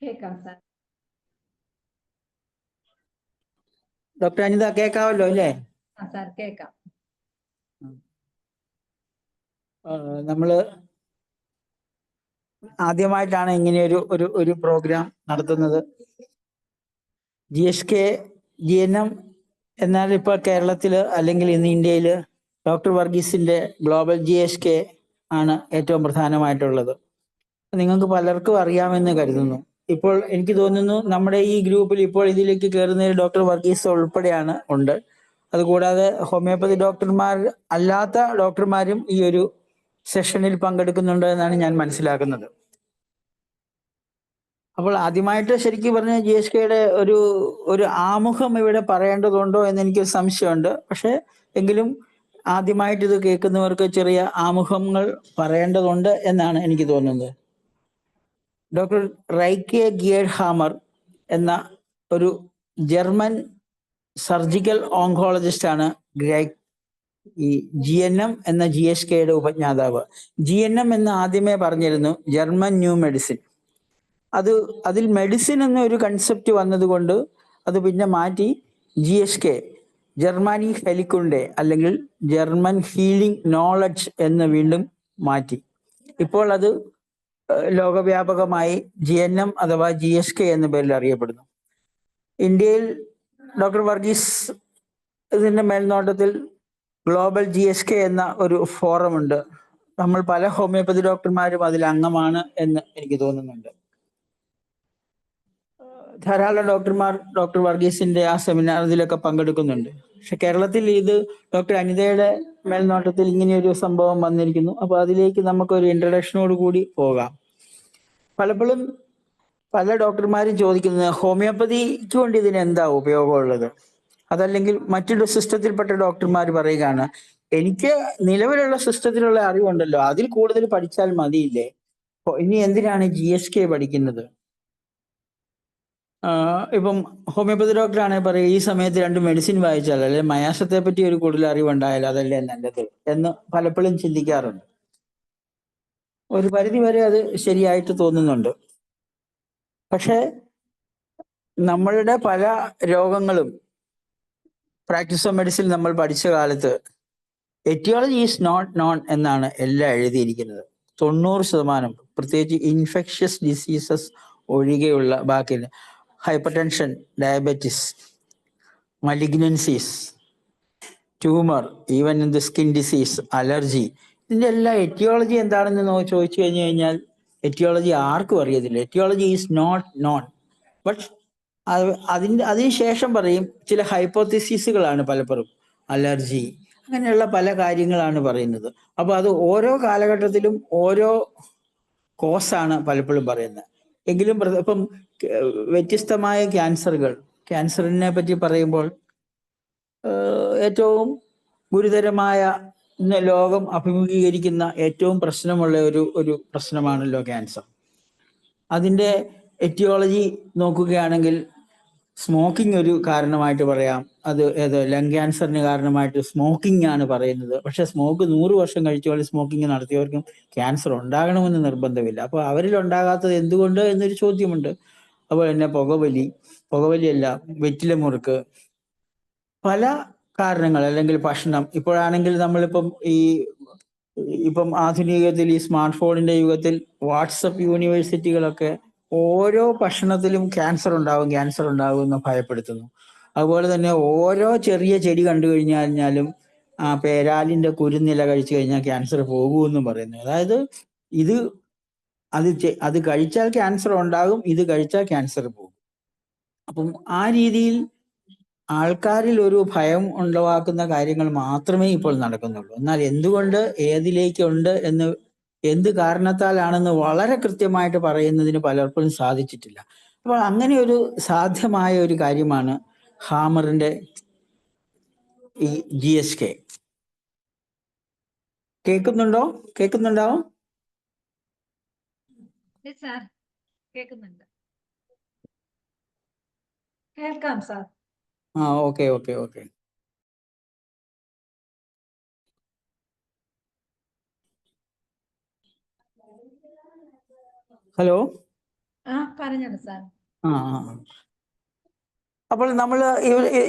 കേൾക്കാം sir. Doctor Anitha കേൾക്കാമല്ലോ അല്ലേ? Sir കേൾക്കാം. നമ്മള് ആദ്യമായിട്ടാണ് ഇങ്ങനെ ഒരു പ്രോഗ്രാം നടത്തുന്നത്. GSK GNM എന്നാൽ ഇപ്പോൾ കേരളത്തില് അല്ലെങ്കിൽ ഇന്ന് ഇന്ത്യയിൽ ഡോക്ടർ വർഗീസിന്റെ ഗ്ലോബൽ GSK ആണ് ഏറ്റവും പ്രധാനമായിട്ടുള്ളത്. നിങ്ങൾക്ക് പലർക്കും അറിയാമെന്ന് കരുതുന്നു. ഇപ്പോൾ എനിക്ക് തോന്നുന്നു നമ്മുടെ ഈ ഗ്രൂപ്പിൽ ഇപ്പോൾ ഇതിലേക്ക് കയറുന്ന ഡോക്ടർ വർഗീസ് ഉൾപ്പെടെയാണ് ഉണ്ട്. അതുകൂടാതെ ഹോമിയോപ്പതി ഡോക്ടർമാർ അല്ലാത്ത ഡോക്ടർമാരും ഈ ഒരു സെഷനിൽ പങ്കെടുക്കുന്നുണ്ട് എന്നാണ് ഞാൻ മനസ്സിലാക്കുന്നത്. അപ്പോൾ ആദ്യമായിട്ട് ശരിക്കും പറഞ്ഞ GSKയുടെ ഒരു ആമുഖം ഇവിടെ പറയേണ്ടതുണ്ടോ എന്ന് എനിക്കൊരു സംശയമുണ്ട്. പക്ഷെ എങ്കിലും ആദ്യമായിട്ട് ഇത് കേൾക്കുന്നവർക്ക് ചെറിയ ആമുഖങ്ങൾ പറയേണ്ടതുണ്ട് എന്നാണ് എനിക്ക് തോന്നുന്നത്. ഡോക്ടർ റൈക്കെ ഗിയർഹാമർ എന്ന ഒരു ജർമ്മൻ സർജിക്കൽ ഓങ്കോളജിസ്റ്റ് ആണ് ഈ GNM എന്ന GSKയുടെ ഉപജ്ഞാതാവ്. GNM എന്ന് ആദ്യമേ പറഞ്ഞിരുന്നു ജർമ്മൻ ന്യൂ മെഡിസിൻ. അതിൽ മെഡിസിൻ എന്ന ഒരു കൺസെപ്റ്റ് വന്നതുകൊണ്ട് അത് പിന്നെ മാറ്റി GSK ജർമ്മനി ഹെലിക്കുണ്ടെ അല്ലെങ്കിൽ ജർമ്മൻ ഹീലിംഗ് നോളജ് എന്ന് വീണ്ടും മാറ്റി. ഇപ്പോൾ അത് ലോകവ്യാപകമായി GNM അഥവാ GSK എന്ന പേരിൽ അറിയപ്പെടുന്നു. ഇന്ത്യയിൽ ഡോക്ടർ വർഗീസ് ഇതിന്റെ മേൽനോട്ടത്തിൽ ഗ്ലോബൽ GSK എന്ന ഒരു ഫോറം ഉണ്ട്. നമ്മൾ പല ഹോമിയോപ്പതി ഡോക്ടർമാരും അതിൽ അംഗമാണ് എന്ന് എനിക്ക് തോന്നുന്നുണ്ട്. ധാരാളം ഡോക്ടർമാർ ഡോക്ടർ വർഗീസിന്റെ ആ സെമിനാർ ഇതിലൊക്കെ പങ്കെടുക്കുന്നുണ്ട്. പക്ഷെ കേരളത്തിൽ ഇത് ഡോക്ടർ അനിതയുടെ മേൽനോട്ടത്തിൽ ഇങ്ങനെയൊരു സംഭവം വന്നിരിക്കുന്നു. അപ്പൊ അതിലേക്ക് നമുക്കൊരു ഇൻട്രഡക്ഷനോട് കൂടി പോകാം. പലപ്പോഴും പല ഡോക്ടർമാരും ചോദിക്കുന്നത് ഹോമിയോപ്പതിക്ക് കൊണ്ട് ഇതിന് എന്താ ഉപയോഗമുള്ളത്, അതല്ലെങ്കിൽ മറ്റൊരു സിസ്റ്റത്തിൽപ്പെട്ട ഡോക്ടർമാർ പറയുകയാണ് എനിക്ക് നിലവിലുള്ള സിസ്റ്റത്തിലുള്ള അറിവുണ്ടല്ലോ, അതിൽ കൂടുതൽ പഠിച്ചാൽ മതിയില്ലേ, ഇനി എന്തിനാണ് GSK പഠിക്കുന്നത്? ഇപ്പം ഹോമിയോപ്പതി ഡോക്ടറാണെങ്കിൽ പറയും ഈ സമയത്ത് 2 മെഡിസിൻ വായിച്ചാൽ അല്ലെ മയാസത്തെ പറ്റി ഒരു കൂടുതൽ അറിവുണ്ടായാൽ അതല്ലേ നല്ലത് എന്ന് പലപ്പോഴും ചിന്തിക്കാറുണ്ട്. ഒരു പരിധി വരെ അത് ശരിയായിട്ട് തോന്നുന്നുണ്ട്. പക്ഷെ നമ്മളുടെ പല രോഗങ്ങളും പ്രാക്ടീസ് ഓഫ് മെഡിസിൻ നമ്മൾ പഠിച്ച കാലത്ത് എറ്റിയോളജി ഈസ് നോട്ട് നോൺ എന്നാണ് എല്ലാം എഴുതിയിരിക്കുന്നത്. 90%, പ്രത്യേകിച്ച് ഇൻഫെക്ഷ്യസ് ഡിസീസസ് ഒഴികെയുള്ള ബാക്കി hypertension, diabetes, malignancies, tumour, even in the skin disease, allergy, ഇതിൻ്റെ എല്ലാം എറ്റിയോളജി എന്താണെന്ന് ചോദിച്ചു കഴിഞ്ഞാൽ എറ്റിയോളജി ആർക്കും അറിയത്തില്ല. Aetiology is not known. But അതിനുശേഷം പറയും ചില ഹൈപ്പോത്തിസിസുകളാണ് പലപ്പോഴും അലർജി, അങ്ങനെയുള്ള പല കാര്യങ്ങളാണ് പറയുന്നത്. അപ്പൊ അത് ഓരോ കാലഘട്ടത്തിലും ഓരോ കോസാണ് പലപ്പോഴും പറയുന്നത്. എങ്കിലും ഇപ്പം വ്യത്യസ്തമായ ക്യാൻസറിനെ പറ്റി പറയുമ്പോൾ ഏറ്റവും ഗുരുതരമായ ഇന്ന് ലോകം അഭിമുഖീകരിക്കുന്ന ഏറ്റവും പ്രശ്നമുള്ള ഒരു പ്രശ്നമാണല്ലോ ക്യാൻസർ. അതിൻ്റെ എറ്റിയോളജി നോക്കുകയാണെങ്കിൽ സ്മോക്കിംഗ് ഒരു കാരണമായിട്ട് പറയാം. അത് ലങ് ക്യാൻസറിന് കാരണമായിട്ട് സ്മോക്കിംഗ് ആണ് പറയുന്നത്. പക്ഷെ സ്മോക്ക് 100 വർഷം കഴിച്ചുകൊണ്ട് സ്മോക്കിംഗ് നടത്തിയവർക്കും ക്യാൻസർ ഉണ്ടാകണമെന്ന് നിർബന്ധമില്ല. അപ്പോൾ അവരിൽ ഉണ്ടാകാത്തത് എന്തുകൊണ്ട് എന്നൊരു ചോദ്യമുണ്ട്. അതുപോലെ തന്നെ പുകവലിയല്ല, വെറ്റില മുറുക്ക്, പല കാരണങ്ങൾ, അല്ലെങ്കിൽ ഭക്ഷണം. ഇപ്പോഴാണെങ്കിൽ നമ്മളിപ്പം ഇപ്പം ആധുനിക യുഗത്തിൽ ഈ സ്മാർട്ട് ഫോണിന്റെ യുഗത്തിൽ വാട്സപ്പ് യൂണിവേഴ്സിറ്റികളൊക്കെ ഓരോ ഭക്ഷണത്തിലും ക്യാൻസർ ഉണ്ടാവും എന്ന് ഭയപ്പെടുത്തുന്നു. അതുപോലെ തന്നെ ഓരോ ചെറിയ ചെടി കണ്ടു കഴിഞ്ഞാലും പേരാലിന്റെ കുരുന്നില കഴിച്ചു കഴിഞ്ഞാൽ ക്യാൻസർ പോകുമെന്നും പറയുന്നു. അതായത് അത് കഴിച്ചാൽ ക്യാൻസർ ഉണ്ടാകും, ഇത് കഴിച്ചാൽ ക്യാൻസർ പോകും. അപ്പം ആ രീതിയിൽ ആൾക്കാരിൽ ഒരു ഭയം ഉളവാക്കുന്ന കാര്യങ്ങൾ മാത്രമേ ഇപ്പോൾ നടക്കുന്നുള്ളൂ. എന്നാൽ എന്തുകൊണ്ട് ഏതിലേക്കുണ്ട് എന്ന് എന്ത് കാരണത്താലാണെന്ന് വളരെ കൃത്യമായിട്ട് പറയുന്നതിന് പലർക്കും സാധിച്ചിട്ടില്ല. അപ്പോൾ അങ്ങനെ ഒരു സാധ്യമായ ഒരു കാര്യമാണ് ഹാമറിന്റെ ഈ GSK. കേൾക്കുന്നുണ്ടാവും? കേൾക്കാം സാർ. ഓക്കെ. ഹലോ. പറഞ്ഞോളൂ സാർ. ആ ആ. അപ്പോൾ നമ്മൾ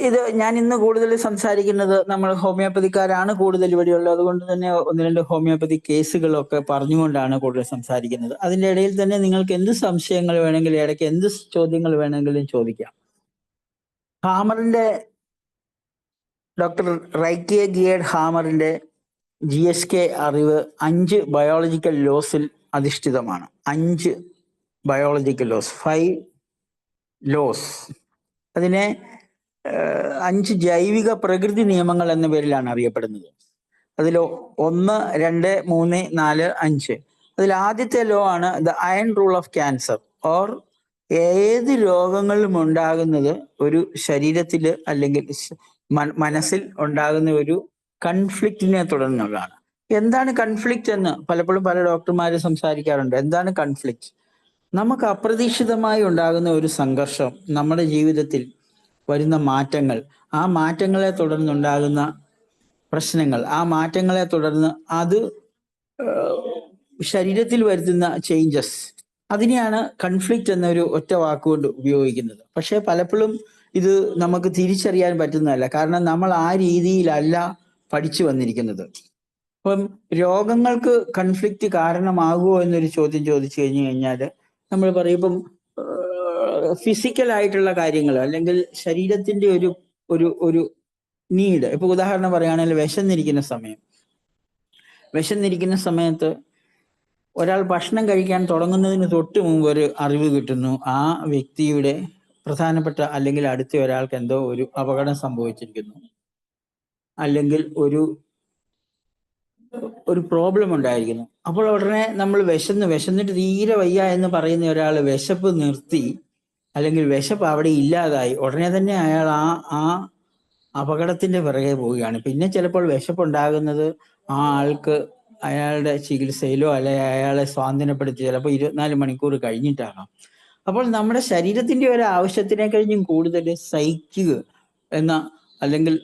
ഇത് ഞാൻ ഇന്ന് കൂടുതൽ സംസാരിക്കുന്നത് നമ്മൾ ഹോമിയോപ്പതിക്കാരാണ് കൂടുതൽ ഇവിടെയുള്ളത്. അതുകൊണ്ട് തന്നെ ഒന്ന് രണ്ട് ഹോമിയോപ്പതി കേസുകളൊക്കെ പറഞ്ഞുകൊണ്ടാണ് കൂടുതൽ സംസാരിക്കുന്നത്. അതിൻ്റെ ഇടയിൽ തന്നെ നിങ്ങൾക്ക് എന്ത് സംശയങ്ങൾ വേണമെങ്കിലും ഇടയ്ക്ക് എന്ത് ചോദ്യങ്ങൾ വേണമെങ്കിലും ചോദിക്കാം. ഹാമറിന്റെ ഡോക്ടർ റൈക്കിയ ഗിയേഡ് ഹാമറിന്റെ GSK അറിവ് 5 ബയോളജിക്കൽ ലോസിൽ അധിഷ്ഠിതമാണ്. 5 ബയോളജിക്കൽ ലോസ്, 5 ലോസ്. അതിനെ 5 ജൈവിക പ്രകൃതി നിയമങ്ങൾ എന്ന പേരിലാണ് അറിയപ്പെടുന്നത്. അതിൽ 1, 2, 3, 4, 5. അതിൽ ആദ്യത്തെ ലോ ആണ് the iron rule of cancer. Or ഏത് രോഗങ്ങളും ഉണ്ടാകുന്നത് ഒരു ശരീരത്തിൽ അല്ലെങ്കിൽ മനസ്സിൽ ഉണ്ടാകുന്ന ഒരു കൺഫ്ലിക്റ്റിനെ തുടർന്നുള്ളതാണ്. എന്താണ് കൺഫ്ലിക്റ്റ് എന്ന് പലപ്പോഴും പല ഡോക്ടർമാർ സംസാരിക്കാറുണ്ട്. എന്താണ് കൺഫ്ലിക്റ്റ്? നമുക്ക് അപ്രതീക്ഷിതമായി ഉണ്ടാകുന്ന ഒരു സംഘർഷം, നമ്മുടെ ജീവിതത്തിൽ വരുന്ന മാറ്റങ്ങൾ, ആ മാറ്റങ്ങളെ തുടർന്നുണ്ടാകുന്ന പ്രശ്നങ്ങൾ, ആ മാറ്റങ്ങളെ തുടർന്ന് അത് ശരീരത്തിൽ വരുത്തുന്ന ചേഞ്ചസ്, അതിനെയാണ് കൺഫ്ലിക്റ്റ് എന്നൊരു ഒറ്റ വാക്കുകൊണ്ട് ഉപയോഗിക്കുന്നത്. പക്ഷെ പലപ്പോഴും ഇത് നമുക്ക് തിരിച്ചറിയാൻ പറ്റുന്നതല്ല. കാരണം നമ്മൾ ആ രീതിയിലല്ല പഠിച്ചു വന്നിരിക്കുന്നത്. അപ്പം രോഗങ്ങൾക്ക് കൺഫ്ലിക്റ്റ് കാരണമാകുമോ എന്നൊരു ചോദ്യം ചോദിച്ചു കഴിഞ്ഞാൽ നമ്മൾ പറയും ഇപ്പം ഫിസിക്കൽ ആയിട്ടുള്ള കാര്യങ്ങൾ അല്ലെങ്കിൽ ശരീരത്തിന്റെ ഒരു ഒരു ഒരു നീഡ്. ഇപ്പൊ ഉദാഹരണം പറയുകയാണെങ്കിൽ വിശന്നിരിക്കുന്ന സമയത്ത് ഒരാൾ ഭക്ഷണം കഴിക്കാൻ തുടങ്ങുന്നതിന് തൊട്ട് മുമ്പ് ഒരു അറിവ് കിട്ടുന്നു, ആ വ്യക്തിയുടെ പ്രധാനപ്പെട്ട അല്ലെങ്കിൽ അടുത്ത ഒരാൾക്ക് എന്തോ ഒരു അപകടം സംഭവിച്ചിരിക്കുന്നു, അല്ലെങ്കിൽ ഒരു പ്രോബ്ലം ഉണ്ടായിരിക്കുന്നു. അപ്പോൾ ഉടനെ നമ്മൾ വിശന്നിട്ട് തീരെ വയ്യ എന്ന് പറയുന്ന ഒരാൾ വിശപ്പ് നിർത്തി അല്ലെങ്കിൽ വിശപ്പ് അവിടെ ഇല്ലാതായി ഉടനെ തന്നെ അയാൾ ആ അപകടത്തിന്റെ പിറകെ പോവുകയാണ്. പിന്നെ ചിലപ്പോൾ വിശപ്പുണ്ടാകുന്നത് ആ ആൾക്ക് അയാളുടെ ചികിത്സയിലോ അല്ലെങ്കിൽ അയാളെ സ്വാന്തനപ്പെടുത്തി ചിലപ്പോൾ 24 മണിക്കൂർ കഴിഞ്ഞിട്ടാകാം. അപ്പോൾ നമ്മുടെ ശരീരത്തിന്റെ ഒരു ആവശ്യത്തിനെ കഴിഞ്ഞും കൂടുതൽ സഹിക്കുക എന്ന അല്ലെങ്കിൽ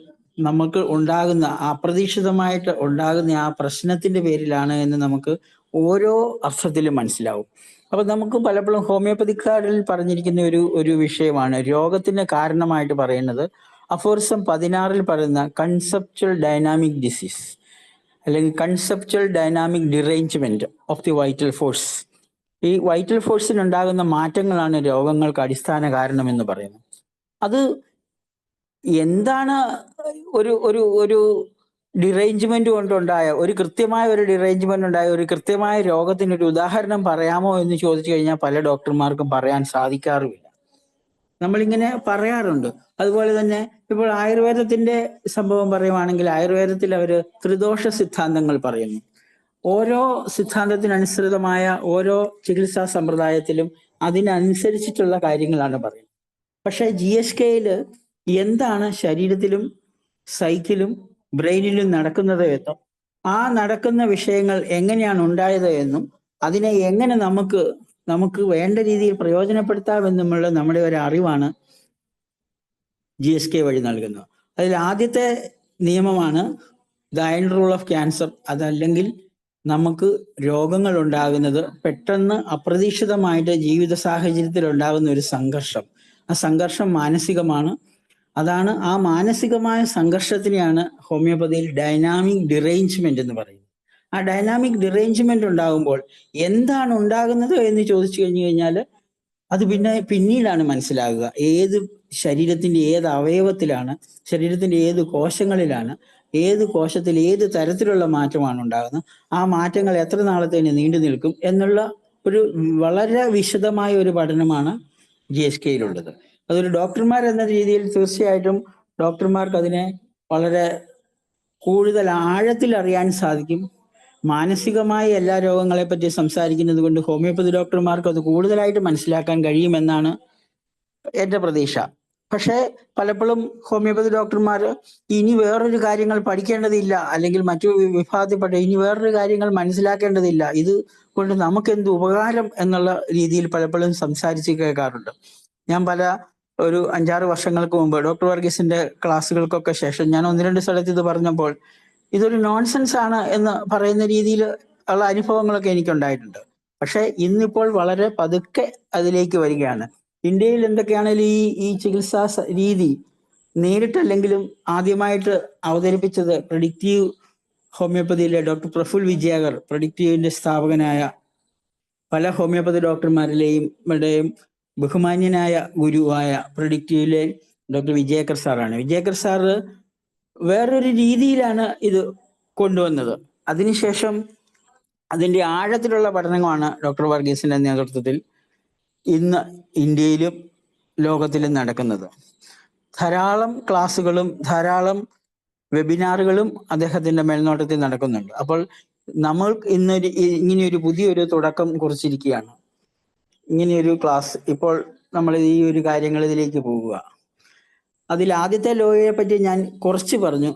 നമുക്ക് ഉണ്ടാകുന്ന അപ്രതീക്ഷിതമായിട്ട് ഉണ്ടാകുന്ന ആ പ്രശ്നത്തിന്റെ പേരിലാണ് എന്ന് നമുക്ക് ഓരോ അർത്ഥത്തിലും മനസ്സിലാവും. അപ്പൊ നമുക്ക് പലപ്പോഴും ഹോമിയോപ്പതിക്കാരിൽ പറഞ്ഞിരിക്കുന്ന ഒരു വിഷയമാണ് രോഗത്തിന് കാരണമായിട്ട് പറയുന്നത് അഫോറിസം 16 പറയുന്ന കൺസെപ്ച്വൽ ഡൈനാമിക് ഡിസീസ് അല്ലെങ്കിൽ conceptual dynamic derangement of the vital force. ഈ വൈറ്റൽ ഫോഴ്സിനുണ്ടാകുന്ന മാറ്റങ്ങളാണ് രോഗങ്ങൾക്ക് അടിസ്ഥാന കാരണം എന്ന് പറയുന്നത്. അത് എന്താണ് ഒരു ഒരു ഒരു ഡിറേഞ്ച്മെന്റ് കൊണ്ടുണ്ടായ ഒരു കൃത്യമായ ഒരു കൃത്യമായ രോഗത്തിനൊരു ഉദാഹരണം പറയാമോ എന്ന് ചോദിച്ചു കഴിഞ്ഞാൽ പല ഡോക്ടർമാർക്കും പറയാൻ സാധിക്കാറുമില്ല. നമ്മളിങ്ങനെ പറയാറുണ്ട്. അതുപോലെ തന്നെ ഇപ്പോൾ ആയുർവേദത്തിന്റെ സംഭവം പറയുവാണെങ്കിൽ ആയുർവേദത്തിൽ അവര് ത്രിദോഷ സിദ്ധാന്തങ്ങൾ പറയുന്നു. ഓരോ സിദ്ധാന്തത്തിനനുസൃതമായ ഓരോ ചികിത്സാ സമ്പ്രദായത്തിലും അതിനനുസരിച്ചിട്ടുള്ള കാര്യങ്ങളാണ് പറയുന്നത്. പക്ഷെ GSKയിൽ എന്താണ് ശരീരത്തിലും സൈക്കിലും ബ്രെയിനിലും നടക്കുന്നത് എന്നും ആ നടക്കുന്ന വിഷയങ്ങൾ എങ്ങനെയാണ് ഉണ്ടായത് എന്നും അതിനെ എങ്ങനെ നമുക്ക് വേണ്ട രീതിയിൽ പ്രയോജനപ്പെടുത്താമെന്നുമുള്ള നമ്മുടെ ഒരു അറിവാണ് GSK വഴി നൽകുന്നത്. അതിൽ ആദ്യത്തെ നിയമമാണ് the iron rule of cancer. അതല്ലെങ്കിൽ നമുക്ക് രോഗങ്ങൾ ഉണ്ടാകുന്നത് പെട്ടെന്ന് അപ്രതീക്ഷിതമായിട്ട് ജീവിത സാഹചര്യത്തിൽ ഉണ്ടാകുന്ന ഒരു സംഘർഷം. ആ സംഘർഷം മാനസികമാണ്. അതാണ് ആ മാനസികമായ സംഘർഷത്തിനെയാണ് ഹോമിയോപ്പതിയിൽ ഡൈനാമിക് ഡിറേഞ്ച്മെന്റ് എന്ന് പറയുന്നത്. ആ ഡൈനാമിക് ഡിറേഞ്ച്മെന്റ് ഉണ്ടാകുമ്പോൾ എന്താണ് ഉണ്ടാകുന്നത് എന്ന് ചോദിച്ചു കഴിഞ്ഞാൽ അത് പിന്നീടാണ് മനസ്സിലാകുക. ഏത് ശരീരത്തിന്റെ ഏത് അവയവത്തിലാണ്, ശരീരത്തിന്റെ ഏത് കോശങ്ങളിലാണ്, ഏത് കോശത്തിൽ ഏത് തരത്തിലുള്ള മാറ്റമാണ് ഉണ്ടാകുന്നത്, ആ മാറ്റങ്ങൾ എത്ര നാളത്തേന് നീണ്ടു നിൽക്കും എന്നുള്ള ഒരു വളരെ വിശദമായ ഒരു പഠനമാണ് GSKയിലുള്ളത്. അതൊരു ഡോക്ടർമാർ എന്ന രീതിയിൽ തീർച്ചയായിട്ടും ഡോക്ടർമാർക്ക് അതിനെ വളരെ കൂടുതൽ ആഴത്തിൽ അറിയാൻ സാധിക്കും. മാനസികമായി എല്ലാ രോഗങ്ങളെ പറ്റി സംസാരിക്കുന്നത് കൊണ്ട് ഹോമിയോപ്പതി ഡോക്ടർമാർക്ക് അത് കൂടുതലായിട്ട് മനസ്സിലാക്കാൻ കഴിയുമെന്നാണ് എൻ്റെ പ്രതീക്ഷ. പക്ഷേ പലപ്പോഴും ഹോമിയോപ്പതി ഡോക്ടർമാർ ഇനി വേറൊരു കാര്യങ്ങൾ പഠിക്കേണ്ടതില്ല, അല്ലെങ്കിൽ മറ്റു വിഭാഗത്തിൽപ്പെട്ട ഇനി വേറൊരു കാര്യങ്ങൾ മനസ്സിലാക്കേണ്ടതില്ല, ഇത് കൊണ്ട് നമുക്കെന്ത് ഉപകാരം എന്നുള്ള രീതിയിൽ പലപ്പോഴും സംസാരിച്ച് കേൾക്കാറുണ്ട്. ഞാൻ ഒരു 5-6 വർഷങ്ങൾക്ക് മുമ്പ് ഡോക്ടർ വർഗീസിന്റെ ക്ലാസ്സുകൾക്കൊക്കെ ശേഷം ഞാൻ 1-2 സ്ഥലത്ത് ഇത് പറഞ്ഞപ്പോൾ ഇതൊരു നോൺസെൻസ് ആണ് എന്ന് പറയുന്ന രീതിയിൽ ഉള്ള അനുഭവങ്ങളൊക്കെ എനിക്കുണ്ടായിട്ടുണ്ട്. പക്ഷെ ഇന്നിപ്പോൾ വളരെ പതുക്കെ അതിലേക്ക് വരികയാണ്. ഇന്ത്യയിൽ എന്തൊക്കെയാണെങ്കിലും ഈ ചികിത്സാ രീതി നേരിട്ടല്ലെങ്കിലും ആദ്യമായിട്ട് അവതരിപ്പിച്ചത് പ്രഡിക്റ്റീവ് ഹോമിയോപ്പതിയിലെ ഡോക്ടർ പ്രഫുൽ വിജയകർ, പ്രഡിക്റ്റീവിന്റെ സ്ഥാപകനായ പല ഹോമിയോപ്പതി ഡോക്ടർമാരിലെയും ബഹുമാന്യനായ ഗുരുവായ പ്രഡിക്റ്റീവിലെ ഡോക്ടർ വിജയകർ സാറാണ്. വിജയകർ സാറ് വേറൊരു രീതിയിലാണ് ഇത് കൊണ്ടുവന്നത്. അതിനുശേഷം അതിൻ്റെ ആഴത്തിലുള്ള പഠനങ്ങളാണ് ഡോക്ടർ വർഗീസിന്റെ നേതൃത്വത്തിൽ ഇന്ന് ഇന്ത്യയിലും ലോകത്തിലും നടക്കുന്നത്. ധാരാളം ക്ലാസ്സുകളും ധാരാളം വെബിനാറുകളും അദ്ദേഹത്തിന്റെ മേൽനോട്ടത്തിൽ നടക്കുന്നുണ്ട്. അപ്പോൾ നമ്മൾ ഇങ്ങനെയൊരു പുതിയൊരു തുടക്കം കുറിച്ചിരിക്കുകയാണ്. ഇങ്ങനെയൊരു ക്ലാസ് ഇപ്പോൾ നമ്മൾ ഈ ഒരു കാര്യങ്ങൾ ഇതിലേക്ക് പോകുക. അതിൽ ആദ്യത്തെ ലോയെ പറ്റി ഞാൻ കുറച്ച് പറഞ്ഞു.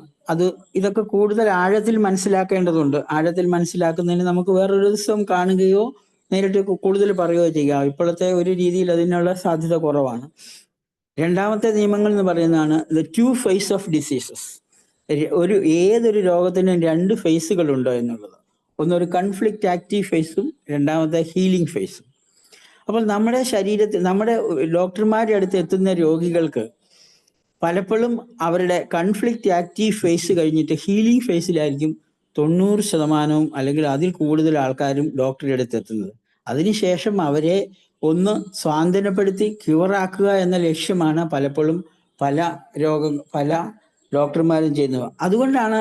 ഇതൊക്കെ കൂടുതൽ ആഴത്തിൽ മനസ്സിലാക്കേണ്ടതുണ്ട്. ആഴത്തിൽ മനസ്സിലാക്കുന്നതിന് നമുക്ക് വേറൊരു ദിവസം കാണുകയോ നേരിട്ട് കൂടുതൽ പറയുകയോ ചെയ്യാം. ഇപ്പോഴത്തെ ഒരു രീതിയിൽ അതിനുള്ള സാധ്യത കുറവാണ്. രണ്ടാമത്തെ നിയമങ്ങൾ എന്ന് പറയുന്നതാണ് ദ 2 ഫേസ് ഓഫ് ഡിസീസസ്. ഏതൊരു രോഗത്തിനും 2 ഫേസുകളുണ്ടോ എന്നുള്ളത്. ഒന്നൊരു കൺഫ്ലിക്റ്റ് ആക്റ്റീവ് ഫേസും രണ്ടാമത്തെ ഹീലിംഗ് ഫേസും. അപ്പോൾ നമ്മുടെ ശരീരത്തിൽ നമ്മുടെ ഡോക്ടർമാരുടെ അടുത്ത് എത്തുന്ന രോഗികൾക്ക് പലപ്പോഴും അവരുടെ കൺഫ്ലിക്റ്റ് ആക്റ്റീവ് ഫേസ് കഴിഞ്ഞിട്ട് ഹീലിംഗ് ഫേസിലായിരിക്കും 90% അല്ലെങ്കിൽ അതിൽ കൂടുതൽ ആൾക്കാരും ഡോക്ടറുടെ അടുത്ത് എത്തുന്നത്. അതിനുശേഷം അവരെ ഒന്ന് സ്വാന്തനപ്പെടുത്തി ക്യൂറാക്കുക എന്ന ലക്ഷ്യമാണ് പലപ്പോഴും പല ഡോക്ടർമാരും ചെയ്യുന്നത്. അതുകൊണ്ടാണ്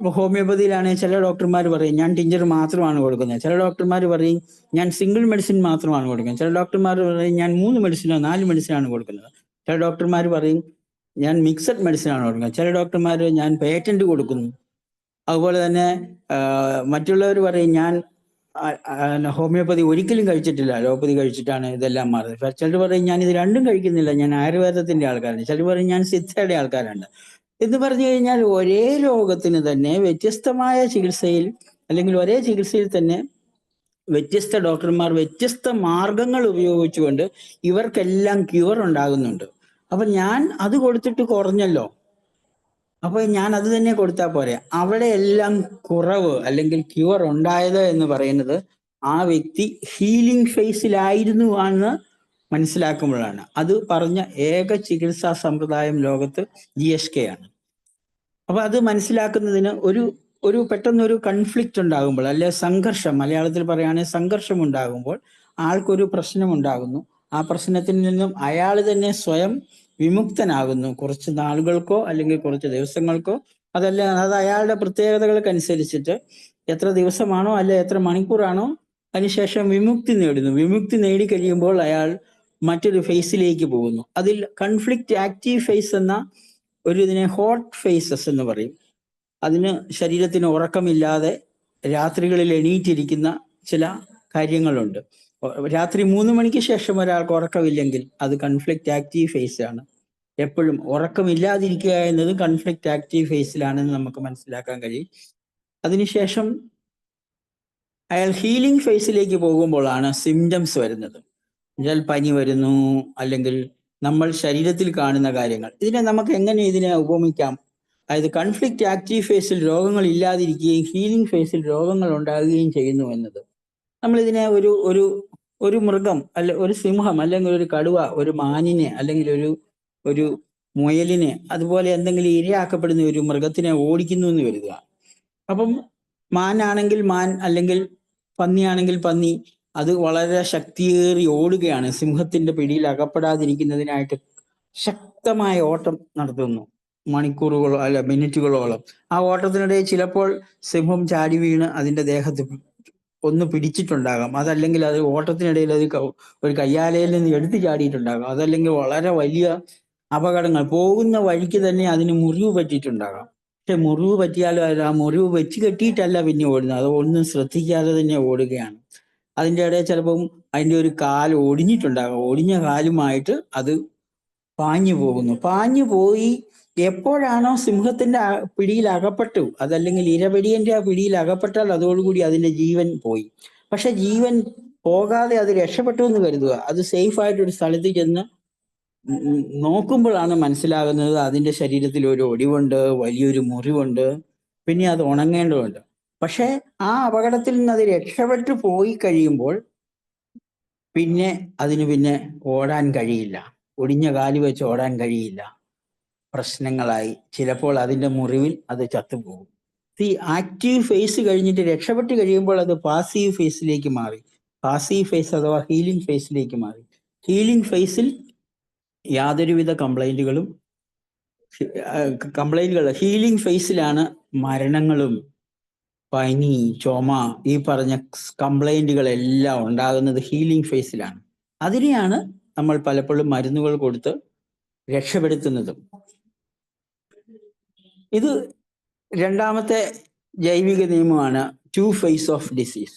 ഹോമിയോപ്പതിയിലാണെങ്കിൽ ചില ഡോക്ടർമാർ പറയും ഞാൻ ടിഞ്ചർ മാത്രമാണ് കൊടുക്കുന്നത്, ചില ഡോക്ടർമാർ പറയും ഞാൻ സിംഗിൾ മെഡിസിൻ മാത്രമാണ് കൊടുക്കുന്നത്, ചില ഡോക്ടർമാർ പറയും ഞാൻ 3 മെഡിസിനോ 4 മെഡിസിനാണ് കൊടുക്കുന്നത്, ചില ഡോക്ടർമാർ പറയും ഞാൻ മിക്സഡ് മെഡിസിൻ ആണ് കൊടുക്കുന്നത്, ചില ഡോക്ടർമാർ ഞാൻ പേറ്റന്റ് കൊടുക്കുന്നു. അതുപോലെ തന്നെ മറ്റുള്ളവർ പറയും ഞാൻ ഹോമിയോപ്പതി ഒരിക്കലും കഴിച്ചിട്ടില്ല, അലോപ്പതി കഴിച്ചിട്ടാണ് ഇതെല്ലാം മാറുന്നത്. ചിലർ പറയും ഞാൻ ഇത് രണ്ടും കഴിക്കുന്നില്ല, ഞാൻ ആയുർവേദത്തിന്റെ ആൾക്കാരാണ്, ചിലർ പറയും ഞാൻ സിദ്ധയുടെ ആൾക്കാരാണ് എന്ന് പറഞ്ഞു കഴിഞ്ഞാൽ ഒരേ രോഗത്തിന് തന്നെ വ്യത്യസ്തമായ ചികിത്സയിൽ അല്ലെങ്കിൽ ഒരേ ചികിത്സയിൽ തന്നെ വ്യത്യസ്ത ഡോക്ടർമാർ വ്യത്യസ്ത മാർഗങ്ങൾ ഉപയോഗിച്ചുകൊണ്ട് ഇവർക്കെല്ലാം ക്യൂർ ഉണ്ടാകുന്നുണ്ട്. അപ്പൊ ഞാൻ അത് കൊടുത്തിട്ട് കുറഞ്ഞല്ലോ, അപ്പൊ ഞാൻ അത് തന്നെ കൊടുത്താൽ പോരെ. അവിടെ എല്ലാം കുറവ് അല്ലെങ്കിൽ ക്യൂർ ഉണ്ടായത് എന്ന് പറയുന്നത് ആ വ്യക്തി ഹീലിംഗ് ഫേസിലായിരുന്നു എന്ന് മനസ്സിലാക്കുമ്പോഴാണ്. അത് പറഞ്ഞ ഏക ചികിത്സാ സമ്പ്രദായം ലോകത്ത് GSK ആണ്. അപ്പൊ അത് മനസ്സിലാക്കുന്നതിന് ഒരു പെട്ടെന്നൊരു കൺഫ്ലിക്റ്റ് ഉണ്ടാകുമ്പോൾ, അല്ലെ സംഘർഷം, മലയാളത്തിൽ പറയുകയാണെങ്കിൽ സംഘർഷം ഉണ്ടാകുമ്പോൾ ആൾക്കൊരു പ്രശ്നം ഉണ്ടാകുന്നു. ആ പ്രശ്നത്തിൽ നിന്നും അയാൾ തന്നെ സ്വയം വിമുക്തനാകുന്നു. കുറച്ച് നാളുകൾക്കോ അല്ലെങ്കിൽ കുറച്ച് ദിവസങ്ങൾക്കോ, അത് അയാളുടെ പ്രത്യേകതകൾക്കനുസരിച്ചിട്ട് എത്ര ദിവസമാണോ അല്ലെ എത്ര മണിക്കൂറാണോ അതിനുശേഷം വിമുക്തി നേടുന്നു. വിമുക്തി നേടിക്കഴിയുമ്പോൾ അയാൾ മറ്റൊരു ഫേസിലേക്ക് പോകുന്നു. അതിൽ കൺഫ്ലിക്റ്റ് ആക്റ്റീവ് ഫേസ് എന്ന ഇതിനെ ഹോട്ട് ഫേസസ് എന്ന് പറയും. അതിന് ശരീരത്തിന് ഉറക്കമില്ലാതെ രാത്രികളിൽ എണീറ്റിരിക്കുന്ന ചില കാര്യങ്ങളുണ്ട്. രാത്രി 3 മണിക്ക് ശേഷം ഒരാൾക്ക് ഉറക്കമില്ലെങ്കിൽ അത് കൺഫ്ലിക്റ്റ് ആക്റ്റീവ് ഫേസ് ആണ്. എപ്പോഴും ഉറക്കമില്ലാതിരിക്കുക എന്നത് കൺഫ്ലിക്റ്റ് ആക്റ്റീവ് ഫേസിലാണെന്ന് നമുക്ക് മനസ്സിലാക്കാൻ കഴിയും. അതിനുശേഷം അയാൾ ഹീലിംഗ് ഫേസിലേക്ക് പോകുമ്പോഴാണ് സിംറ്റംസ് വരുന്നത്. എന്നാൽ പനി വരുന്നു, അല്ലെങ്കിൽ നമ്മൾ ശരീരത്തിൽ കാണുന്ന കാര്യങ്ങൾ. നമുക്ക് എങ്ങനെ ഇതിനെ ഉപമിക്കാം? അതായത് കൺഫ്ലിക്റ്റ് ആക്റ്റീവ് ഫേസിൽ രോഗങ്ങൾ ഇല്ലാതിരിക്കുകയും ഹീലിംഗ് ഫേസിൽ രോഗങ്ങൾ ഉണ്ടാകുകയും ചെയ്യുന്നു എന്നത്. നമ്മളിതിനെ ഒരു മൃഗം അല്ലെ ഒരു സിംഹം അല്ലെങ്കിൽ ഒരു കടുവ ഒരു മാനിനെ അല്ലെങ്കിൽ ഒരു മുയലിനെ അതുപോലെ എന്തെങ്കിലും ഇരയാക്കപ്പെടുന്ന ഒരു മൃഗത്തിനെ ഓടിക്കുന്നു എന്ന് കരുതുക. അപ്പം മാനാണെങ്കിൽ മാൻ അല്ലെങ്കിൽ പന്നിയാണെങ്കിൽ പന്നി അത് വളരെ ശക്തിയേറി ഓടുകയാണ്. സിംഹത്തിന്റെ പിടിയിൽ അകപ്പെടാതിരിക്കുന്നതിനായിട്ട് ശക്തമായ ഓട്ടം നടത്തുന്നു, മണിക്കൂറുകളോ അല്ല മിനിറ്റുകളോളം. ആ ഓട്ടത്തിനിടയിൽ ചിലപ്പോൾ സിംഹം ചാടി വീണ് അതിന്റെ ദേഹത്ത് ഒന്ന് പിടിച്ചിട്ടുണ്ടാകാം, അതല്ലെങ്കിൽ അത് ഓട്ടത്തിനിടയിൽ അത് ഒരു കയ്യാലയിൽ നിന്ന് എടുത്തു ചാടിയിട്ടുണ്ടാകാം, അതല്ലെങ്കിൽ വളരെ വലിയ അപകടങ്ങൾ പോകുന്ന വഴിക്ക് തന്നെ അതിന് മുറിവ് പറ്റിയിട്ടുണ്ടാകാം. പക്ഷെ മുറിവ് പറ്റിയാലും ആ മുറിവ് വെച്ച് കെട്ടിയിട്ടല്ല പിന്നെ ഓടുന്നത്, അത് ഒന്നും ശ്രദ്ധിക്കാതെ തന്നെ ഓടുകയാണ്. അതിൻ്റെ ഇടയിൽ ചിലപ്പം അതിൻ്റെ ഒരു കാൽ ഒടിഞ്ഞിട്ടുണ്ടാകാം, ഒടിഞ്ഞ കാലുമായിട്ട് അത് പാഞ്ഞു പോകുന്നു. പാഞ്ഞു പോയി എപ്പോഴാണോ സിംഹത്തിന്റെ പിടിയിൽ അകപ്പെട്ടു, അതല്ലെങ്കിൽ ഇരപിടിയന്റെ ആ പിടിയിൽ അകപ്പെട്ടാൽ അതോടുകൂടി അതിന്റെ ജീവൻ പോയി. പക്ഷെ ജീവൻ പോകാതെ അത് രക്ഷപ്പെട്ടു എന്ന് കരുതുക. അത് സേഫ് ആയിട്ട് ഒരു സ്ഥലത്ത് ചെന്ന് നോക്കുമ്പോഴാണ് മനസ്സിലാകുന്നത് അതിന്റെ ശരീരത്തിൽ ഒരു ഒടിവുണ്ട്, വലിയൊരു മുറിവുണ്ട്, പിന്നെ അത് ഉണങ്ങേണ്ടതുണ്ട്. പക്ഷെ ആ അപകടത്തിൽ നിന്ന് അത് രക്ഷപ്പെട്ടു പോയി കഴിയുമ്പോൾ പിന്നെ പിന്നെ ഓടാൻ കഴിയില്ല, ഒടിഞ്ഞ കാല് വെച്ച് ഓടാൻ കഴിയില്ല, പ്രശ്നങ്ങളായി. ചിലപ്പോൾ അതിൻ്റെ മുറിവിൽ അത് ചത്തുപോകും. ഈ ആക്റ്റീവ് ഫേസ് കഴിഞ്ഞിട്ട് രക്ഷപ്പെട്ട് കഴിയുമ്പോൾ അത് പാസീവ് ഫേസിലേക്ക് മാറി. പാസീവ് ഫേസ് അഥവാ ഹീലിംഗ് ഫേസിലേക്ക് മാറി. ഹീലിംഗ് ഫേസിൽ യാതൊരുവിധ കംപ്ലൈന്റുകൾ ഹീലിംഗ് ഫേസിലാണ് മരണങ്ങളും പനി, ചുമ, ഈ പറഞ്ഞ കംപ്ലൈന്റുകളെല്ലാം ഉണ്ടാകുന്നത് ഹീലിംഗ് ഫേസിലാണ്. അതിനെയാണ് നമ്മൾ പലപ്പോഴും മരുന്നുകൾ കൊടുത്ത് രക്ഷപ്പെടുത്തുന്നത്. ഇത് രണ്ടാമത്തെ ജൈവിക നിയമമാണ് ടു ഫേസ് ഓഫ് ഡിസീസ്.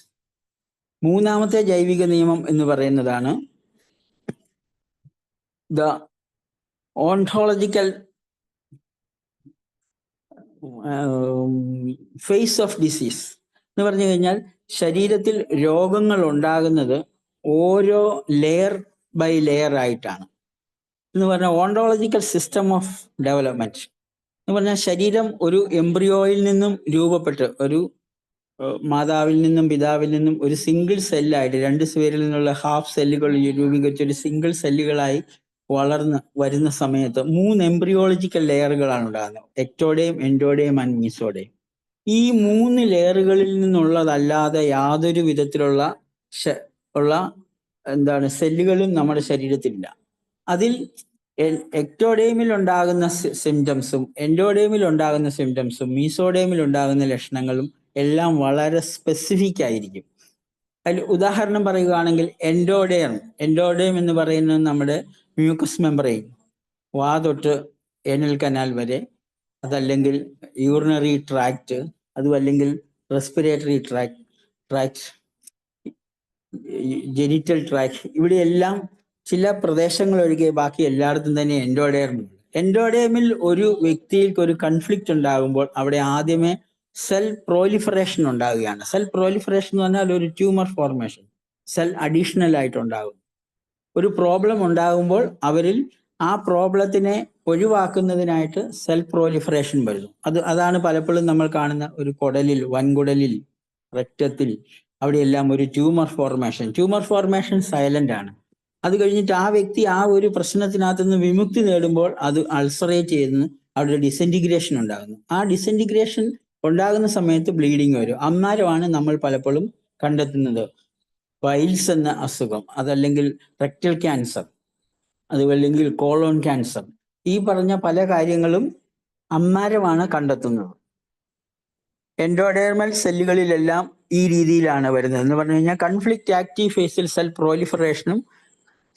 മൂന്നാമത്തെ ജൈവിക നിയമം എന്ന് പറയുന്നതാണ് ദ ഓൺടോളജിക്കൽ ഫേസ് ഓഫ് ഡിസീസ് എന്ന് പറഞ്ഞു കഴിഞ്ഞാൽ ശരീരത്തിൽ രോഗങ്ങൾ ഉണ്ടാകുന്നത് ഓരോ ലെയർ ബൈ ലെയർ ആയിട്ടാണ്. എന്ന് പറഞ്ഞാൽ ഓൺടോളജിക്കൽ സിസ്റ്റം ഓഫ് ഡെവലപ്മെന്റ് എന്ന് പറഞ്ഞാൽ ശരീരം ഒരു എംബ്രിയോയിൽ നിന്നും രൂപപ്പെട്ട് ഒരു മാതാവിൽ നിന്നും പിതാവിൽ നിന്നും ഒരു സിംഗിൾ സെല്ലായിട്ട് 2 പേരിൽ നിന്നുള്ള ഹാഫ് സെല്ലുകൾ രൂപീകരിച്ച് ഒരു സിംഗിൾ സെല്ലുകളായി വളർന്ന് വരുന്ന സമയത്ത് 3 എംബ്രിയോളജിക്കൽ ലെയറുകളാണ് ഉണ്ടാകുന്നത്. Ectoderm, endoderm and mesoderm. ഈ 3 ലെയറുകളിൽ നിന്നുള്ളതല്ലാതെ യാതൊരു വിധത്തിലുള്ള സെല്ലുകളും നമ്മുടെ ശരീരത്തിലില്ല. അതിൽ എക്ടോഡേമിൽ ഉണ്ടാകുന്ന സിംറ്റംസും എൻഡോഡേമിൽ ഉണ്ടാകുന്ന സിംറ്റംസും മീസോഡേമിൽ ഉണ്ടാകുന്ന ലക്ഷണങ്ങളും എല്ലാം വളരെ സ്പെസിഫിക് ആയിരിക്കും. അതിൽ ഉദാഹരണം പറയുകയാണെങ്കിൽ എൻഡോഡേം എന്ന് പറയുന്നത് നമ്മുടെ മ്യൂക്കസ് മെമ്പറൈൻ, വാ തൊട്ട് ഏനൽ കനാൽ വരെ, അതല്ലെങ്കിൽ യൂറിനറി ട്രാക്ട്, അതുമല്ലെങ്കിൽ റെസ്പിറേറ്ററി ട്രാക്ട്, ജെനിറ്റൽ ട്രാക്ട്, ഇവിടെയെല്ലാം ചില പ്രദേശങ്ങൾ ഒഴികെ ബാക്കി എല്ലായിടത്തും തന്നെ എൻഡോഡേമിൽ. എൻഡോഡേമിൽ ഒരു വ്യക്തിക്ക് ഒരു കൺഫ്ലിക്റ്റ് ഉണ്ടാകുമ്പോൾ അവിടെ ആദ്യമേ സെൽ പ്രോലിഫറേഷൻ ഉണ്ടാകുകയാണ്. സെൽ പ്രോലിഫറേഷൻ എന്ന് പറഞ്ഞാൽ ഒരു ട്യൂമർ ഫോർമേഷൻ, സെൽ അഡീഷണൽ ആയിട്ടുണ്ടാകും. ഒരു പ്രോബ്ലം ഉണ്ടാകുമ്പോൾ അവരിൽ ആ പ്രോബ്ലത്തിനെ ഒഴിവാക്കുന്നതിനായിട്ട് സെൽ പ്രോലിഫറേഷൻ വരുന്നു. അതാണ് പലപ്പോഴും നമ്മൾ കാണുന്ന ഒരു കുടലിൽ, വൻകുടലിൽ, രക്തത്തിൽ, അവിടെയെല്ലാം ഒരു ട്യൂമർ ഫോർമേഷൻ സൈലന്റ് ആണ്. അത് കഴിഞ്ഞിട്ട് ആ വ്യക്തി ആ ഒരു പ്രശ്നത്തിനകത്ത് നിന്ന് വിമുക്തി നേടുമ്പോൾ അത് അൾസറേറ്റ് ചെയ്യുന്നു, അവിടെ ഡിസെൻറ്റിഗ്രേഷൻ ഉണ്ടാകുന്നു. ആ ഡിസെൻറ്റിഗ്രേഷൻ ഉണ്ടാകുന്ന സമയത്ത് ബ്ലീഡിങ് വരും. അന്നേരമാണ് നമ്മൾ പലപ്പോഴും കണ്ടെത്തുന്നത് പൈൽസ് എന്ന അസുഖം, അതല്ലെങ്കിൽ റെക്ടൽ ക്യാൻസർ, അതുമല്ലെങ്കിൽ കോളോൺ ക്യാൻസർ. ഈ പറഞ്ഞ പല കാര്യങ്ങളും അന്നേരമാണ് കണ്ടെത്തുന്നത്. എൻഡോഡേർമൽ സെല്ലുകളിലെല്ലാം ഈ രീതിയിലാണ് വരുന്നത്. എന്ന് പറഞ്ഞു കഴിഞ്ഞാൽ കൺഫ്ലിക്റ്റ് ആക്റ്റീവ് ഫേസിൽ സെൽ പ്രോലിഫറേഷനും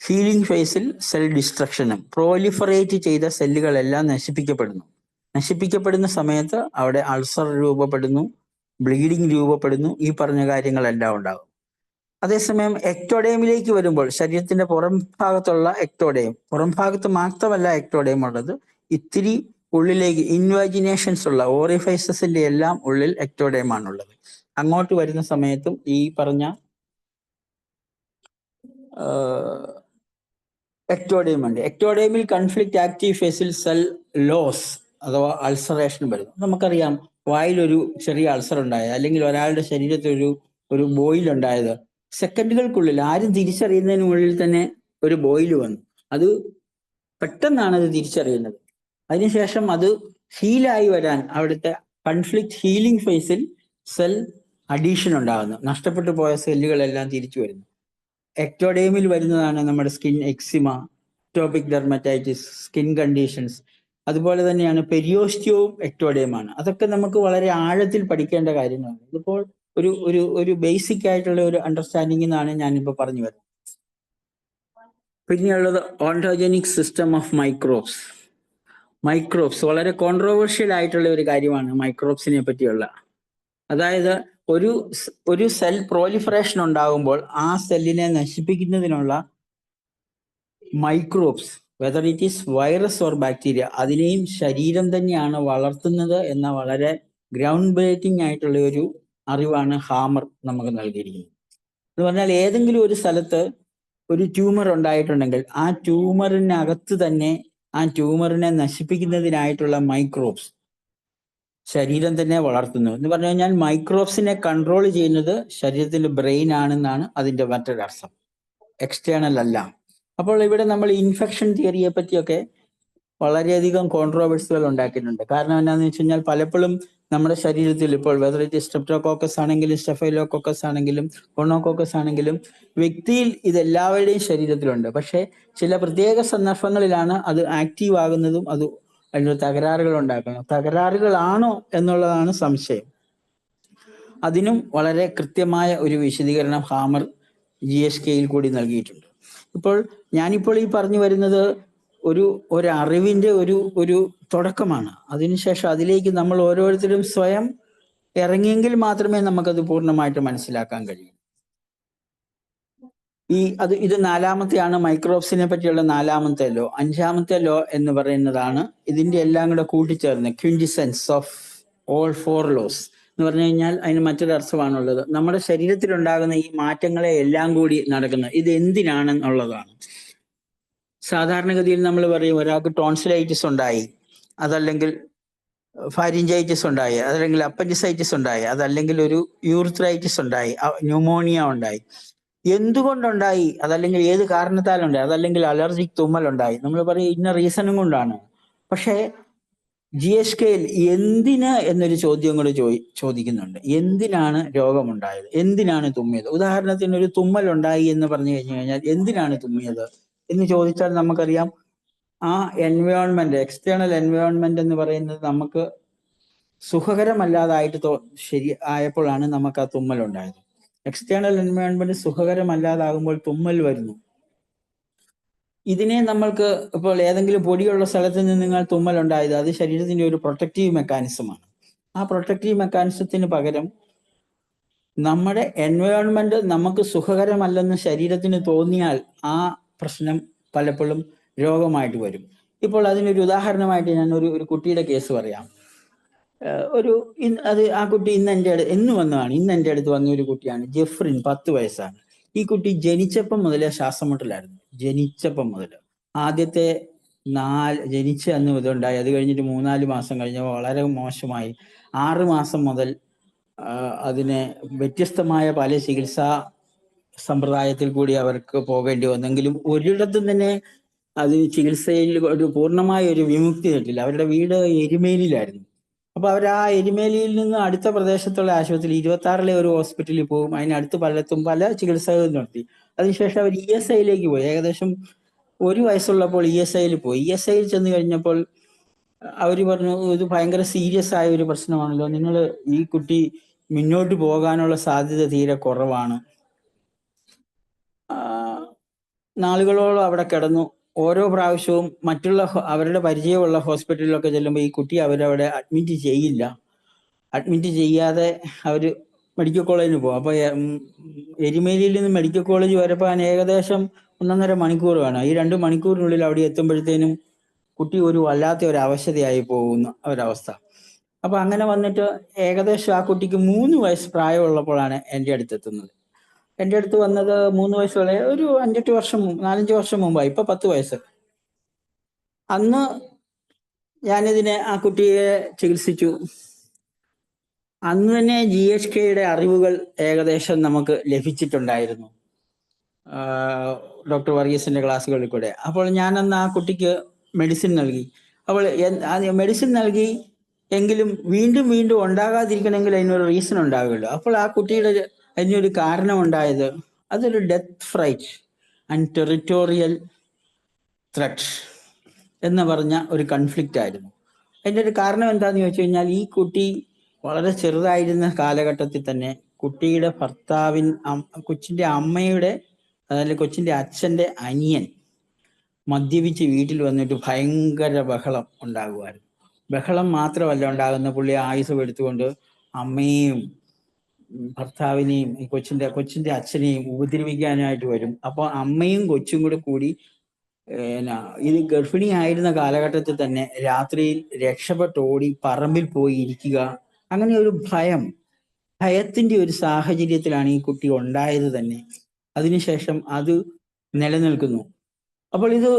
ഹീലിംഗ് ഫേസിൽ സെൽ ഡിസ്ട്രക്ഷനും. പ്രോലിഫറേറ്റ് ചെയ്ത സെല്ലുകളെല്ലാം നശിപ്പിക്കപ്പെടുന്ന സമയത്ത് അവിടെ അൾസർ രൂപപ്പെടുന്നു, ബ്ലീഡിങ് രൂപപ്പെടുന്നു, ഈ പറഞ്ഞ കാര്യങ്ങളെല്ലാം ഉണ്ടാകും. അതേസമയം എക്ടോഡേമിലേക്ക് വരുമ്പോൾ ശരീരത്തിന്റെ പുറം ഭാഗത്തുള്ള പുറം ഭാഗത്ത് മാത്രമല്ല എക്ടോഡേം ഉള്ളത്, ഇത്തിരി ഉള്ളിലേക്ക് ഇൻവാജിനേഷൻസ് ഉള്ള ഓറിഫൈസസിന്റെ എല്ലാം ഉള്ളിൽ എക്ടോഡേം ആണുള്ളത്. അങ്ങോട്ട് വരുന്ന സമയത്തും ഈ പറഞ്ഞ എക്ടോഡേം ഉണ്ട്. എക്ടോഡേമിൽ കൺഫ്ലിക്റ്റ് ആക്റ്റീവ് ഫേസിൽ സെൽ ലോസ് അഥവാ അൾസറേഷൻ വരുന്നു. നമുക്കറിയാം, വായിലൊരു ചെറിയ അൾസർ ഉണ്ടായത്, അല്ലെങ്കിൽ ഒരാളുടെ ശരീരത്തിൽ ഒരു ബോയിൽ ഉണ്ടായത്, സെക്കൻഡുകൾക്കുള്ളിൽ ആരും തിരിച്ചറിയുന്നതിനുള്ളിൽ തന്നെ ഒരു ബോയിൽ വന്നു. അത് പെട്ടെന്നാണ് അത് തിരിച്ചറിയുന്നത്. അതിനുശേഷം അത് ഹീലായി വരാൻ അവിടുത്തെ കൺഫ്ലിക്റ്റ് ഹീലിംഗ് ഫേസിൽ സെൽ അഡീഷൻ ഉണ്ടാകുന്നു. നഷ്ടപ്പെട്ടു പോയ സെല്ലുകളെല്ലാം തിരിച്ചു വരുന്നു. എക്ടോഡേമിൽ വരുന്നതാണ് നമ്മുടെ skin eczema, topic dermatitis, skin conditions. അതുപോലെ തന്നെയാണ് പെരിയോസ്റ്റിയവും എക്ടോഡേമാണ്. അതൊക്കെ നമുക്ക് വളരെ ആഴത്തിൽ പഠിക്കേണ്ട കാര്യങ്ങളാണ്. ഇതിപ്പോൾ ഒരു ബേസിക് ആയിട്ടുള്ള ഒരു അണ്ടർസ്റ്റാൻഡിംഗ് എന്നാണ് ഞാനിപ്പോൾ പറഞ്ഞു വരുന്നത്. പിന്നെയുള്ളത് ഓൺടോജനിക് സിസ്റ്റം ഓഫ് മൈക്രോബ്സ് വളരെ കോൺട്രോവേഴ്ഷ്യൽ ആയിട്ടുള്ള ഒരു കാര്യമാണ് മൈക്രോബ്സിനെ പറ്റിയുള്ള. അതായത് ഒരു സെൽ പ്രോലിഫറേഷൻ ഉണ്ടാകുമ്പോൾ ആ സെല്ലിനെ നശിപ്പിക്കുന്നതിനുള്ള microbes, whether it is virus or bacteria, അതിനെയും ശരീരം തന്നെയാണ് വളർത്തുന്നത് എന്ന വളരെ ഗ്രൗണ്ട് ബ്രേക്കിംഗ് ആയിട്ടുള്ള ഒരു അറിവാണ് ഹാമർ നമുക്ക് നൽകിയിരിക്കുന്നത്. എന്ന് പറഞ്ഞാൽ ഏതെങ്കിലും ഒരു സ്ഥലത്ത് ഒരു ട്യൂമർ ഉണ്ടായിട്ടുണ്ടെങ്കിൽ ആ ട്യൂമറിനകത്ത് തന്നെ ആ ട്യൂമറിനെ നശിപ്പിക്കുന്നതിനായിട്ടുള്ള മൈക്രോബ്സ് ശരീരം തന്നെ വളർത്തുന്നു. എന്ന് പറഞ്ഞു കഴിഞ്ഞാൽ മൈക്രോബ്സിനെ കൺട്രോൾ ചെയ്യുന്നത് ശരീരത്തിന്റെ ബ്രെയിൻ ആണെന്നാണ് അതിന്റെ മറ്റൊരർത്ഥം. എക്സ്റ്റേണൽ അല്ല. അപ്പോൾ ഇവിടെ നമ്മൾ ഇൻഫെക്ഷൻ തിയറിയെ പറ്റിയൊക്കെ വളരെയധികം കോൺട്രോവേഴ്സികൾ ഉണ്ടാക്കിയിട്ടുണ്ട്. കാരണം എന്താണെന്ന് വെച്ച് കഴിഞ്ഞാൽ പലപ്പോഴും നമ്മുടെ ശരീരത്തിൽ ഇപ്പോൾ വെദർ ഇറ്റ് സ്ട്രെപ്റ്റോകോക്കസ് ആണെങ്കിലും സ്റ്റെഫൈലോകോക്കസ് ആണെങ്കിലും ഗോണോകോക്കസ് ആണെങ്കിലും വ്യക്തിയിൽ ഇതെല്ലാവരുടെയും ശരീരത്തിലുണ്ട്. പക്ഷേ ചില പ്രത്യേക സന്ദർഭങ്ങളിലാണ് അത് ആക്റ്റീവ് ആകുന്നതും അത് അതിന് തകരാറുകൾ ഉണ്ടാക്കുന്നത്. തകരാറുകളാണോ എന്നുള്ളതാണ് സംശയം. അതിനും വളരെ കൃത്യമായ ഒരു വിശദീകരണം ഹാമർ GSKയിൽ കൂടി നൽകിയിട്ടുണ്ട്. ഞാനിപ്പോൾ ഈ പറഞ്ഞു വരുന്നത് ഒരു അറിവിന്റെ ഒരു തുടക്കമാണ്. അതിനുശേഷം അതിലേക്ക് നമ്മൾ ഓരോരുത്തരും സ്വയം ഇറങ്ങിയെങ്കിൽ മാത്രമേ നമുക്കത് പൂർണ്ണമായിട്ട് മനസ്സിലാക്കാൻ കഴിയൂ. ഇത് നാലാമത്തെയാണ് മൈക്രോബ്സിനെ പറ്റിയുള്ള 4ാമത്തെ ലോ. 5ാമത്തെ ലോ എന്ന് പറയുന്നതാണ് ഇതിന്റെ എല്ലാം കൂടെ കൂട്ടിച്ചേർന്ന് ക്വിൻറ്റിസെൻസ് ഓഫ് ഓൾ 4 ലോസ് എന്ന് പറഞ്ഞു കഴിഞ്ഞാൽ അതിന് മറ്റൊരു അർത്ഥമാണുള്ളത്. നമ്മുടെ ശരീരത്തിലുണ്ടാകുന്ന ഈ മാറ്റങ്ങളെ എല്ലാം കൂടി നടക്കുന്നത് ഇത് എന്തിനാണെന്നുള്ളതാണ്. സാധാരണഗതിയിൽ നമ്മൾ പറയും ഒരാൾക്ക് ടോൺസിലൈറ്റിസ് ഉണ്ടായി, അതല്ലെങ്കിൽ ഫാരിഞ്ചൈറ്റിസ് ഉണ്ടായി, അതല്ലെങ്കിൽ അപ്പൻഡിസൈറ്റിസ് ഉണ്ടായി, അതല്ലെങ്കിൽ ഒരു യൂറിത്രൈറ്റിസ് ഉണ്ടായി, ന്യൂമോണിയ ഉണ്ടായി. എന്തുകൊണ്ടുണ്ടായി, അതല്ലെങ്കിൽ ഏത് കാരണത്താലുണ്ടായി, അതല്ലെങ്കിൽ അലർജിക് തുമ്മലുണ്ടായി, നമ്മൾ പറയും ഇന്ന റീസണും കൊണ്ടാണ്. പക്ഷേ GSKയിൽ എന്തിന് എന്നൊരു ചോദ്യം കൂടെ ചോദിക്കുന്നുണ്ട്. എന്തിനാണ് രോഗമുണ്ടായത്, എന്തിനാണ് തുമ്മിയത്? ഉദാഹരണത്തിന് ഒരു തുമ്മൽ ഉണ്ടായി എന്ന് പറഞ്ഞു കഴിഞ്ഞാൽ എന്തിനാണ് തുമ്മിയത് എന്ന് ചോദിച്ചാൽ നമുക്കറിയാം ആ എൻവയോൺമെന്റ്, എക്സ്റ്റേണൽ എൻവയോൺമെന്റ് എന്ന് പറയുന്നത് നമുക്ക് സുഖകരമല്ലാതായിട്ട് ആയപ്പോഴാണ് നമുക്ക് ആ തുമ്മൽ ഉണ്ടായത്. എക്സ്റ്റേണൽ എൻവയോൺമെന്റ് സുഖകരമല്ലാതാകുമ്പോൾ തുമ്മൽ വരുന്നു. ഇതിനെ നമ്മൾക്ക് ഇപ്പോൾ ഏതെങ്കിലും പൊടിയുള്ള സ്ഥലത്ത് നിന്ന് നിങ്ങൾ തുമ്മൽ ഉണ്ടായത് അത് ശരീരത്തിന്റെ ഒരു പ്രൊട്ടക്റ്റീവ് മെക്കാനിസമാണ്. ആ പ്രൊട്ടക്റ്റീവ് മെക്കാനിസത്തിന് പകരം നമ്മുടെ എൻവയോൺമെന്റ് നമുക്ക് സുഖകരമല്ലെന്ന് ശരീരത്തിന് തോന്നിയാൽ ആ പ്രശ്നം പലപ്പോഴും രോഗമായിട്ട് വരും. ഇപ്പോൾ അതിനൊരു ഉദാഹരണമായിട്ട് ഞാൻ ഒരു കുട്ടിയുടെ കേസ് പറയാം. ആ കുട്ടി ഇന്ന് എൻ്റെ അടുത്ത് വന്ന ഒരു കുട്ടിയാണ്. ജെഫ്രിൻ, 10 വയസ്സാണ്. ഈ കുട്ടി ജനിച്ചപ്പം മുതലേ ശ്വാസമുട്ടലായിരുന്നു. ജനിച്ചപ്പം മുതൽ ആദ്യത്തെ ജനിച്ച അന്ന് ഇതുണ്ടായി. അത് കഴിഞ്ഞിട്ട് 3-4 മാസം കഴിഞ്ഞപ്പോൾ വളരെ മോശമായി. 6 മാസം മുതൽ അതിനെ വ്യത്യസ്തമായ പല ചികിത്സാ സമ്പ്രദായത്തിൽ കൂടി അവർക്ക് പോകേണ്ടി വന്നെങ്കിലും ഒരിടത്തും തന്നെ അതിന് ചികിത്സയിൽ പൂർണ്ണമായ ഒരു വിമുക്തി കിട്ടില്ല. അവരുടെ വീട് എരുമേലിയിലായിരുന്നു. അപ്പൊ അവർ ആ എരുമേലിയിൽ നിന്ന് അടുത്ത പ്രദേശത്തുള്ള ആശുപത്രി 26-ലെ ഒരു ഹോസ്പിറ്റലിൽ പോകും. അതിനടുത്ത് പലത്തും പല ചികിത്സകൾ നടത്തി. അതിനുശേഷം അവർ ESIയിലേക്ക് പോയി. ഏകദേശം 1 വയസ്സുള്ളപ്പോൾ ESIയിൽ പോയി. ESIയിൽ ചെന്ന് കഴിഞ്ഞപ്പോൾ അവർ പറഞ്ഞു ഇത് ഭയങ്കര സീരിയസ് ആയ ഒരു പ്രശ്നമാണല്ലോ, നിങ്ങൾ ഈ കുട്ടി മുന്നോട്ട് പോകാനുള്ള സാധ്യത തീരെ കുറവാണ്. നാളുകളോളം അവിടെ കിടന്നു. ഓരോ പ്രാവശ്യവും മറ്റുള്ള അവരുടെ പരിചയമുള്ള ഹോസ്പിറ്റലിലൊക്കെ ചെല്ലുമ്പോൾ ഈ കുട്ടി അവരവിടെ അഡ്മിറ്റ് ചെയ്യില്ല. അഡ്മിറ്റ് ചെയ്യാതെ അവർ മെഡിക്കൽ കോളേജിൽ പോകും. അപ്പോൾ എരുമേലിയിൽ നിന്ന് മെഡിക്കൽ കോളേജ് വരപ്പാൻ ഏകദേശം 1.5 മണിക്കൂർ വേണം. ഈ 2 മണിക്കൂറിനുള്ളിൽ അവിടെ എത്തുമ്പോഴത്തേനും കുട്ടി ഒരു വല്ലാത്ത ഒരു അവശതയായി പോകുന്ന ഒരവസ്ഥ. അപ്പൊ അങ്ങനെ വന്നിട്ട് ഏകദേശം ആ കുട്ടിക്ക് 3 വയസ്സ് പ്രായമുള്ളപ്പോഴാണ് എൻ്റെ അടുത്ത് എത്തുന്നത്. എൻ്റെ അടുത്ത് വന്നത് 3 വയസ്സുള്ള ഒരു 5-8 വർഷം 4-5 വർഷം മുമ്പായി. ഇപ്പൊ 10 വയസ്സ്. അന്ന് ആ കുട്ടിയെ ചികിത്സിച്ചു. അന്ന് തന്നെ GSKയുടെ അറിവുകൾ ഏകദേശം നമുക്ക് ലഭിച്ചിട്ടുണ്ടായിരുന്നു ഡോക്ടർ വർഗീസിന്റെ ക്ലാസ്സുകളിൽ കൂടെ. അപ്പോൾ ഞാൻ അന്ന് ആ കുട്ടിക്ക് മെഡിസിൻ നൽകി. അപ്പോൾ മെഡിസിൻ നൽകി എങ്കിലും വീണ്ടും വീണ്ടും ഉണ്ടാകാതിരിക്കണമെങ്കിൽ അതിനൊരു റീസൺ ഉണ്ടാകുമല്ലോ. അപ്പോൾ ആ കുട്ടിയുടെ അതിനൊരു കാരണം ഉണ്ടായത് അതൊരു death freight and territorial threat എന്ന് പറഞ്ഞ ഒരു കൺഫ്ലിക്റ്റ് ആയിരുന്നു. അതിൻ്റെ ഒരു കാരണം എന്താണെന്ന് ചോദിച്ചു കഴിഞ്ഞാൽ ഈ കുട്ടി വളരെ ചെറുതായിരുന്ന കാലഘട്ടത്തിൽ തന്നെ കുട്ടിയുടെ കൊച്ചിന്റെ അമ്മയുടെ അതായത് കൊച്ചിന്റെ അച്ഛന്റെ അനിയൻ മദ്യപിച്ച് വീട്ടിൽ വന്നിട്ട് ഭയങ്കര ബഹളം ഉണ്ടാകുമായിരുന്നു. ബഹളം മാത്രമല്ല ഉണ്ടാകുന്ന, പുള്ളി ആയുസ് എടുത്തുകൊണ്ട് അമ്മയെയും ഭർത്താവിനെയും കൊച്ചിന്റെ അച്ഛനെയും ഉപദ്രവിക്കാനായിട്ട് വരും. അപ്പോൾ അമ്മയും കൊച്ചും കൂടി ഇത് ഗർഭിണി ആയിരുന്ന കാലഘട്ടത്തിൽ തന്നെ രാത്രിയിൽ രക്ഷപ്പെട്ടോടി പറമ്പിൽ പോയി ഇരിക്കുക. അങ്ങനെ ഒരു ഭയത്തിന്റെ ഒരു സാഹചര്യത്തിലാണ് ഈ കുട്ടി ഉണ്ടായത് തന്നെ. അതിനുശേഷം അത് നിലനിൽക്കുന്നു. അപ്പോൾ ഇത്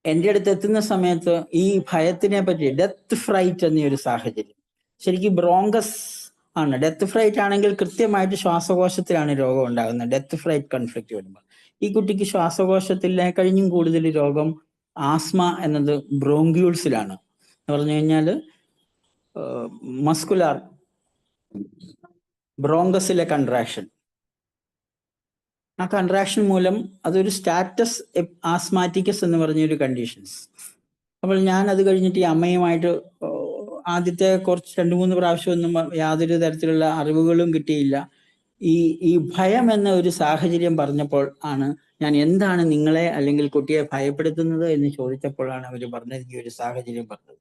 എൻ്റെ അടുത്ത് എത്തുന്ന സമയത്ത് ഈ ഭയത്തിനെ പറ്റി ഡെത്ത് ഫ്രൈറ്റ് എന്നൊരു സാഹചര്യം, ശരിക്കും ബ്രോങ്കസ് ആണ്. ഡെത്ത് ഫ്രൈറ്റ് ആണെങ്കിൽ കൃത്യമായിട്ട് ശ്വാസകോശത്തിലാണ് രോഗം ഉണ്ടാകുന്നത്. ഡെത്ത് ഫ്രൈറ്റ് കൺഫ്ലിക്റ്റ് വരുമ്പോൾ ഈ കുട്ടിക്ക് ശ്വാസകോശത്തിലെ കഴിഞ്ഞും കൂടുതൽ രോഗം ആസ്മ എന്നത് ബ്രോങ്ക്യൂൾസിലാണ്. എന്ന് പറഞ്ഞു കഴിഞ്ഞാൽ മസ്കുലാർ ബ്രോങ്കസിലെ കൺട്രാക്ഷൻ. ആ കൺട്രാക്ഷൻ മൂലം അതൊരു സ്റ്റാറ്റസ് ആസ്മാറ്റിക്കസ് എന്ന് പറഞ്ഞൊരു കണ്ടീഷൻസ്. അപ്പോൾ ഞാൻ അത് കഴിഞ്ഞിട്ട് ഈ അമ്മയുമായിട്ട് ആദ്യത്തെ കുറച്ച് 2-3 പ്രാവശ്യമൊന്നും യാതൊരു തരത്തിലുള്ള അറിവുകളും കിട്ടിയില്ല. ഈ ഭയം എന്ന ഒരു സാഹചര്യം പറഞ്ഞപ്പോൾ ആണ് ഞാൻ എന്താണ് നിങ്ങളെ അല്ലെങ്കിൽ കുട്ടിയെ ഭയപ്പെടുത്തുന്നത് എന്ന് ചോദിച്ചപ്പോഴാണ് അവർ പറഞ്ഞത് ഈ ഒരു സാഹചര്യം പറഞ്ഞത്.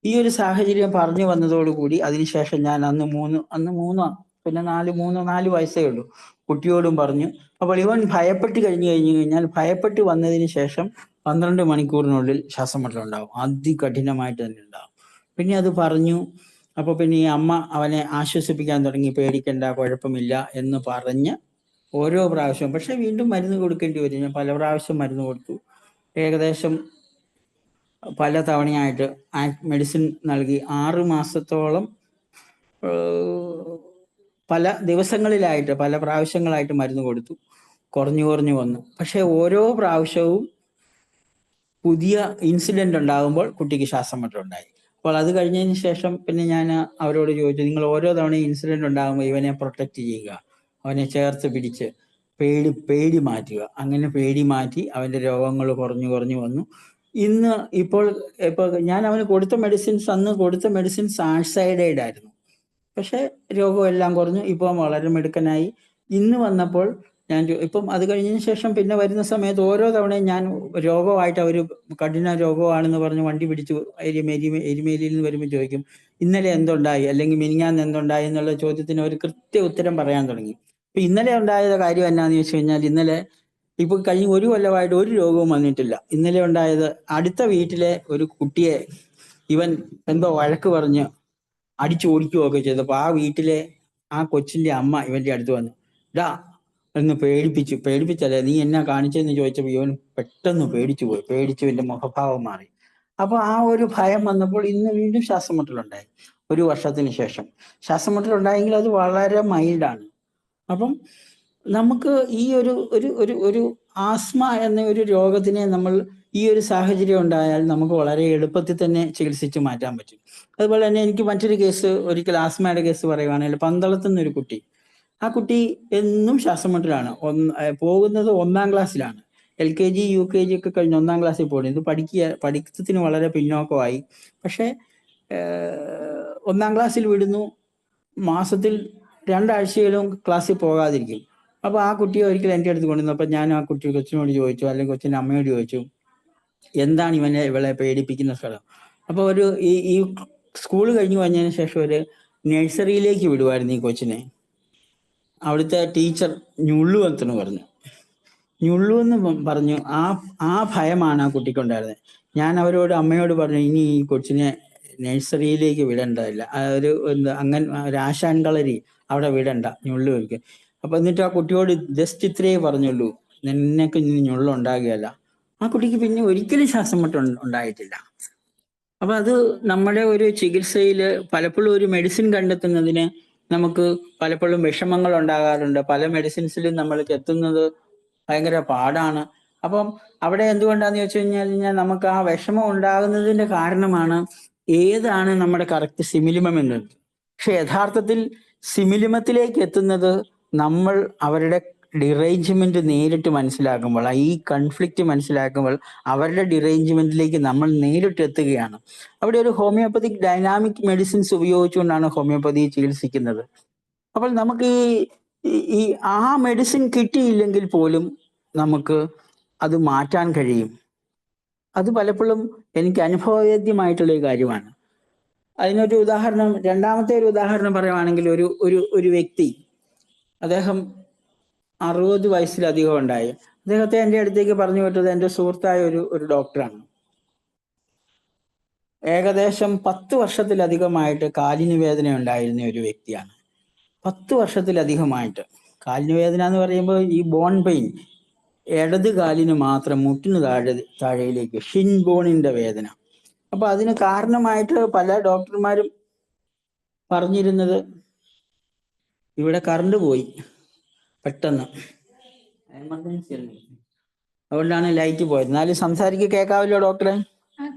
ഈ ഒരു സാഹചര്യം പറഞ്ഞു വന്നതോടുകൂടി അതിനുശേഷം ഞാൻ അന്ന് മൂന്നോ പിന്നെ 4 വയസ്സേ ഉള്ളൂ, കുട്ടിയോടും പറഞ്ഞു. അപ്പോൾ ഇവൻ ഭയപ്പെട്ട് കഴിഞ്ഞു കഴിഞ്ഞാൽ ഭയപ്പെട്ട് വന്നതിന് ശേഷം 12 മണിക്കൂറിനുള്ളിൽ ശ്വാസമുട്ടൽ ഉണ്ടാവും, അതികഠിനമായിട്ട് തന്നെ ഉണ്ടാവും. പിന്നെ അത് പറഞ്ഞു. അപ്പോൾ പിന്നെ ഈ അമ്മ അവനെ ആശ്വസിപ്പിക്കാൻ തുടങ്ങി, പേടിക്കണ്ട, കുഴപ്പമില്ല എന്ന് പറഞ്ഞ് ഓരോ പ്രാവശ്യവും. പക്ഷെ വീണ്ടും മരുന്ന് കൊടുക്കേണ്ടി വരും. ഞാൻ പല പ്രാവശ്യം മരുന്ന് കൊടുത്തു. ഏകദേശം പല തവണയായിട്ട് മെഡിസിൻ നൽകി 6 മാസത്തോളം പല ദിവസങ്ങളിലായിട്ട് പല പ്രാവശ്യങ്ങളായിട്ട് മരുന്ന് കൊടുത്തു. കുറഞ്ഞു വന്നു. പക്ഷെ ഓരോ പ്രാവശ്യവും പുതിയ ഇൻസിഡന്റ് ഉണ്ടാകുമ്പോൾ കുട്ടിക്ക് ശ്വാസം മുട്ടലുണ്ടായി. അപ്പോൾ അത് കഴിഞ്ഞതിന് ശേഷം പിന്നെ ഞാൻ അവരോട് ചോദിച്ചു, നിങ്ങൾ ഓരോ തവണയും ഇൻസിഡന്റ് ഉണ്ടാകുമ്പോൾ ഇവനെ പ്രൊട്ടക്റ്റ് ചെയ്യുക, അവനെ ചേർത്ത് പിടിച്ച് പേടി മാറ്റുക. അങ്ങനെ പേടി മാറ്റി അവന്റെ രോഗങ്ങൾ കുറഞ്ഞു വന്നു. ഇപ്പോൾ ഞാൻ അവന് കൊടുത്ത മെഡിസിൻസ് ആഴ്സൈഡൈഡ് ആയിരുന്നു. പക്ഷെ രോഗമെല്ലാം കുറഞ്ഞു, ഇപ്പം വളരെ മിടുക്കനായി. ഇന്ന് വന്നപ്പോൾ ഞാൻ ഇപ്പം അത് കഴിഞ്ഞതിന് ശേഷം പിന്നെ വരുന്ന സമയത്ത് ഓരോ തവണയും ഞാൻ രോഗമായിട്ട് അവർ കഠിന രോഗമാണെന്ന് പറഞ്ഞ് വണ്ടി പിടിച്ചു എരുമേലിയിൽ നിന്ന് വരുമ്പോൾ ചോദിക്കും, ഇന്നലെ എന്തുണ്ടായി അല്ലെങ്കിൽ മിനിഞ്ഞാന്ന് എന്തുണ്ടായി എന്നുള്ള ചോദ്യത്തിന് ഒരു കൃത്യ ഉത്തരം പറയാൻ തുടങ്ങി. ഇപ്പൊ ഇന്നലെ ഉണ്ടായ കാര്യം എന്നാന്ന് ചോദിച്ചു കഴിഞ്ഞാൽ, ഇന്നലെ ഇപ്പൊ കഴിഞ്ഞ 1 കൊല്ലമായിട്ട് ഒരു രോഗവും വന്നിട്ടില്ല. ഇന്നലെ ഉണ്ടായത്, അടുത്ത വീട്ടിലെ ഒരു കുട്ടിയെ ഇവൻ എന്തോ വഴക്ക് പറഞ്ഞ് അടിച്ചു ഓടിക്കുകയൊക്കെ ചെയ്തപ്പോൾ ആ വീട്ടിലെ ആ കൊച്ചിന്റെ അമ്മ ഇവന്റെ അടുത്ത് വന്നു, ഡാ എന്ന് പേടിപ്പിച്ചല്ലേ നീ എന്നാ കാണിച്ചതെന്ന് ചോദിച്ചപ്പോൾ ഇവൻ പെട്ടെന്ന് പേടിച്ചു ഇവന്റെ മുഖഭാവം മാറി. അപ്പൊ ആ ഒരു ഭയം വന്നപ്പോൾ ഇന്ന് വീണ്ടും ശ്വാസമുട്ടലുണ്ടായി. 1 വർഷത്തിന് ശേഷം ശ്വാസമുട്ടലുണ്ടായെങ്കിൽ അത് വളരെ മൈൽഡാണ്. അപ്പം നമുക്ക് ഈ ഒരു ആസ്മ എന്ന ഒരു രോഗത്തിനെ നമ്മൾ ഈ ഒരു സാഹചര്യം ഉണ്ടായാൽ നമുക്ക് വളരെ എളുപ്പത്തിൽ തന്നെ ചികിത്സിച്ച് മാറ്റാൻ പറ്റും. അതുപോലെ തന്നെ എനിക്ക് മറ്റൊരു കേസ്, ഒരിക്കൽ ആസ്മയുടെ കേസ് പറയുവാണെങ്കിൽ, പന്തളത്തു നിന്നൊരു കുട്ടി. ആ കുട്ടി എന്നും ശ്വാസമുട്ടലാണ്. പോകുന്നത് 1-ാം ക്ലാസ്സിലാണ്. LKG UKG ഒക്കെ കഴിഞ്ഞ് 1-ാം ക്ലാസ്സിൽ പോകുന്നത്. പഠിത്തത്തിന് വളരെ പിന്നോക്കമായി. പക്ഷെ 1-ാം ക്ലാസ്സിൽ വിടുന്നു, മാസത്തിൽ 2 ആഴ്ചയിലും ക്ലാസ്സിൽ പോകാതിരിക്കും. അപ്പൊ ആ കുട്ടിയെ ഒരിക്കൽ എൻ്റെ അടുത്ത് കൊണ്ടുവന്നപ്പോൾ ഞാൻ ആ കൊച്ചിനോട് ചോദിച്ചു, അല്ലെങ്കിൽ കൊച്ചിൻ്റെ അമ്മയോട് ചോദിച്ചു, എന്താണ് ഇവളെ പേടിപ്പിക്കുന്ന സ്ഥലം. അപ്പൊ ഈ സ്കൂൾ കഴിഞ്ഞു വന്നതിന് ശേഷം ഒരു നഴ്സറിയിലേക്ക് വിടുമായിരുന്നു ഈ കൊച്ചിനെ. അവിടുത്തെ ടീച്ചർ ഞുള്ളു എന്ന് പറഞ്ഞു. ഞുള്ളു എന്ന് പറഞ്ഞു. ആ ഭയമാണ് ആ കുട്ടിക്കുണ്ടായിരുന്നത്. ഞാൻ അമ്മയോട് പറഞ്ഞു, ഇനി ഈ കൊച്ചിനെ നഴ്സറിയിലേക്ക് വിടേണ്ടതില്ല, ഒരു ആശാൻ കളരി അവിടെ വിടണ്ട, ഞുള്ളുവർക്ക്. അപ്പൊ എന്നിട്ട് ആ കുട്ടിയോട് ജസ്റ്റ് ഇത്രയേ പറഞ്ഞുള്ളൂ, നിനക്ക് ഇനി ഞുള്ളുണ്ടാകുകയല്ല. ആ കുട്ടിക്ക് പിന്നെ ഒരിക്കലും ശ്വാസം മുട്ട് ഉണ്ടായിട്ടില്ല. അപ്പൊ അത് നമ്മുടെ ഒരു ചികിത്സയിൽ പലപ്പോഴും ഒരു മെഡിസിൻ കണ്ടെത്തുന്നതിന് നമുക്ക് പലപ്പോഴും വിഷമങ്ങൾ ഉണ്ടാകാറുണ്ട്. പല മെഡിസിൻസിലും നമ്മൾക്ക് എത്തുന്നത് ഭയങ്കര പാടാണ്. അപ്പം അവിടെ എന്തുകൊണ്ടാന്ന് ചോദിച്ചു കഴിഞ്ഞാൽ, നമുക്ക് ആ വിഷമം ഉണ്ടാകുന്നതിന്റെ കാരണമാണ് ഏതാണ് നമ്മുടെ കറക്റ്റ് സിമിലിമം എന്നത്. പക്ഷെ യഥാർത്ഥത്തിൽ സിമിലിമത്തിലേക്ക് എത്തുന്നത് നമ്മൾ അവരുടെ ഡിറേഞ്ച്മെന്റ് നേരിട്ട് മനസ്സിലാക്കുമ്പോൾ, ഈ കൺഫ്ലിക്റ്റ് മനസ്സിലാക്കുമ്പോൾ അവരുടെ ഡിറേഞ്ച്മെന്റിലേക്ക് നമ്മൾ നേരിട്ട് എത്തുകയാണ്. അവിടെ ഒരു ഹോമിയോപ്പതിക് ഡൈനാമിക് മെഡിസിൻസ് ഉപയോഗിച്ചുകൊണ്ടാണ് ഹോമിയോപ്പതി ചികിത്സിക്കുന്നത്. അപ്പോൾ നമുക്ക് ഈ ആ മെഡിസിൻ കിട്ടിയില്ലെങ്കിൽ പോലും നമുക്ക് അത് മാറ്റാൻ കഴിയും. അത് പലപ്പോഴും എനിക്ക് അനുഭവവേദ്യമായിട്ടുള്ള ഒരു കാര്യമാണ്. അതിനൊരു ഉദാഹരണം, രണ്ടാമത്തെ ഒരു ഉദാഹരണം പറയുവാണെങ്കിൽ, ഒരു വ്യക്തി, അദ്ദേഹം 60 വയസ്സിലധികം ഉണ്ടായി. അദ്ദേഹത്തെ എൻ്റെ അടുത്തേക്ക് പറഞ്ഞു വിട്ടത് എൻ്റെ സുഹൃത്തായ ഒരു ഡോക്ടറാണ്. ഏകദേശം 10 വർഷത്തിലധികമായിട്ട് കാലിന് വേദന ഉണ്ടായിരുന്ന ഒരു വ്യക്തിയാണ്. 10 വർഷത്തിലധികമായിട്ട് കാലിന് വേദന എന്ന് പറയുമ്പോൾ ഈ ബോൺ പെയിൻ, ഇടത് കാലിന് മാത്രം മുട്ടിന് താഴെയിലേക്ക് ഷിൻ ബോണിന്റെ വേദന. അപ്പൊ അതിന് കാരണമായിട്ട് പല ഡോക്ടർമാരും പറഞ്ഞിരുന്നത്, ഇവിടെ കറണ്ട് പോയി പെട്ടെന്ന്, എമർജൻസി അല്ലേ, അതുകൊണ്ടാണ് ലൈറ്റ് പോയത്. എന്നാലും സംസാരിക്കുക കേൾക്കാമല്ലോ ഡോക്ടറെ?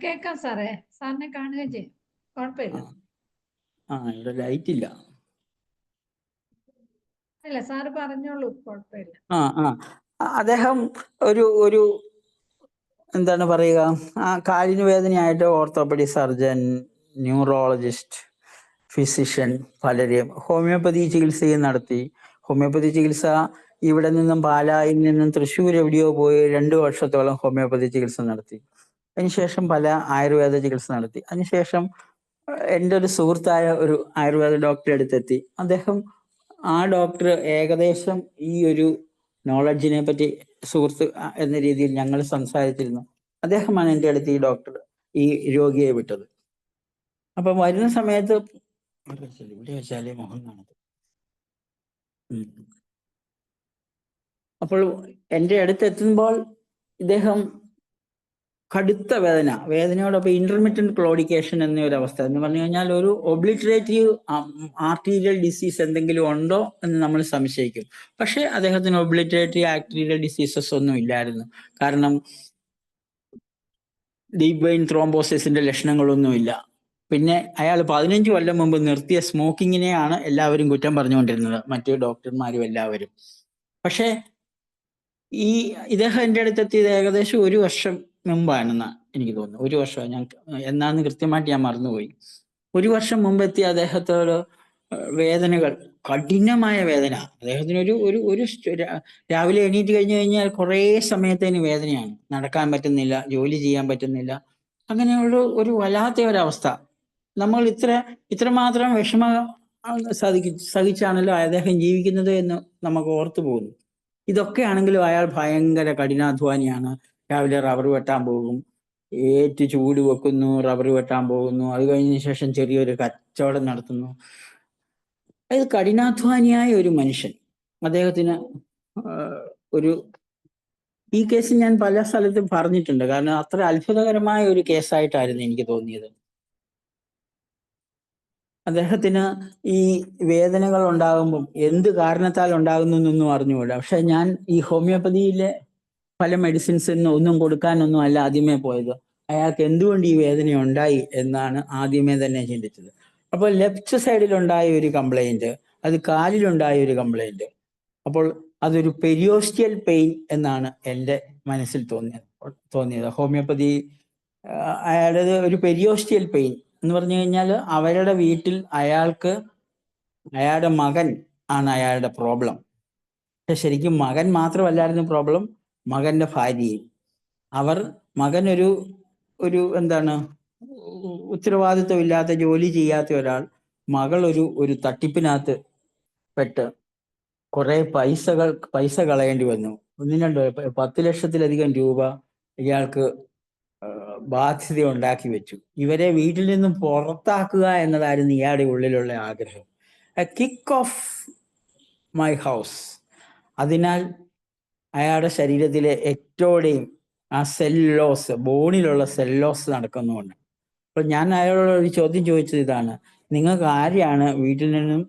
കേക്കാം സാറേ, സാറിനെ കാണുകയും ചെയ്യും, കുഴപ്പമില്ല. ഇവിടെ ലൈറ്റ് ഇല്ല. അല്ല സാറ് പറഞ്ഞോളൂ, കുഴപ്പമില്ല. അദ്ദേഹം ഒരു ഒരു എന്താണ് പറയുക, കാലിന് വേദനയായിട്ട് ഓർത്തോപെഡി സർജൻ, ന്യൂറോളജിസ്റ്റ്, ഫിസിഷ്യൻ പലരെയും ഹോമിയോപ്പതി ചികിത്സയും നടത്തി. ഹോമിയോപ്പതി ചികിത്സ ഇവിടെ നിന്നും പാലായിൽ നിന്നും തൃശ്ശൂർ എവിടെയോ പോയി 2 വർഷത്തോളം ഹോമിയോപ്പതി ചികിത്സ നടത്തി. അതിനുശേഷം പല ആയുർവേദ ചികിത്സ നടത്തി. അതിനുശേഷം എൻ്റെ ഒരു സുഹൃത്തായ ഒരു ആയുർവേദ ഡോക്ടറെ അടുത്തെത്തി. ആ ഡോക്ടർ ഏകദേശം ഈ ഒരു നോളജിനെ പറ്റി സുഹൃത്ത് എന്ന രീതിയിൽ ഞങ്ങൾ സംസാരിച്ചിരുന്നു. അദ്ദേഹമാണ് എൻ്റെ അടുത്ത് ഈ രോഗിയെ വിട്ടത്. അപ്പം വരുന്ന സമയത്ത് ഇവിടെ വെച്ചാലേ മുഖം കാണുന്നത്. അപ്പോൾ എൻ്റെ അടുത്ത് എത്തുമ്പോൾ ഇദ്ദേഹം കടുത്ത വേദനയോടൊപ്പം ഇന്റർമിറ്റന്റ് ക്ലോഡിക്കേഷൻ എന്ന ഒരു അവസ്ഥ എന്ന് പറഞ്ഞു കഴിഞ്ഞാൽ ഒരു ഒബ്ലിറ്ററേറ്റീവ് ആർട്ടീരിയൽ ഡിസീസ് എന്തെങ്കിലും ഉണ്ടോ എന്ന് നമ്മൾ സംശയിക്കും. പക്ഷെ അദ്ദേഹത്തിന് ഒബ്ലിറ്ററേറ്റീവ് ആർട്ടീരിയൽ ഡിസീസസ് ഒന്നും ഇല്ലായിരുന്നു. കാരണം ഡീപ് വെയിൻ ത്രോംബോസിസിന്റെ ലക്ഷണങ്ങളൊന്നുമില്ല. പിന്നെ അയാൾ 15 കൊല്ലം മുമ്പ് നിർത്തിയ സ്മോക്കിങ്ങിനെയാണ് എല്ലാവരും കുറ്റം പറഞ്ഞുകൊണ്ടിരുന്നത്, മറ്റു ഡോക്ടർമാരും എല്ലാവരും. പക്ഷേ ഇദ്ദേഹം എൻ്റെ അടുത്തെത്തിയത് ഏകദേശം 1 വർഷം മുമ്പാണെന്ന് എനിക്ക് തോന്നുന്നു. 1 വർഷം, എന്നാന്ന് കൃത്യമായിട്ട് ഞാൻ മറന്നുപോയി. 1 വർഷം മുമ്പ് എത്തിയ അദ്ദേഹത്തോട് വേദനകൾ, കഠിനമായ വേദന. അദ്ദേഹത്തിന് ഒരു രാവിലെ എണീറ്റ് കഴിഞ്ഞാൽ കുറേ സമയത്തേന് വേദനയാണ്. നടക്കാൻ പറ്റുന്നില്ല, ജോലി ചെയ്യാൻ പറ്റുന്നില്ല. അങ്ങനെയുള്ള ഒരു വല്ലാത്ത ഒരവസ്ഥ. നമ്മൾ ഇത്രമാത്രം സഹിച്ചാണല്ലോ അദ്ദേഹം ജീവിക്കുന്നത് എന്ന് നമുക്ക് ഓർത്തു പോകുന്നു. ഇതൊക്കെ ആണെങ്കിലും അയാൾ ഭയങ്കര കഠിനാധ്വാനിയാണ്. രാവിലെ റബ്ബർ വെട്ടാൻ പോകും, ചൂട് വെക്കുന്നു, റബ്ബർ വെട്ടാൻ പോകുന്നു. അത് കഴിഞ്ഞ ശേഷം ചെറിയൊരു കച്ചവടം നടത്തുന്നു. അത് കഠിനാധ്വാനിയായ ഒരു മനുഷ്യൻ. അദ്ദേഹത്തിന് ഈ കേസ് ഞാൻ പല സ്ഥലത്തും പറഞ്ഞിട്ടുണ്ട്. കാരണം അത്ര അത്ഭുതകരമായ ഒരു കേസായിട്ടായിരുന്നു എനിക്ക് തോന്നിയത്. അദ്ദേഹത്തിന് ഈ വേദനകൾ ഉണ്ടാകുമ്പം എന്ത് കാരണത്താൽ ഉണ്ടാകുന്നു എന്നൊന്നും അറിഞ്ഞുകൂടാ. പക്ഷെ ഞാൻ ഈ ഹോമിയോപ്പതിയിലെ പല മെഡിസിൻസിന് ഒന്നും കൊടുക്കാനൊന്നും അല്ല ആദ്യമേ പോയത്. അയാൾക്ക് എന്തുകൊണ്ട് ഈ വേദന ഉണ്ടായി എന്നാണ് ആദ്യമേ തന്നെ ചിന്തിച്ചത്. അപ്പോൾ ലെഫ്റ്റ് സൈഡിലുണ്ടായ ഒരു കംപ്ലൈന്റ്, അത് കാലിലുണ്ടായ ഒരു കംപ്ലൈന്റ്. അപ്പോൾ അതൊരു പെരിയോസ്റ്റിയൽ പെയിൻ എന്നാണ് എൻ്റെ മനസ്സിൽ തോന്നിയത്. ഹോമിയോപ്പതി അയാളുടെ ഒരു പെരിയോസ്റ്റിയൽ പെയിൻ എന്ന് പറഞ്ഞു കഴിഞ്ഞാൽ അവരുടെ വീട്ടിൽ അയാളുടെ മകൻ ആണ് അയാളുടെ പ്രോബ്ലം. പക്ഷെ ശരിക്കും മകൻ മാത്രമല്ലായിരുന്നു പ്രോബ്ലം, മകന്റെ ഭാര്യയും. മകൻ ഒരു എന്താണ്, ഉത്തരവാദിത്വമില്ലാത്ത, ജോലി ചെയ്യാത്ത ഒരാൾ. മകൾ ഒരു തട്ടിപ്പിനകത്ത് പെട്ട് കുറെ പൈസ കളയേണ്ടി വന്നു. 10 ലക്ഷത്തിലധികം രൂപ ഇയാൾക്ക് ബാധ്യത ഉണ്ടാക്കി വെച്ചു. ഇവരെ വീട്ടിൽ നിന്നും പുറത്താക്കുക എന്നതായിരുന്നു ഇയാളുടെ ഉള്ളിലുള്ള ആഗ്രഹം. A kick off my house. അതിനാൽ അയാളുടെ ശരീരത്തിലെ ഏറ്റവും ആ സെല്ലോസ്, ബോണിലുള്ള സെല്ലോസ് നടക്കുന്നുണ്ട്. അപ്പൊ ഞാൻ അയാളോട് ഒരു ചോദ്യം ചോദിച്ചത് ഇതാണ്: നിങ്ങൾക്ക് ആരെയാണ് വീട്ടിൽ നിന്നും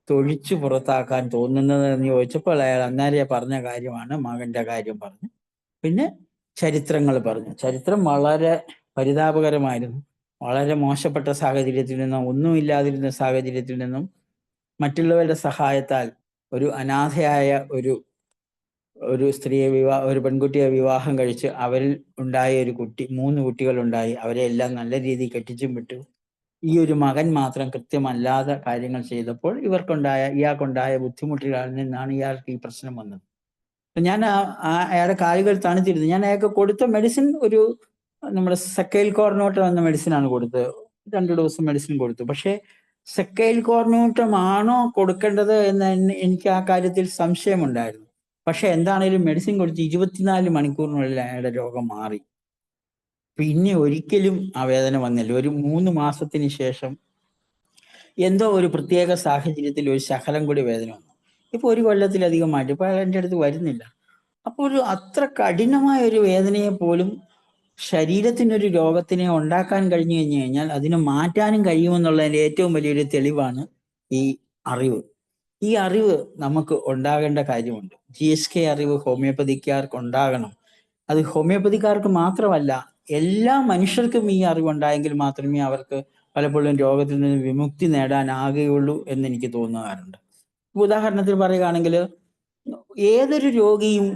തൊഴിച്ചു പുറത്താക്കാൻ തോന്നുന്നത് എന്ന് ചോദിച്ചപ്പോൾ അയാൾ അന്നേരം പറഞ്ഞ കാര്യമാണ് മകന്റെ കാര്യം പറഞ്ഞു. പിന്നെ ചരിത്രങ്ങൾ പറഞ്ഞു. ചരിത്രം വളരെ പരിതാപകരമായിരുന്നു. വളരെ മോശപ്പെട്ട സാഹചര്യത്തിൽ നിന്നും, ഒന്നുമില്ലാതിരുന്ന സാഹചര്യത്തിൽ നിന്നും മറ്റുള്ളവരുടെ സഹായത്താൽ ഒരു അനാഥയായ ഒരു പെൺകുട്ടിയെ വിവാഹം കഴിച്ച് അവരിൽ ഉണ്ടായ ഒരു കുട്ടി, 3 കുട്ടികൾ ഉണ്ടായി. അവരെ എല്ലാം നല്ല രീതിയിൽ കെട്ടിച്ചും വിട്ടു. ഈ ഒരു മകൻ മാത്രം കൃത്യമല്ലാതെ കാര്യങ്ങൾ ചെയ്തപ്പോൾ ഇയാൾക്കുണ്ടായ ബുദ്ധിമുട്ടുകളിൽ നിന്നാണ് ഇയാൾക്ക് ഈ പ്രശ്നം വന്നത്. ഞാൻ അയാളുടെ കാലുകൾ തണുത്തിരുന്നു. ഞാൻ അയാൾക്ക് കൊടുത്ത മെഡിസിൻ നമ്മുടെ സെക്കൈൽ കോർണോട്ടം എന്ന മെഡിസിനാണ് കൊടുത്തത്. 2 ഡോസ് മെഡിസിൻ കൊടുത്തു. പക്ഷേ സെക്കൈൽ കോർണോട്ടം ആണോ കൊടുക്കേണ്ടത് എന്ന് എനിക്ക് ആ കാര്യത്തിൽ സംശയമുണ്ടായിരുന്നു. പക്ഷെ എന്താണേലും മെഡിസിൻ കൊടുത്ത് 24 മണിക്കൂറിനുള്ളിൽ അയാളുടെ രോഗം മാറി. പിന്നെ ഒരിക്കലും ആ വേദന വന്നില്ല. ഒരു 3 മാസത്തിന് ശേഷം എന്തോ ഒരു പ്രത്യേക സാഹചര്യത്തിൽ ഒരു ശകലം കൂടി വേദന വന്നു. ഇപ്പൊ 1 കൊല്ലത്തിലധികമായിട്ട് ഇപ്പൊ അയാൾ എൻ്റെ അടുത്ത് വരുന്നില്ല. അപ്പോൾ അത്ര കഠിനമായ ഒരു വേദനയെ പോലും ശരീരത്തിനൊരു രോഗത്തിനെ ഉണ്ടാക്കാൻ കഴിഞ്ഞു കഴിഞ്ഞാൽ അതിനെ മാറ്റാനും കഴിയുമെന്നുള്ളതിന്റെ ഏറ്റവും വലിയൊരു തെളിവാണ് ഈ അറിവ്. ഈ അറിവ് നമുക്ക് ഉണ്ടാകേണ്ട കാര്യമുണ്ട്. GSK അറിവ് ഹോമിയോപ്പതിക്കാർക്ക് ഉണ്ടാകണം. അത് ഹോമിയോപ്പതിക്കാർക്ക് മാത്രമല്ല, എല്ലാ മനുഷ്യർക്കും ഈ അറിവുണ്ടായെങ്കിൽ മാത്രമേ അവർക്ക് പലപ്പോഴും രോഗത്തിൽ നിന്ന് വിമുക്തി നേടാനാകുകയുള്ളൂ എന്ന് എനിക്ക് തോന്നാറുണ്ട്. ഉദാഹരണത്തിന് പറയുകയാണെങ്കിൽ, ഏതൊരു രോഗിയും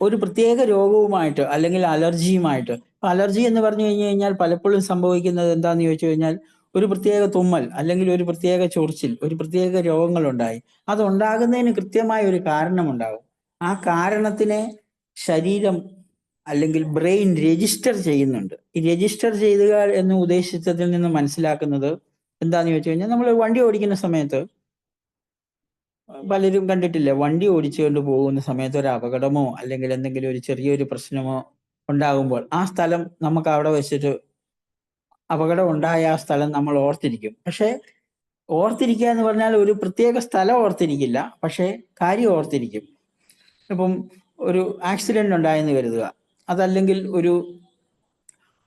ഒരു പ്രത്യേക രോഗവുമായിട്ട് അല്ലെങ്കിൽ അലർജിയുമായിട്ട്, അലർജി എന്ന് പറഞ്ഞു കഴിഞ്ഞാൽ പലപ്പോഴും സംഭവിക്കുന്നത് എന്താന്ന് ചോദിച്ചു കഴിഞ്ഞാൽ, ഒരു പ്രത്യേക തുമ്മൽ അല്ലെങ്കിൽ ഒരു പ്രത്യേക ചൊറിച്ചിൽ, ഒരു പ്രത്യേക രോഗങ്ങളുണ്ടായി, അതുണ്ടാകുന്നതിന് കൃത്യമായ ഒരു കാരണമുണ്ടാകും. ആ കാരണത്തിനെ ശരീരം അല്ലെങ്കിൽ ബ്രെയിൻ രജിസ്റ്റർ ചെയ്യുന്നുണ്ട്. ഈ രജിസ്റ്റർ ചെയ്യുക എന്ന് ഉദ്ദേശിച്ചതിൽ നിന്ന് മനസ്സിലാക്കുന്നത് എന്താന്ന് ചോദിച്ചു കഴിഞ്ഞാൽ, നമ്മൾ വണ്ടി ഓടിക്കുന്ന സമയത്ത് പലരും കണ്ടിട്ടില്ലേ, വണ്ടി ഓടിച്ചുകൊണ്ട് പോകുന്ന സമയത്ത് ഒരു അപകടമോ അല്ലെങ്കിൽ എന്തെങ്കിലും ഒരു ചെറിയൊരു പ്രശ്നമോ ഉണ്ടാകുമ്പോൾ ആ സ്ഥലം നമുക്ക് അവിടെ വെച്ചിട്ട്, അപകടം ഉണ്ടായ ആ സ്ഥലം നമ്മൾ ഓർത്തിരിക്കും. പക്ഷെ ഓർത്തിരിക്കുക എന്ന് പറഞ്ഞാൽ ഒരു പ്രത്യേക സ്ഥലം ഓർത്തിരിക്കില്ല, പക്ഷെ കാര്യം ഓർത്തിരിക്കും. ഇപ്പം ഒരു ആക്സിഡന്റ് ഉണ്ടായെന്ന് കരുതുക, അതല്ലെങ്കിൽ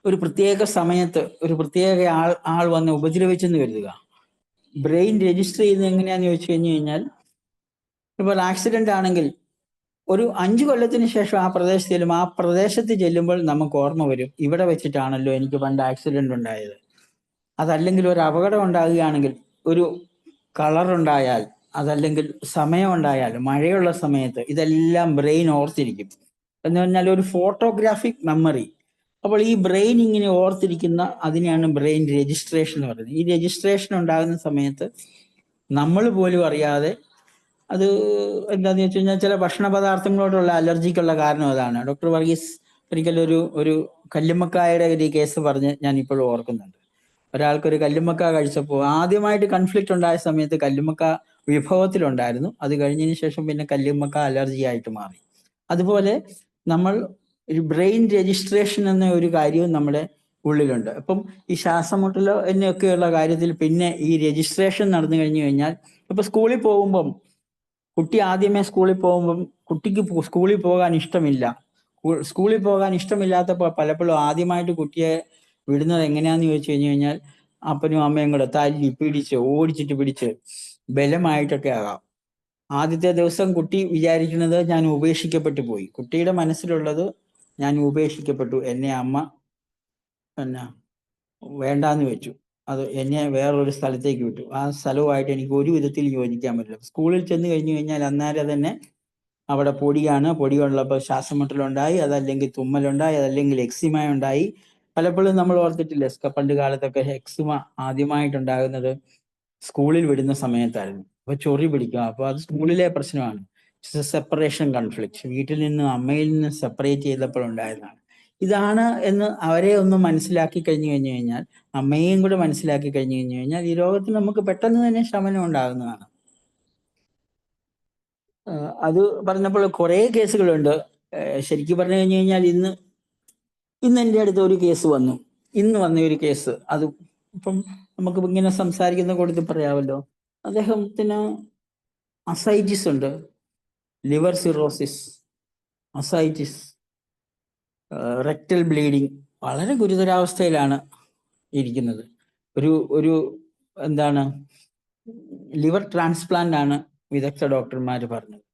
ഒരു പ്രത്യേക സമയത്ത് ഒരു പ്രത്യേക ആൾ വന്ന് ഉപദ്രവിച്ചെന്ന് കരുതുക. ബ്രെയിൻ രജിസ്റ്റർ ചെയ്യുന്നത് എങ്ങനെയാന്ന് ചോദിച്ചു കഴിഞ്ഞാൽ, ഇപ്പോൾ ആക്സിഡന്റ് ആണെങ്കിൽ ഒരു 5 കൊല്ലത്തിന് ശേഷം ആ പ്രദേശത്ത് ചെല്ലുമ്പോൾ നമുക്ക് ഓർമ്മ വരും, ഇവിടെ വെച്ചിട്ടാണല്ലോ എനിക്ക് പണ്ട് ആക്സിഡന്റ് ഉണ്ടായത്. അതല്ലെങ്കിൽ ഒരു അപകടം ഉണ്ടാകുകയാണെങ്കിൽ, ഒരു കളർ ഉണ്ടായാൽ, അതല്ലെങ്കിൽ സമയം ഉണ്ടായാൽ, മഴയുള്ള സമയത്ത്, ഇതെല്ലാം ബ്രെയിൻ ഓർത്തിരിക്കും. എന്ന് പറഞ്ഞാൽ ഒരു ഫോട്ടോഗ്രാഫിക് മെമ്മറി. അപ്പോൾ ഈ ബ്രെയിൻ ഇങ്ങനെ ഓർത്തിരിക്കുന്ന അതിനെയാണ് ബ്രെയിൻ രജിസ്ട്രേഷൻ എന്ന് പറയുന്നത്. ഈ രജിസ്ട്രേഷൻ ഉണ്ടാകുന്ന സമയത്ത് നമ്മൾ പോലും അറിയാതെ, അത് എന്താന്ന് വെച്ച് കഴിഞ്ഞാൽ ചില ഭക്ഷണ പദാർത്ഥങ്ങളോടുള്ള അലർജിക്കുള്ള കാരണം അതാണ്. ഡോക്ടർ വർഗീസ് ഒരിക്കലും ഒരു കല്ലുമ്മക്കായുടെ ഒരു കേസ് പറഞ്ഞ് ഞാൻ ഇപ്പോഴും ഓർക്കുന്നുണ്ട്. ഒരാൾക്കൊരു കല്ലുമ്മക്ക കഴിച്ചപ്പോൾ ആദ്യമായിട്ട് കൺഫ്ലിക്റ്റ് ഉണ്ടായ സമയത്ത് കല്ലുമ്മക്ക വിഭവത്തിലുണ്ടായിരുന്നു. അത് കഴിഞ്ഞതിന് ശേഷം പിന്നെ കല്ലുമ്മക്ക അലർജി ആയിട്ട് മാറി. അതുപോലെ നമ്മൾ ഒരു ബ്രെയിൻ രജിസ്ട്രേഷൻ എന്ന ഒരു കാര്യവും നമ്മുടെ ഉള്ളിലുണ്ട്. അപ്പം ഈ ശ്വാസമുട്ടലോ എന്നൊക്കെയുള്ള കാര്യത്തിൽ പിന്നെ ഈ രജിസ്ട്രേഷൻ നടന്നു കഴിഞ്ഞാൽ, ഇപ്പൊ സ്കൂളിൽ പോകുമ്പം കുട്ടി ആദ്യമേ സ്കൂളിൽ പോകുമ്പം കുട്ടിക്ക് സ്കൂളിൽ പോകാൻ ഇഷ്ടമില്ല. സ്കൂളിൽ പോകാൻ ഇഷ്ടമില്ലാത്തപ്പോൾ പലപ്പോഴും ആദ്യമായിട്ട് കുട്ടിയെ വിടുന്നത് എങ്ങനെയാന്ന് ചോദിച്ചു കഴിഞ്ഞാൽ, അപ്പനും അമ്മയും കൂടെ തല്ലി പിടിച്ച് ഓടിച്ചിട്ട് പിടിച്ച് ബലമായിട്ടൊക്കെ ആകാം. ആദ്യത്തെ ദിവസം കുട്ടി വിചാരിക്കുന്നത് ഞാൻ ഉപേക്ഷിക്കപ്പെട്ടു പോയി. കുട്ടിയുടെ മനസ്സിലുള്ളത് ഞാൻ ഉപേക്ഷിക്കപ്പെട്ടു, എന്നെ അമ്മ പിന്നെ വേണ്ടാന്ന് വെച്ചു, അത് എന്നെ വേറൊരു സ്ഥലത്തേക്ക് വിട്ടു, ആ സ്ഥലവുമായിട്ട് എനിക്ക് ഒരു വിധത്തിൽ യോജിക്കാൻ പറ്റില്ല. സ്കൂളിൽ ചെന്ന് കഴിഞ്ഞു കഴിഞ്ഞാൽ അന്നേരം തന്നെ അവിടെ പൊടിയാണ്, പൊടിയുള്ളപ്പോൾ ശ്വാസമുട്ടലുണ്ടായി, അതല്ലെങ്കിൽ തുമ്മലുണ്ടായി, അതല്ലെങ്കിൽ എക്സിമ ഉണ്ടായി. പലപ്പോഴും നമ്മൾ ഓർത്തിട്ടില്ലേ, പണ്ട് കാലത്തൊക്കെ എക്സിമ ആദ്യമായിട്ടുണ്ടാകുന്നത് സ്കൂളിൽ വിടുന്ന സമയത്തായിരുന്നു. അപ്പൊ ചൊറി പിടിക്കുക, അപ്പൊ അത് സ്കൂളിലെ പ്രശ്നമാണ്. സെപ്പറേഷൻ കൺഫ്ലിക്റ്റ്, വീട്ടിൽ നിന്ന് അമ്മയിൽ നിന്ന് സെപ്പറേറ്റ് ചെയ്തപ്പോൾ ഇതാണ് എന്ന് അവരെ ഒന്ന് മനസ്സിലാക്കി കഴിഞ്ഞാൽ, അമ്മയെയും കൂടെ മനസ്സിലാക്കി കഴിഞ്ഞാൽ ഈ രോഗത്തിന് നമുക്ക് പെട്ടെന്ന് തന്നെ ശമനം ഉണ്ടാകുന്നതാണ്. അത് പറഞ്ഞപ്പോൾ കുറെ കേസുകളുണ്ട്. ശരിക്കും പറഞ്ഞു കഴിഞ്ഞാൽ ഇന്ന് എൻ്റെ അടുത്ത് ഒരു കേസ് വന്നു. ഇന്ന് വന്ന ഒരു കേസ്, അത് ഇപ്പം നമുക്ക് ഇങ്ങനെ സംസാരിക്കുന്ന കൂട്ടത്തിൽ പറയാമല്ലോ. അദ്ദേഹത്തിന് അസൈറ്റിസ് ഉണ്ട്, liver cirrhosis, ascites, rectal bleeding, വളരെ ഗുരുതരാവസ്ഥയിലാണ് ഇരിക്കുന്നത്. ഒരു എന്താണ്, ലിവർ ട്രാൻസ്പ്ലാന്റ് ആണ് വിദഗ്ധ ഡോക്ടർമാർ പറഞ്ഞത്.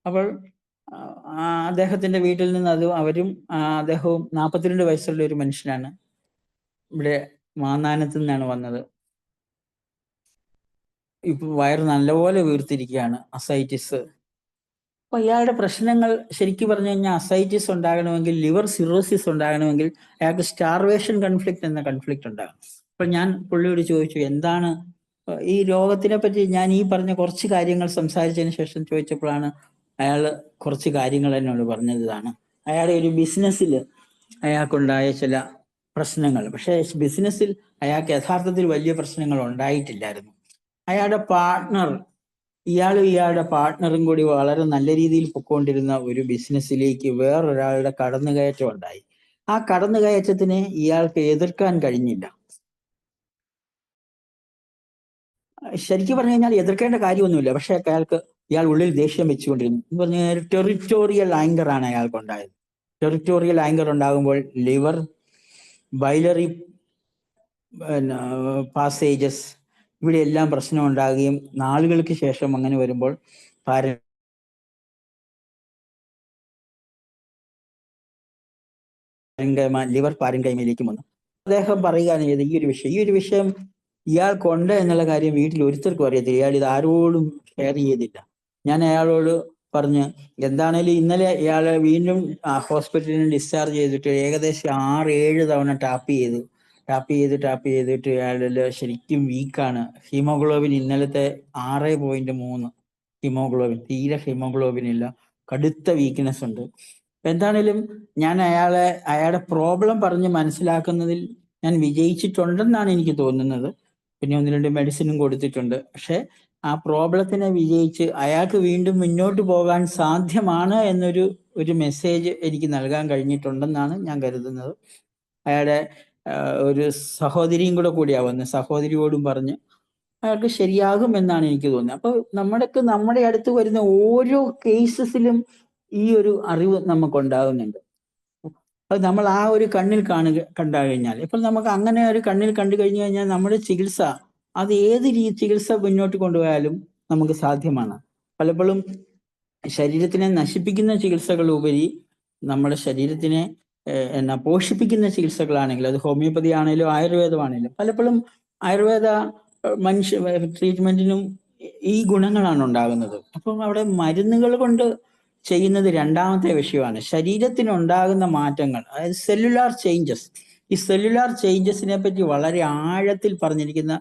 അപ്പോൾ അദ്ദേഹത്തിന്റെ വീട്ടിൽ നിന്ന് അവരും അദ്ദേഹവും 42 വയസ്സുള്ള ഒരു മനുഷ്യനാണ്. ഇവിടെ മാന്നാനത്ത് നിന്നാണ് വന്നത്. ഇപ്പൊ വയറ് നല്ലപോലെ വീർത്തിരിക്കുകയാണ്, അസൈറ്റിസ്. അപ്പൊ ഇയാളുടെ പ്രശ്നങ്ങൾ ശരിക്കും പറഞ്ഞു കഴിഞ്ഞാൽ, അസൈറ്റിസ് ഉണ്ടാകണമെങ്കിൽ, ലിവർ സിറോസിസ് ഉണ്ടാകണമെങ്കിൽ അയാൾക്ക് സ്റ്റാർവേഷൻ കൺഫ്ലിക്റ്റ് എന്ന കൺഫ്ലിക്റ്റ് ഉണ്ടാകണം. അപ്പൊ ഞാൻ പുള്ളിയോട് ചോദിച്ചു, എന്താണ് ഈ രോഗത്തിനെ പറ്റി ഞാൻ ഈ പറഞ്ഞ കുറച്ച് കാര്യങ്ങൾ സംസാരിച്ചതിന് ശേഷം ചോദിച്ചപ്പോഴാണ് അയാൾ കുറച്ച് കാര്യങ്ങൾ എന്നോട് പറഞ്ഞത്. ഇതാണ് അയാളുടെ ഒരു ബിസിനസ്സിൽ അയാൾക്കുണ്ടായ ചില പ്രശ്നങ്ങൾ. പക്ഷേ ബിസിനസ്സിൽ അയാൾക്ക് യഥാർത്ഥത്തിൽ വലിയ പ്രശ്നങ്ങൾ ഉണ്ടായിട്ടില്ലായിരുന്നു. അയാളുടെ പാർട്ട്ണർ, ഇയാളുടെ പാർട്ട്ണറും കൂടി വളരെ നല്ല രീതിയിൽ പൊക്കോണ്ടിരുന്ന ഒരു ബിസിനസ്സിലേക്ക് വേറൊരാളുടെ കടന്നുകയറ്റം ഉണ്ടായി. ആ കടന്നുകയറ്റത്തിനെ ഇയാൾക്ക് എതിർക്കാൻ കഴിഞ്ഞില്ല. ശരിക്കും പറഞ്ഞു കഴിഞ്ഞാൽ എതിർക്കേണ്ട കാര്യമൊന്നുമില്ല, പക്ഷെ ഇയാൾ ഉള്ളിൽ ദേഷ്യം വെച്ചുകൊണ്ടിരുന്നു. എന്ന് പറഞ്ഞാൽ ടെറിറ്റോറിയൽ ആങ്കർ ആണ് അയാൾക്ക് ഉണ്ടായത്. ടെറിറ്റോറിയൽ ആങ്കർ ഉണ്ടാകുമ്പോൾ ലിവർ, ബൈലറി പാസേജസ്, ഇവിടെ എല്ലാം പ്രശ്നം ഉണ്ടാകുകയും നാളുകൾക്ക് ശേഷം അങ്ങനെ വരുമ്പോൾ ലിവർ പാരൻകൈമയിലേക്ക് വന്നു. അദ്ദേഹം പറയുകയാണ് ചെയ്തത് ഈ ഒരു വിഷയം ഇയാൾക്കുണ്ട് എന്നുള്ള കാര്യം വീട്ടിൽ ഒരുത്തർക്കും അറിയത്തില്ല. ഇയാൾ ഇത് ആരോടും ഷെയർ ചെയ്തില്ല. ഞാൻ അയാളോട് പറഞ്ഞ് എന്താണേലും ഇന്നലെ ഇയാളെ വീണ്ടും ഹോസ്പിറ്റലിൽ നിന്ന് ഡിസ്ചാർജ് ചെയ്തിട്ട് ഏകദേശം 6-7 തവണ ടാപ്പ് ചെയ്തിട്ട് ഇയാളിൽ ശരിക്കും വീക്കാണ്. ഹീമോഗ്ലോബിൻ ഇന്നലത്തെ 6.3 ഹീമോഗ്ലോബിൻ, തീരെ ഹീമോഗ്ലോബിൻ ഇല്ല, കടുത്ത വീക്ക്നെസ് ഉണ്ട്. എന്താണേലും ഞാൻ അയാളുടെ പ്രോബ്ലം പറഞ്ഞ് മനസ്സിലാക്കുന്നതിൽ ഞാൻ വിജയിച്ചിട്ടുണ്ടെന്നാണ് എനിക്ക് തോന്നുന്നത്. പിന്നെ 1-2 മെഡിസിനും കൊടുത്തിട്ടുണ്ട്. പക്ഷെ ആ പ്രോബ്ലത്തിനെ വിജയിച്ച് അയാൾക്ക് വീണ്ടും മുന്നോട്ട് പോകാൻ സാധ്യമാണ് എന്നൊരു മെസ്സേജ് എനിക്ക് നൽകാൻ കഴിഞ്ഞിട്ടുണ്ടെന്നാണ് ഞാൻ കരുതുന്നത്. അയാളുടെ ഒരു സഹോദരിയും കൂടിയാ വന്നത്. സഹോദരിയോടും പറഞ്ഞ് അയാൾക്ക് ശരിയാകും എന്നാണ് എനിക്ക് തോന്നുന്നത്. അപ്പൊ നമ്മുടെ അടുത്ത് വരുന്ന ഓരോ കേസസിലും ഈ ഒരു അറിവ് നമുക്കുണ്ടാകുന്നുണ്ട്. അത് നമ്മൾ ആ ഒരു കണ്ണിൽ കണ്ടു കഴിഞ്ഞാൽ, ഇപ്പൊ നമുക്ക് അങ്ങനെ ഒരു കണ്ണിൽ കണ്ടു കഴിഞ്ഞു കഴിഞ്ഞാൽ നമ്മുടെ ചികിത്സ, അത് ഏത് ചികിത്സ മുന്നോട്ട് കൊണ്ടുപോയാലും നമുക്ക് സാധ്യമാണ്. പലപ്പോഴും ശരീരത്തിനെ നശിപ്പിക്കുന്ന ചികിത്സകൾ ഉപരി നമ്മുടെ ശരീരത്തിനെ പോഷിപ്പിക്കുന്ന ചികിത്സകളാണെങ്കിൽ, അത് ഹോമിയോപ്പതി ആണെങ്കിലും ആയുർവേദമാണെങ്കിലും, പലപ്പോഴും ആയുർവേദ മനുഷ്യ ട്രീറ്റ്മെന്റിനും ഈ ഗുണങ്ങളാണ് ഉണ്ടാകുന്നത്. അപ്പം അവിടെ മരുന്നുകൾ കൊണ്ട് ചെയ്യുന്നത് രണ്ടാമത്തെ വിഷയമാണ്. ശരീരത്തിനുണ്ടാകുന്ന മാറ്റങ്ങൾ, അതായത് സെല്ലുലാർ ചേഞ്ചസ്. ഈ സെല്ലുലാർ ചേഞ്ചസിനെ പറ്റി വളരെ ആഴത്തിൽ പറഞ്ഞിരിക്കുന്ന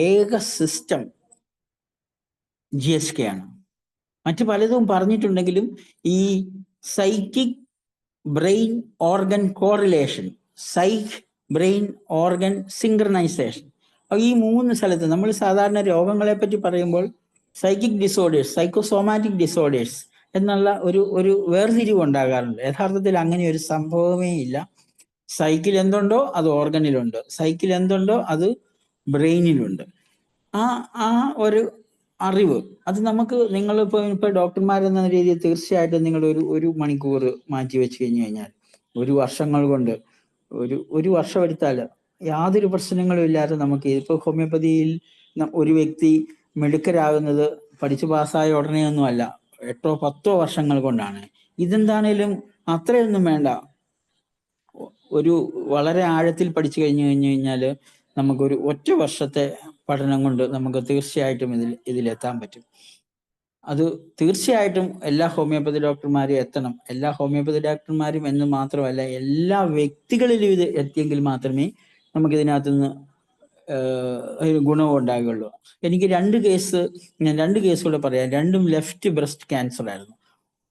ഏക സിസ്റ്റം GSK ആണ്. മറ്റു പലതും പറഞ്ഞിട്ടുണ്ടെങ്കിലും ഈ psychic brain organ correlation, brain organ synchronisation, ഈ 3 സ്ഥലത്ത് നമ്മൾ സാധാരണ രോഗങ്ങളെ പറ്റി പറയുമ്പോൾ സൈക്കിക് ഡിസോർഡേഴ്സ്, സൈക്കോസോമാറ്റിക് ഡിസോർഡേഴ്സ് എന്നുള്ള ഒരു വേർതിരിവ് ഉണ്ടാകാറുണ്ട്. യഥാർത്ഥത്തിൽ അങ്ങനെ ഒരു സംഭവമേ ഇല്ല. സൈക്കിൾ എന്തുണ്ടോ അത് ഓർഗനിലുണ്ട്, സൈക്കിൾ എന്തുണ്ടോ അത് ബ്രെയിനിലുണ്ട്. ആ ഒരു അറിവ് അത് നമുക്ക്, നിങ്ങളിപ്പോൾ ഡോക്ടർമാരെന്ന രീതിയിൽ തീർച്ചയായിട്ടും നിങ്ങൾ ഒരു മണിക്കൂർ മാറ്റി വെച്ച് കഴിഞ്ഞാൽ ഒരു വർഷങ്ങൾ കൊണ്ട് ഒരു വർഷം എടുത്താൽ യാതൊരു പ്രശ്നങ്ങളും ഇല്ലാതെ നമുക്ക് ഇപ്പോൾ ഹോമിയോപ്പതിയിൽ ഒരു വ്യക്തി മിടുക്കരാകുന്നത് പഠിച്ചു പാസ്സായ ഉടനെയൊന്നും അല്ല, 8-10 വർഷങ്ങൾ കൊണ്ടാണ്. ഇതെന്താണേലും അത്രയൊന്നും വേണ്ട. വളരെ ആഴത്തിൽ പഠിച്ചു കഴിഞ്ഞാൽ നമുക്കൊരു 1 വർഷത്തെ പഠനം കൊണ്ട് നമുക്ക് തീർച്ചയായിട്ടും ഇതിലെത്താൻ പറ്റും. അത് തീർച്ചയായിട്ടും എല്ലാ ഹോമിയോപ്പതി ഡോക്ടർമാരും എത്തണം. എല്ലാ ഹോമിയോപ്പതി ഡോക്ടർമാരും എന്ന് മാത്രമല്ല, എല്ലാ വ്യക്തികളിലും ഇത് എത്തിയെങ്കിൽ മാത്രമേ നമുക്കിതിനകത്ത് നിന്ന് ഗുണം ഉണ്ടാകുകയുള്ളൂ. എനിക്ക് 2 കേസ് കൂടെ പറയാം. രണ്ടും ലെഫ്റ്റ് ബ്രസ്റ്റ് ക്യാൻസർ ആയിരുന്നു.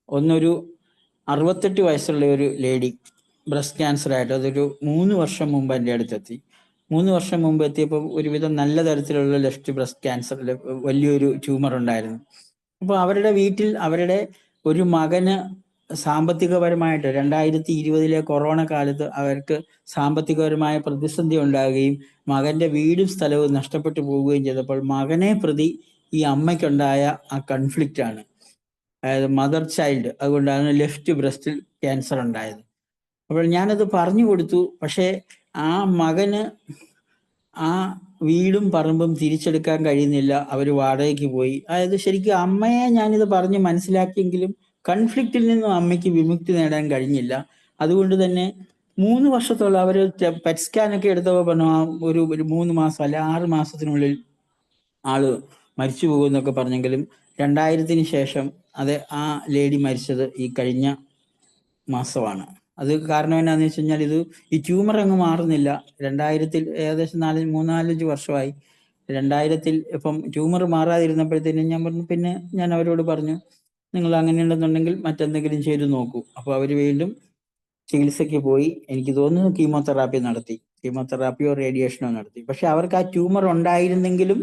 ഒന്നൊരു 68 വയസ്സുള്ള ഒരു ലേഡി ബ്രസ്റ്റ് ക്യാൻസർ ആയിട്ട്, അതൊരു 3 വർഷം മുമ്പ് എൻ്റെ അടുത്തെത്തി. 3 വർഷം മുമ്പ് എത്തിയപ്പോൾ ഒരുവിധം നല്ല തരത്തിലുള്ള ലെഫ്റ്റ് ബ്രസ്റ്റ് ക്യാൻസർ, വലിയൊരു ട്യൂമർ ഉണ്ടായിരുന്നു. അപ്പോൾ അവരുടെ വീട്ടിൽ അവരുടെ ഒരു മകന് സാമ്പത്തികപരമായിട്ട് 2020 കൊറോണ കാലത്ത് അവർക്ക് സാമ്പത്തികപരമായ പ്രതിസന്ധി ഉണ്ടാകുകയും മകന്റെ വീടും സ്ഥലവും നഷ്ടപ്പെട്ടു പോവുകയും ചെയ്തപ്പോൾ മകനെ പ്രതി ഈ അമ്മയ്ക്കുണ്ടായ ആ കൺഫ്ലിക്റ്റ് ആണ്, അതായത് മദർ ചൈൽഡ്, അതുകൊണ്ടാണ് ലെഫ്റ്റ് ബ്രസ്റ്റിൽ ക്യാൻസർ ഉണ്ടായത്. അപ്പോൾ ഞാനത് പറഞ്ഞു കൊടുത്തു. പക്ഷേ ആ മകന് ആ വീടും പറമ്പും തിരിച്ചെടുക്കാൻ കഴിയുന്നില്ല, അവർ വാടകയ്ക്ക് പോയി. അതായത് ശരിക്കും അമ്മയെ ഞാനിത് പറഞ്ഞ് മനസ്സിലാക്കിയെങ്കിലും കൺഫ്ലിക്റ്റിൽ നിന്നും അമ്മയ്ക്ക് വിമുക്തി നേടാൻ കഴിഞ്ഞില്ല. അതുകൊണ്ട് തന്നെ 3 വർഷത്തോളം അവർ പെറ്റ് സ്കാനൊക്കെ എടുത്തപ്പോൾ പറഞ്ഞു ഒരു 3 മാസം അല്ല 6 മാസത്തിനുള്ളിൽ ആള് മരിച്ചു പോകുമെന്നൊക്കെ പറഞ്ഞെങ്കിലും 2000-ന് ശേഷം ആ ലേഡി മരിച്ചത് ഈ കഴിഞ്ഞ മാസമാണ്. അത് കാരണം എന്നാന്ന് വെച്ച് കഴിഞ്ഞാൽ ഈ ട്യൂമർ അങ്ങ് മാറുന്നില്ല. 2000-ൽ ഏകദേശം 3-4 വർഷമായി. 2000-ൽ ഇപ്പം ട്യൂമർ മാറാതിരുന്നപ്പോഴത്തേനും ഞാൻ പറഞ്ഞു, പിന്നെ ഞാൻ അവരോട് പറഞ്ഞു, നിങ്ങൾ അങ്ങനെയുണ്ടെന്നുണ്ടെങ്കിൽ മറ്റെന്തെങ്കിലും ചെയ്തു നോക്കൂ. അപ്പോൾ അവർ വീണ്ടും ചികിത്സയ്ക്ക് പോയി. എനിക്ക് തോന്നുന്നു കീമോതെറാപ്പിയോ റേഡിയേഷനോ നടത്തി. പക്ഷെ അവർക്ക് ആ ട്യൂമർ ഉണ്ടായിരുന്നെങ്കിലും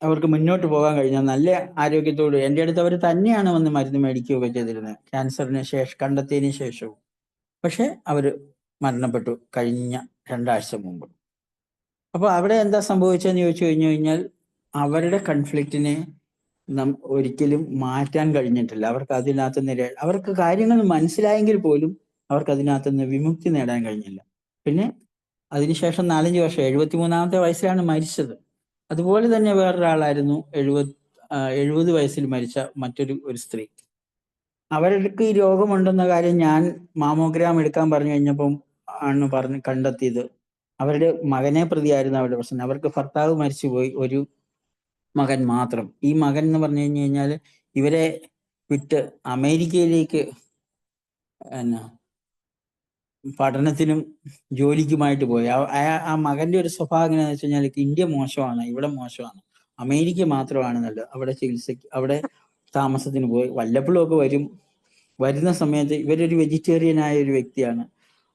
അവർക്ക് മുന്നോട്ട് പോകാൻ കഴിഞ്ഞാൽ നല്ല ആരോഗ്യത്തോട് എൻ്റെ അടുത്ത് അവർ തന്നെയാണ് വന്ന് മരുന്ന് മേടിക്കുകയൊക്കെ ചെയ്തിരുന്നത് ക്യാൻസറിന് ശേഷം, കണ്ടെത്തിയതിന് ശേഷവും. പക്ഷെ അവർ മരണപ്പെട്ടു കഴിഞ്ഞ 2 ആഴ്ച മുമ്പ്. അപ്പോൾ അവിടെ എന്താ സംഭവിച്ചതെന്ന് ചോദിച്ചു കഴിഞ്ഞാൽ അവരുടെ കൺഫ്ലിക്റ്റിനെ ഒരിക്കലും മാറ്റാൻ കഴിഞ്ഞിട്ടില്ല. അവർക്ക് കാര്യങ്ങൾ മനസ്സിലായെങ്കിൽ പോലും അവർക്ക് അതിനകത്തുനിന്ന് വിമുക്തി നേടാൻ കഴിഞ്ഞില്ല. പിന്നെ അതിനുശേഷം 4-5 വർഷം, 73-ാമത്തെ വയസ്സിലാണ് മരിച്ചത്. അതുപോലെ തന്നെ വേറൊരാളായിരുന്നു 70 വയസ്സിൽ മരിച്ച ഒരു സ്ത്രീ. അവർക്ക് ഈ രോഗമുണ്ടെന്ന കാര്യം ഞാൻ മാമോഗ്രാം എടുക്കാൻ പറഞ്ഞു കഴിഞ്ഞപ്പം ആണ് കണ്ടെത്തിയത്. അവരുടെ മകനെ പ്രതിയായിരുന്നു അവരുടെ പ്രശ്നം. അവർക്ക് ഭർത്താവ് മരിച്ചുപോയി, ഒരു മകൻ മാത്രം. ഈ മകൻ എന്ന് പറഞ്ഞു കഴിഞ്ഞാൽ ഇവരെ വിട്ട് അമേരിക്കയിലേക്ക് എന്നാ പഠനത്തിനും ജോലിക്കുമായിട്ട് പോയി. ആ മകന്റെ ഒരു സ്വഭാവം എങ്ങനെയാണെന്ന് വെച്ച് കഴിഞ്ഞാൽ ഇന്ത്യ മോശമാണ്, ഇവിടെ മോശമാണ്, അമേരിക്ക മാത്രമാണ് നല്ലത്. അവിടെ ചികിത്സയ്ക്ക്, അവിടെ താമസത്തിന് പോയി. വല്ലപ്പോഴും ഒക്കെ വരും. വരുന്ന സമയത്ത് ഇവരൊരു വെജിറ്റേറിയൻ ആയ ഒരു വ്യക്തിയാണ്.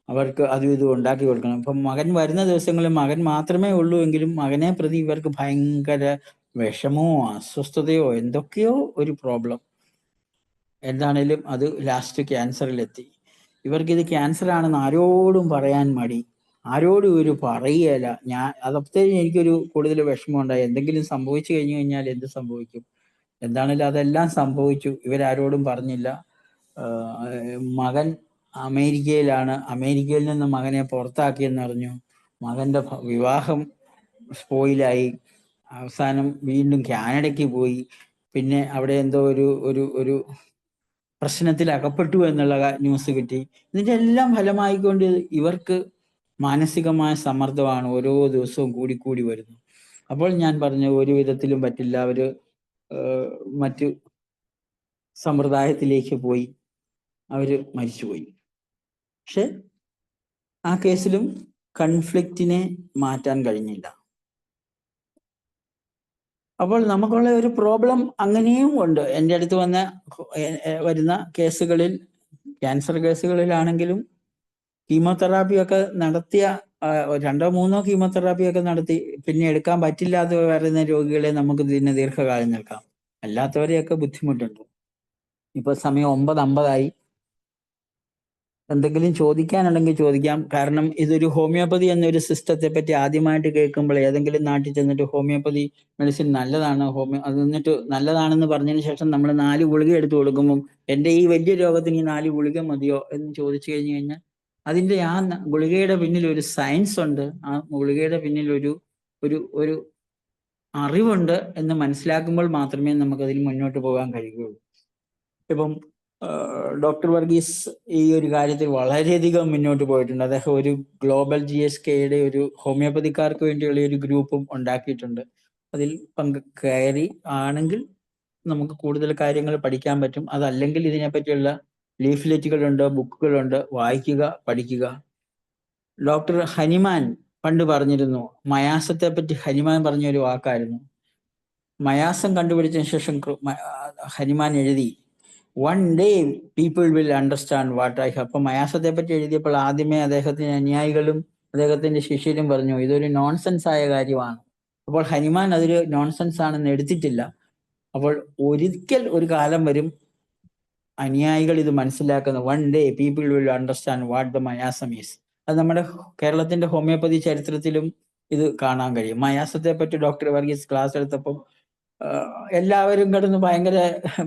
അവർക്ക് അതും ഇതും ഉണ്ടാക്കി കൊടുക്കണം. ഇപ്പം മകൻ വരുന്ന ദിവസങ്ങളിൽ മകൻ മാത്രമേ ഉള്ളൂ എങ്കിലും മകനെ പ്രതി ഇവർക്ക് ഭയങ്കര വിഷമമോ അസ്വസ്ഥതയോ എന്തൊക്കെയോ ഒരു പ്രോബ്ലം. എന്താണേലും അത് ലാസ്റ്റ് ക്യാൻസറിലെത്തി. ഇവർക്കിത് ക്യാൻസർ ആണെന്ന് ആരോടും പറയാൻ മടി, ആരോടും ഇവർ പറയുകയില്ല. അതപ്പോഴത്തേക്കും എനിക്കൊരു കൂടുതൽ വിഷമം ഉണ്ടായി. എന്തെങ്കിലും സംഭവിച്ചു കഴിഞ്ഞു കഴിഞ്ഞാൽ എന്ത് സംഭവിക്കും. എന്താണേലും അതെല്ലാം സംഭവിച്ചു. ഇവരാരോടും പറഞ്ഞില്ല. മകൻ അമേരിക്കയിലാണ്. അമേരിക്കയിൽ നിന്ന് മകനെ പുറത്താക്കിയെന്ന് അറിഞ്ഞു. മകന്റെ വിവാഹം സ്പോയിലായി. അവസാനം വീണ്ടും കാനഡയ്ക്ക് പോയി. പിന്നെ അവിടെ എന്തോ ഒരു പ്രശ്നത്തിൽ അകപ്പെട്ടു എന്നുള്ള ന്യൂസ് കിട്ടി. ഇതിന്റെ എല്ലാം ഫലമായിക്കൊണ്ട് ഇവർക്ക് മാനസികമായ സമ്മർദ്ദമാണ് ഓരോ ദിവസവും കൂടിക്കൂടി വരുന്നു. അപ്പോൾ ഞാൻ പറഞ്ഞു ഒരു വിധത്തിലും പറ്റില്ല. അവര് മറ്റു സമ്പ്രദായത്തിലേക്ക് പോയി, അവര് മരിച്ചുപോയി. പക്ഷെ ആ കേസിലും കൺഫ്ലിക്റ്റിനെ മാറ്റാൻ കഴിഞ്ഞില്ല. അപ്പോൾ നമുക്കുള്ള ഒരു പ്രോബ്ലം അങ്ങനെയും ഉണ്ട്. എൻ്റെ അടുത്ത് വരുന്ന കേസുകളിൽ, ക്യാൻസർ കേസുകളിലാണെങ്കിലും കീമോതെറാപ്പി ഒക്കെ നടത്തിയ 2 or 3 കീമോതെറാപ്പി ഒക്കെ നടത്തി പിന്നെ എടുക്കാൻ പറ്റില്ലാതെ വരുന്ന രോഗികളെ നമുക്ക് ഇതിന് ദീർഘകാലം നിൽക്കാം. അല്ലാത്തവരെയൊക്കെ ബുദ്ധിമുട്ടുണ്ട്. ഇപ്പൊ സമയം 9:50 എന്തെങ്കിലും ചോദിക്കാനുണ്ടെങ്കിൽ ചോദിക്കാം. കാരണം ഇതൊരു ഹോമിയോപ്പതി എന്നൊരു സിസ്റ്റത്തെ പറ്റി ആദ്യമായിട്ട് കേൾക്കുമ്പോൾ ഏതെങ്കിലും നാട്ടിൽ ചെന്നിട്ട് ഹോമിയോപ്പതി മെഡിസിൻ നല്ലതാണ്, അത് എന്നിട്ട് നല്ലതാണെന്ന് പറഞ്ഞതിന് ശേഷം നമ്മൾ 4 ഗുളിക എടുത്തു കൊടുക്കുമ്പം എൻ്റെ ഈ വലിയ രോഗത്തിന് ഈ 4 ഗുളിക മതിയോ എന്ന് ചോദിച്ചു കഴിഞ്ഞു കഴിഞ്ഞാൽ അതിൻ്റെ ആ ഗുളികയുടെ പിന്നിൽ ഒരു സയൻസ് ഉണ്ട്. ആ ഗുളികയുടെ പിന്നിൽ ഒരു അറിവുണ്ട് എന്ന് മനസ്സിലാക്കുമ്പോൾ മാത്രമേ നമുക്കതിൽ മുന്നോട്ട് പോകാൻ കഴിയുകയുള്ളൂ. ഇപ്പം ഡോക്ടർ വർഗീസ് ഈ ഒരു കാര്യത്തിൽ വളരെയധികം മുന്നോട്ട് പോയിട്ടുണ്ട്. അദ്ദേഹം ഒരു ഗ്ലോബൽ GSKയുടെ ഒരു ഹോമിയോപ്പതിക്കാർക്ക് വേണ്ടിയുള്ള ഒരു ഗ്രൂപ്പും ഉണ്ടാക്കിയിട്ടുണ്ട്. അതിൽ കയറി ആണെങ്കിൽ നമുക്ക് കൂടുതൽ കാര്യങ്ങൾ പഠിക്കാൻ പറ്റും. അതല്ലെങ്കിൽ ഇതിനെപ്പറ്റിയുള്ള ലീഫ്ലെറ്റുകളുണ്ട്, ബുക്കുകളുണ്ട്, വായിക്കുക, പഠിക്കുക. ഡോക്ടർ ഹനുമാൻ പണ്ട് പറഞ്ഞിരുന്നു, മയാസത്തെ പറ്റി ഹനുമാൻ പറഞ്ഞ ഒരു വാക്കായിരുന്നു. മയാസം കണ്ടുപിടിച്ചതിന് ശേഷം ഹനുമാൻ എഴുതി, one day people will understand what I have. അപ്പൊ മയാസത്തെ പറ്റി എഴുതിയപ്പോൾ ആദ്യമേ അദ്ദേഹത്തിന്റെ അനുയായികളും അദ്ദേഹത്തിന്റെ ശിഷ്യരും പറഞ്ഞു ഇതൊരു നോൺസെൻസ് ആയ കാര്യമാണ്. അപ്പോൾ ഹനുമാൻ അതൊരു നോൺസെൻസ് ആണെന്ന് എടുത്തിട്ടില്ല. അപ്പോൾ ഒരിക്കൽ ഒരു കാലം വരും അനുയായികൾ ഇത് മനസ്സിലാക്കുന്ന, one day people will understand what the miasm is. അത് നമ്മുടെ കേരളത്തിന്റെ ഹോമിയോപ്പതി ചരിത്രത്തിലും ഇത് കാണാൻ കഴിയും. മയാസത്തെ പറ്റി ഡോക്ടർ വർഗീസ് ക്ലാസ് എടുത്തപ്പം എല്ലാവരും കിടന്ന് ഭയങ്കര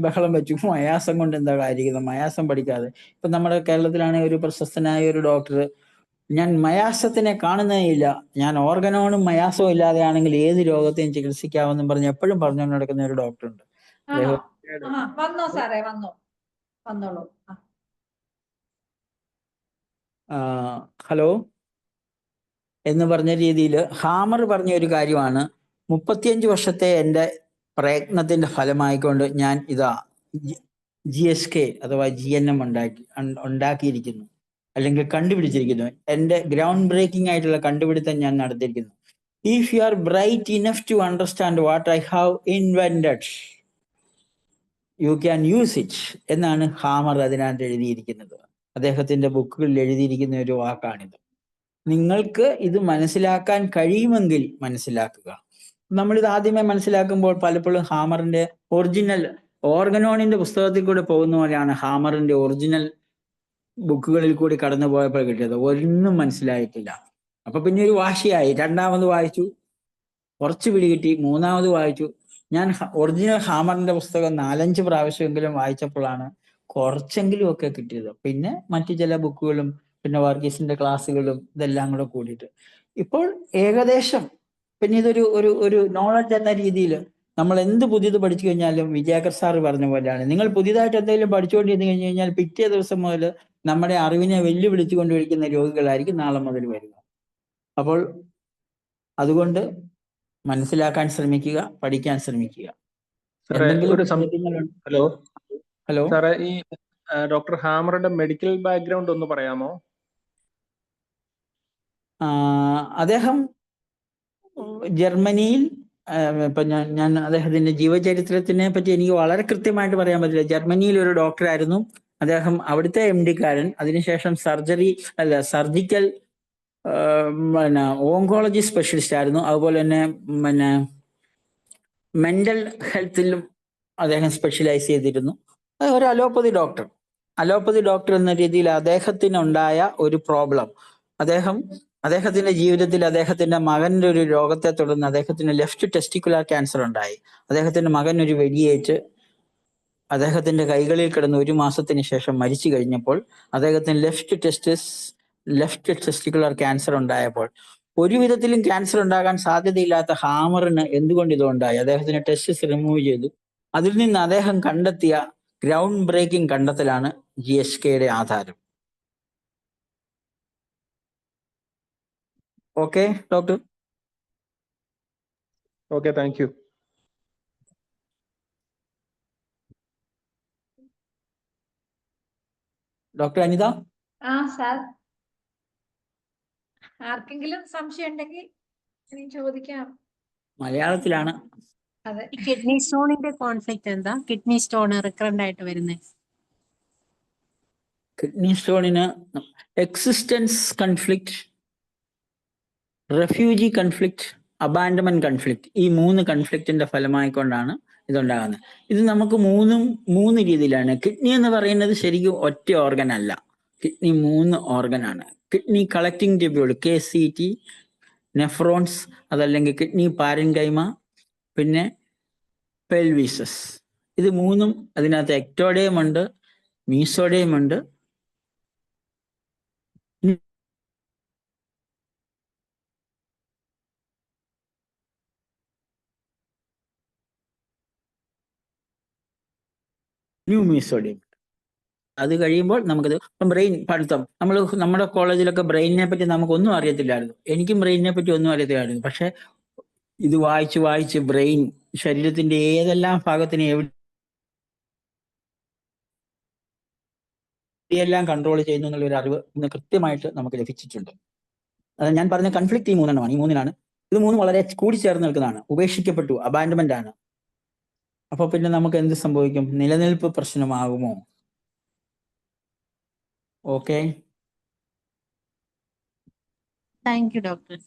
ബഹളം വെച്ചു. മയാസം കൊണ്ട് എന്താ കാര്യം, മയാസം പഠിക്കാതെ. ഇപ്പൊ നമ്മുടെ കേരളത്തിലാണെങ്കിൽ ഒരു പ്രശസ്തനായ ഒരു ഡോക്ടർ, ഞാൻ മയാസത്തിനെ കാണുന്നേ ഇല്ല, ഞാൻ ഓർഗനോണും മയാസവും ഇല്ലാതെയാണെങ്കിൽ ഏത് രോഗത്തെയും ചികിത്സിക്കാമെന്നും പറഞ്ഞ് എപ്പോഴും പറഞ്ഞുകൊണ്ട് നടക്കുന്ന ഒരു ഡോക്ടറുണ്ട്. വന്നോ സാറേ, വന്നോളൂ. ഹലോ എന്ന് പറഞ്ഞ രീതിയിൽ ഹാമർ പറഞ്ഞ ഒരു കാര്യമാണ്, 35 വർഷത്തെ എൻ്റെ പ്രയത്നത്തിന്റെ ഫലമായിക്കൊണ്ട് ഞാൻ ഇതാ GSK അഥവാ GNM ഉണ്ടാക്കിയിരിക്കുന്നു, അല്ലെങ്കിൽ കണ്ടുപിടിച്ചിരിക്കുന്നു. എൻ്റെ ഗ്രൗണ്ട് ബ്രേക്കിംഗ് ആയിട്ടുള്ള കണ്ടുപിടുത്തം ഞാൻ നടത്തിയിരിക്കുന്നു. If you are bright enough to understand what I have invented you can use it എന്നാണ് ഹാമർ അതിനകത്ത് എഴുതിയിരിക്കുന്നത്. അദ്ദേഹത്തിന്റെ ബുക്കുകളിൽ എഴുതിയിരിക്കുന്ന ഒരു വാക്കാണിത്. നിങ്ങൾക്ക് ഇത് മനസ്സിലാക്കാൻ കഴിയുമെങ്കിൽ മനസ്സിലാക്കുക. നമ്മളിത് ആദ്യമേ മനസ്സിലാക്കുമ്പോൾ പലപ്പോഴും ഹാമറിന്റെ ഒറിജിനൽ ഓർഗനോണിന്റെ പുസ്തകത്തിൽ കൂടെ പോകുന്ന പോലെയാണ് ഹാമറിന്റെ ഒറിജിനൽ ബുക്കുകളിൽ കൂടി കടന്നു പോയപ്പോൾ കിട്ടിയത്. ഒന്നും മനസ്സിലായിട്ടില്ല. അപ്പൊ പിന്നെ ഒരു വാശിയായി. 2ാമത് വായിച്ചു, കുറച്ച് പിടികിട്ടി. 3ാമത് വായിച്ചു. ഞാൻ ഒറിജിനൽ ഹാമറിന്റെ പുസ്തകം 4-5 പ്രാവശ്യമെങ്കിലും വായിച്ചപ്പോഴാണ് കുറച്ചെങ്കിലും ഒക്കെ കിട്ടിയത്. പിന്നെ മറ്റു ചില ബുക്കുകളും പിന്നെ വർഗീസിന്റെ ക്ലാസ്സുകളും ഇതെല്ലാം കൂടെ കൂടിയിട്ട് ഇപ്പോൾ ഏകദേശം പിന്നെ ഇതൊരു ഒരു ഒരു നോളജ് എന്ന രീതിയിൽ നമ്മൾ എന്ത് പുതിയത് പഠിച്ചു കഴിഞ്ഞാലും വിജയകർ സാറ് പറഞ്ഞ പോലെയാണ്, നിങ്ങൾ പുതിയതായിട്ട് എന്തെങ്കിലും പഠിച്ചുകൊണ്ടിരുന്നു കഴിഞ്ഞു കഴിഞ്ഞാൽ പിറ്റേ ദിവസം മുതൽ നമ്മുടെ അറിവിനെ വെല്ലുവിളിച്ചു കൊണ്ടിരിക്കുന്ന രോഗികളായിരിക്കും നാളെ മുതൽ വരിക. അപ്പോൾ അതുകൊണ്ട് മനസ്സിലാക്കാൻ ശ്രമിക്കുക, പഠിക്കാൻ ശ്രമിക്കുക. എന്തെങ്കിലും ഹലോ ഹലോ സാറേ, ഈ ഡോക്ടർ ഹാമറുടെ മെഡിക്കൽ ബാക്ക്ഗ്രൗണ്ട് ഒന്ന് പറയാമോ? അദ്ദേഹം ജർമ്മനിയിൽ, ഇപ്പൊ ഞാൻ അദ്ദേഹത്തിന്റെ ജീവചരിത്രത്തിനെ പറ്റി എനിക്ക് വളരെ കൃത്യമായിട്ട് പറയാൻ പറ്റില്ല. ജർമ്മനിയിൽ ഒരു ഡോക്ടറായിരുന്നു അദ്ദേഹം, അവിടുത്തെ MD കാരൻ. അതിനുശേഷം സർജിക്കൽ പിന്നെ ഓങ്കോളജി സ്പെഷ്യലിസ്റ്റ് ആയിരുന്നു. അതുപോലെ തന്നെ പിന്നെ മെന്റൽ ഹെൽത്തിലും അദ്ദേഹം സ്പെഷ്യലൈസ് ചെയ്തിരുന്നു. ഒരു അലോപ്പതി ഡോക്ടർ എന്ന രീതിയിൽ അദ്ദേഹത്തിനുണ്ടായ ഒരു പ്രോബ്ലം, അദ്ദേഹത്തിന്റെ ജീവിതത്തിൽ അദ്ദേഹത്തിന്റെ മകന്റെ ഒരു രോഗത്തെ തുടർന്ന് അദ്ദേഹത്തിന് ലെഫ്റ്റ് ടെസ്റ്റിക്കുലർ ക്യാൻസർ ഉണ്ടായി. അദ്ദേഹത്തിന്റെ മകൻ ഒരു വെടിയേറ്റ് അദ്ദേഹത്തിന്റെ കൈകളിൽ കിടന്ന് 1 മാസത്തിന് ശേഷം മരിച്ചു കഴിഞ്ഞപ്പോൾ അദ്ദേഹത്തിന് ലെഫ്റ്റ് ടെസ്റ്റിക്കുലർ ക്യാൻസർ ഉണ്ടായപ്പോൾ, ഒരു വിധത്തിലും ക്യാൻസർ ഉണ്ടാകാൻ സാധ്യതയില്ലാത്ത ഹാമറിന് എന്തുകൊണ്ട് ഇതുണ്ടായി? അദ്ദേഹത്തിന് ടെസ്റ്റിസ് റിമൂവ് ചെയ്തു. അതിൽ നിന്ന് അദ്ദേഹം കണ്ടെത്തിയ ഗ്രൗണ്ട് ബ്രേക്കിംഗ് കണ്ടെത്തലാണ് GSKയുടെ ആധാരം. Okay doctor? Okay, thank you. Doctor Anitha? Sir, ആർക്കെങ്കിലും സംശയം ഉണ്ടെങ്കിൽ ഇനി ചോദിക്കാം. മലയാളത്തിലാണ്. അതെ. കിഡ്നി സ്റ്റോണിന്റെ കോൺഫ്ലിക്റ്റ് എന്താ? കിഡ്നി സ്റ്റോൺ റിക്കറന്റ് ആയിട്ട് വരുന്നത്? കിഡ്നി സ്റ്റോണിന് existence conflict, refugee conflict, abandonment conflict, ഈ 3 കൺഫ്ലിക്റ്റിന്റെ ഫലമായിക്കൊണ്ടാണ് ഇതുണ്ടാകുന്നത്. ഇത് നമുക്ക് മൂന്ന് രീതിയിലാണ്. കിഡ്നി എന്ന് പറയുന്നത് ശരിക്കും ഒറ്റ ഓർഗൻ അല്ല, കിഡ്നി 3 ഓർഗനാണ്. Kidney collecting tubule KCT, nephrons, അതല്ലെങ്കിൽ കിഡ്നി പാരൻകൈമ, പിന്നെ പെൽവിസസ്. ഇത് 3 അതിനകത്ത് എക്ടോഡിയം ഉണ്ട്, മീസോഡിയം ഉണ്ട്, ന്യൂമീസോഡിയം. അത് കഴിയുമ്പോൾ നമുക്കത് ബ്രെയിൻ പഠിത്തം, നമ്മുടെ കോളേജിലൊക്കെ ബ്രെയിനിനെ പറ്റി നമുക്കൊന്നും അറിയത്തില്ലായിരുന്നു. എനിക്കും ബ്രെയിനിനെ പറ്റി ഒന്നും അറിയത്തില്ലായിരുന്നു. പക്ഷെ ഇത് വായിച്ച് ബ്രെയിൻ ശരീരത്തിന്റെ ഏതെല്ലാം ഭാഗത്തിന് എവിടെയെല്ലാം കൺട്രോൾ ചെയ്യുന്നു എന്നുള്ള ഒരു അറിവ് ഇന്ന് കൃത്യമായിട്ട് നമുക്ക് ലഭിച്ചിട്ടുണ്ട്. അത് ഞാൻ പറഞ്ഞ കൺഫ്ലിക്റ്റ് ഈ 3 എണ്ണമാണ്. ഈ 3 ഇത് 3 വളരെ കൂടിച്ചേർന്ന് നിൽക്കുന്നതാണ്. ഉപേക്ഷിക്കപ്പെട്ടു, അബാൻഡ്മെന്റ് ആണ്. അപ്പൊ പിന്നെ നമുക്ക് എന്ത് സംഭവിക്കും? നിലനിൽപ്പ് പ്രശ്നമാകുമോ? Okay, thank you doctor.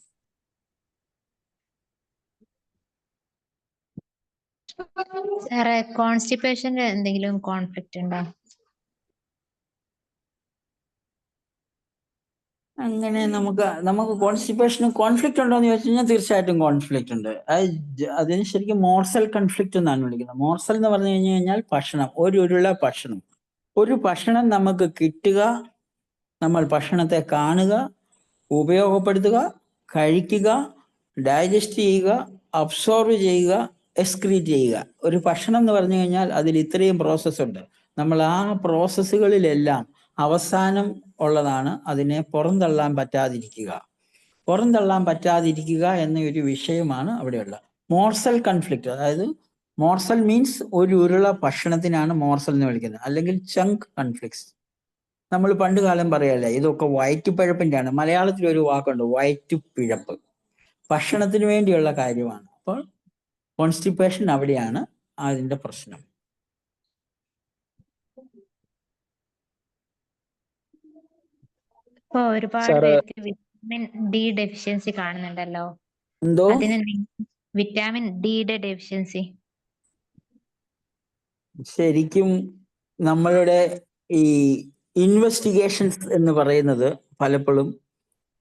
സാറേ, കോൺസ്റ്റിപ്പേഷന്റെ എന്തെങ്കിലും കോൺഫ്ലിക്റ്റ് ഉണ്ടോ? അങ്ങനെ നമുക്ക് കോൺസ്റ്റിപ്പേഷന് കോൺഫ്ലിക്റ്റ് ഉണ്ടോ എന്ന് ചോദിച്ചു കഴിഞ്ഞാൽ തീർച്ചയായിട്ടും കോൺഫ്ലിക്റ്റ് ഉണ്ട്. അതിന് ശരിക്കും മോർസൽ കോൺഫ്ലിക്റ്റ് എന്നാണ് വിളിക്കുന്നത്. മോർസൽ എന്ന് പറഞ്ഞു കഴിഞ്ഞാൽ ഭക്ഷണം, ഒരു ഉരുള ഭക്ഷണം. ഒരു ഭക്ഷണം നമുക്ക് കിട്ടുക, നമ്മൾ ഭക്ഷണത്തെ കാണുക, ഉപയോഗപ്പെടുത്തുക, കഴിക്കുക, ഡൈജസ്റ്റ് ചെയ്യുക, അബ്സോർവ് ചെയ്യുക, എക്സ്ക്രീറ്റ് ചെയ്യുക. ഒരു ഭക്ഷണം എന്ന് പറഞ്ഞു കഴിഞ്ഞാൽ അതിൽ ഇത്രയും പ്രോസസ്സ് ഉണ്ട്. നമ്മൾ ആ പ്രോസസ്സുകളിലെല്ലാം അവസാനം ഉള്ളതാണ് അതിനെ പുറന്തള്ളാൻ പറ്റാതിരിക്കുക എന്ന ഒരു വിഷയമാണ് അവിടെയുള്ള മോർസൽ കൺഫ്ലിക്റ്റ്. അതായത് മോർസൽ മീൻസ് ഒരു ഉരുള ഭക്ഷണത്തിനാണ് മോർസൽ എന്ന് വിളിക്കുന്നത്, അല്ലെങ്കിൽ ചങ്ക് കൺഫ്ലിക്ട്സ്. നമ്മൾ പണ്ട് കാലം പറയല്ലേ, ഇതൊക്കെ വയറ്റുപിഴപ്പിന്റെ ആണ്. മലയാളത്തിൽ ഒരു വാക്കുണ്ട്, വയറ്റുപിഴപ്പ്. ഭക്ഷണത്തിന് വേണ്ടിയുള്ള കാര്യമാണ്. അപ്പോൾ കോൺസ്റ്റിപ്പേഷൻ അവിടെയാണ് അതിന്റെ പ്രശ്നം. ഇപ്പൊ ഒരുപാട് പേർക്ക് വിറ്റാമിൻ ഡി ഡെഫിഷ്യൻസി കാണുന്നുണ്ടല്ലോ. എന്തോ? അതിന് വിറ്റാമിൻ ഡിയുടെ ഡെഫിഷ്യൻസി ശരിക്കും നമ്മളുടെ ഈ ഇൻവെസ്റ്റിഗേഷൻസ് എന്ന് പറയുന്നത് പലപ്പോഴും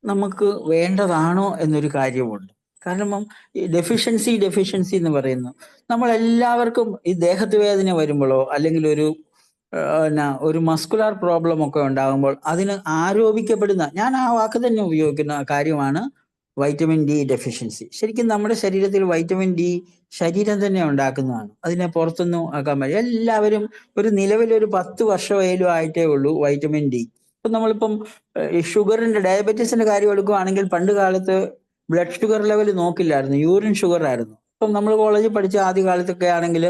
നമുക്ക് വേണ്ടതാണോ എന്നൊരു കാര്യമുണ്ട്. കാരണം ഈ ഡെഫിഷ്യൻസി എന്ന് പറയുന്നു, നമ്മളെല്ലാവർക്കും ഈ ദേഹത്ത് വേദന വരുമ്പോഴോ അല്ലെങ്കിൽ ഒരു മസ്കുലാർ പ്രോബ്ലം ഒക്കെ ഉണ്ടാകുമ്പോൾ അതിന് ആരോപിക്കപ്പെടുന്ന, ഞാൻ ആ വാക്ക് തന്നെ ഉപയോഗിക്കുന്ന കാര്യമാണ് വൈറ്റമിൻ ഡി ഡെഫിഷ്യൻസി. ശരിക്കും നമ്മുടെ ശരീരത്തിൽ വൈറ്റമിൻ ഡി ശരീരം തന്നെ ഉണ്ടാക്കുന്നതാണ്, അതിനെ പുറത്തൊന്നും ആക്കാൻ പറ്റില്ല. എല്ലാവരും നിലവിലൊരു 10 വർഷമേലും ആയിട്ടേ ഉള്ളൂ വൈറ്റമിൻ ഡി. ഇപ്പം നമ്മളിപ്പം ഈ ഷുഗറിന്റെ ഡയബറ്റീസിന്റെ കാര്യം എടുക്കുകയാണെങ്കിൽ പണ്ട് കാലത്ത് ബ്ലഡ് ഷുഗർ ലെവൽ നോക്കില്ലായിരുന്നു, യൂറിൻ ഷുഗർ ആയിരുന്നു. ഇപ്പം നമ്മൾ കോളേജിൽ പഠിച്ച ആദ്യ കാലത്തൊക്കെ ആണെങ്കിൽ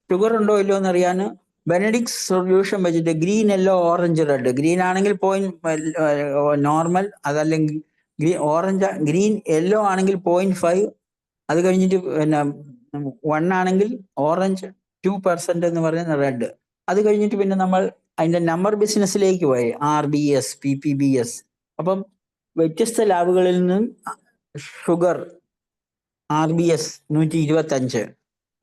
ഷുഗർ ഉണ്ടോ ഇല്ലയോ എന്നറിയാൻ ബെനഡിക്സ് സൊല്യൂഷൻ വെച്ചിട്ട് green, yellow, orange, red. Green ആണെങ്കിൽ നോർമൽ, അതല്ലെങ്കിൽ ഗ്രീൻ, യെല്ലോ ആണെങ്കിൽ 0.5, അത് കഴിഞ്ഞിട്ട് പിന്നെ 1 ആണെങ്കിൽ ഓറഞ്ച്, 2% എന്ന് പറയുന്ന റെഡ്. അത് കഴിഞ്ഞിട്ട് പിന്നെ നമ്മൾ അതിന്റെ നമ്പർ ബിസിനസ്സിലേക്ക് പോയി, RBS, PPBS. അപ്പം വ്യത്യസ്ത ലാബുകളിൽ നിന്നും ഷുഗർ RBS 125,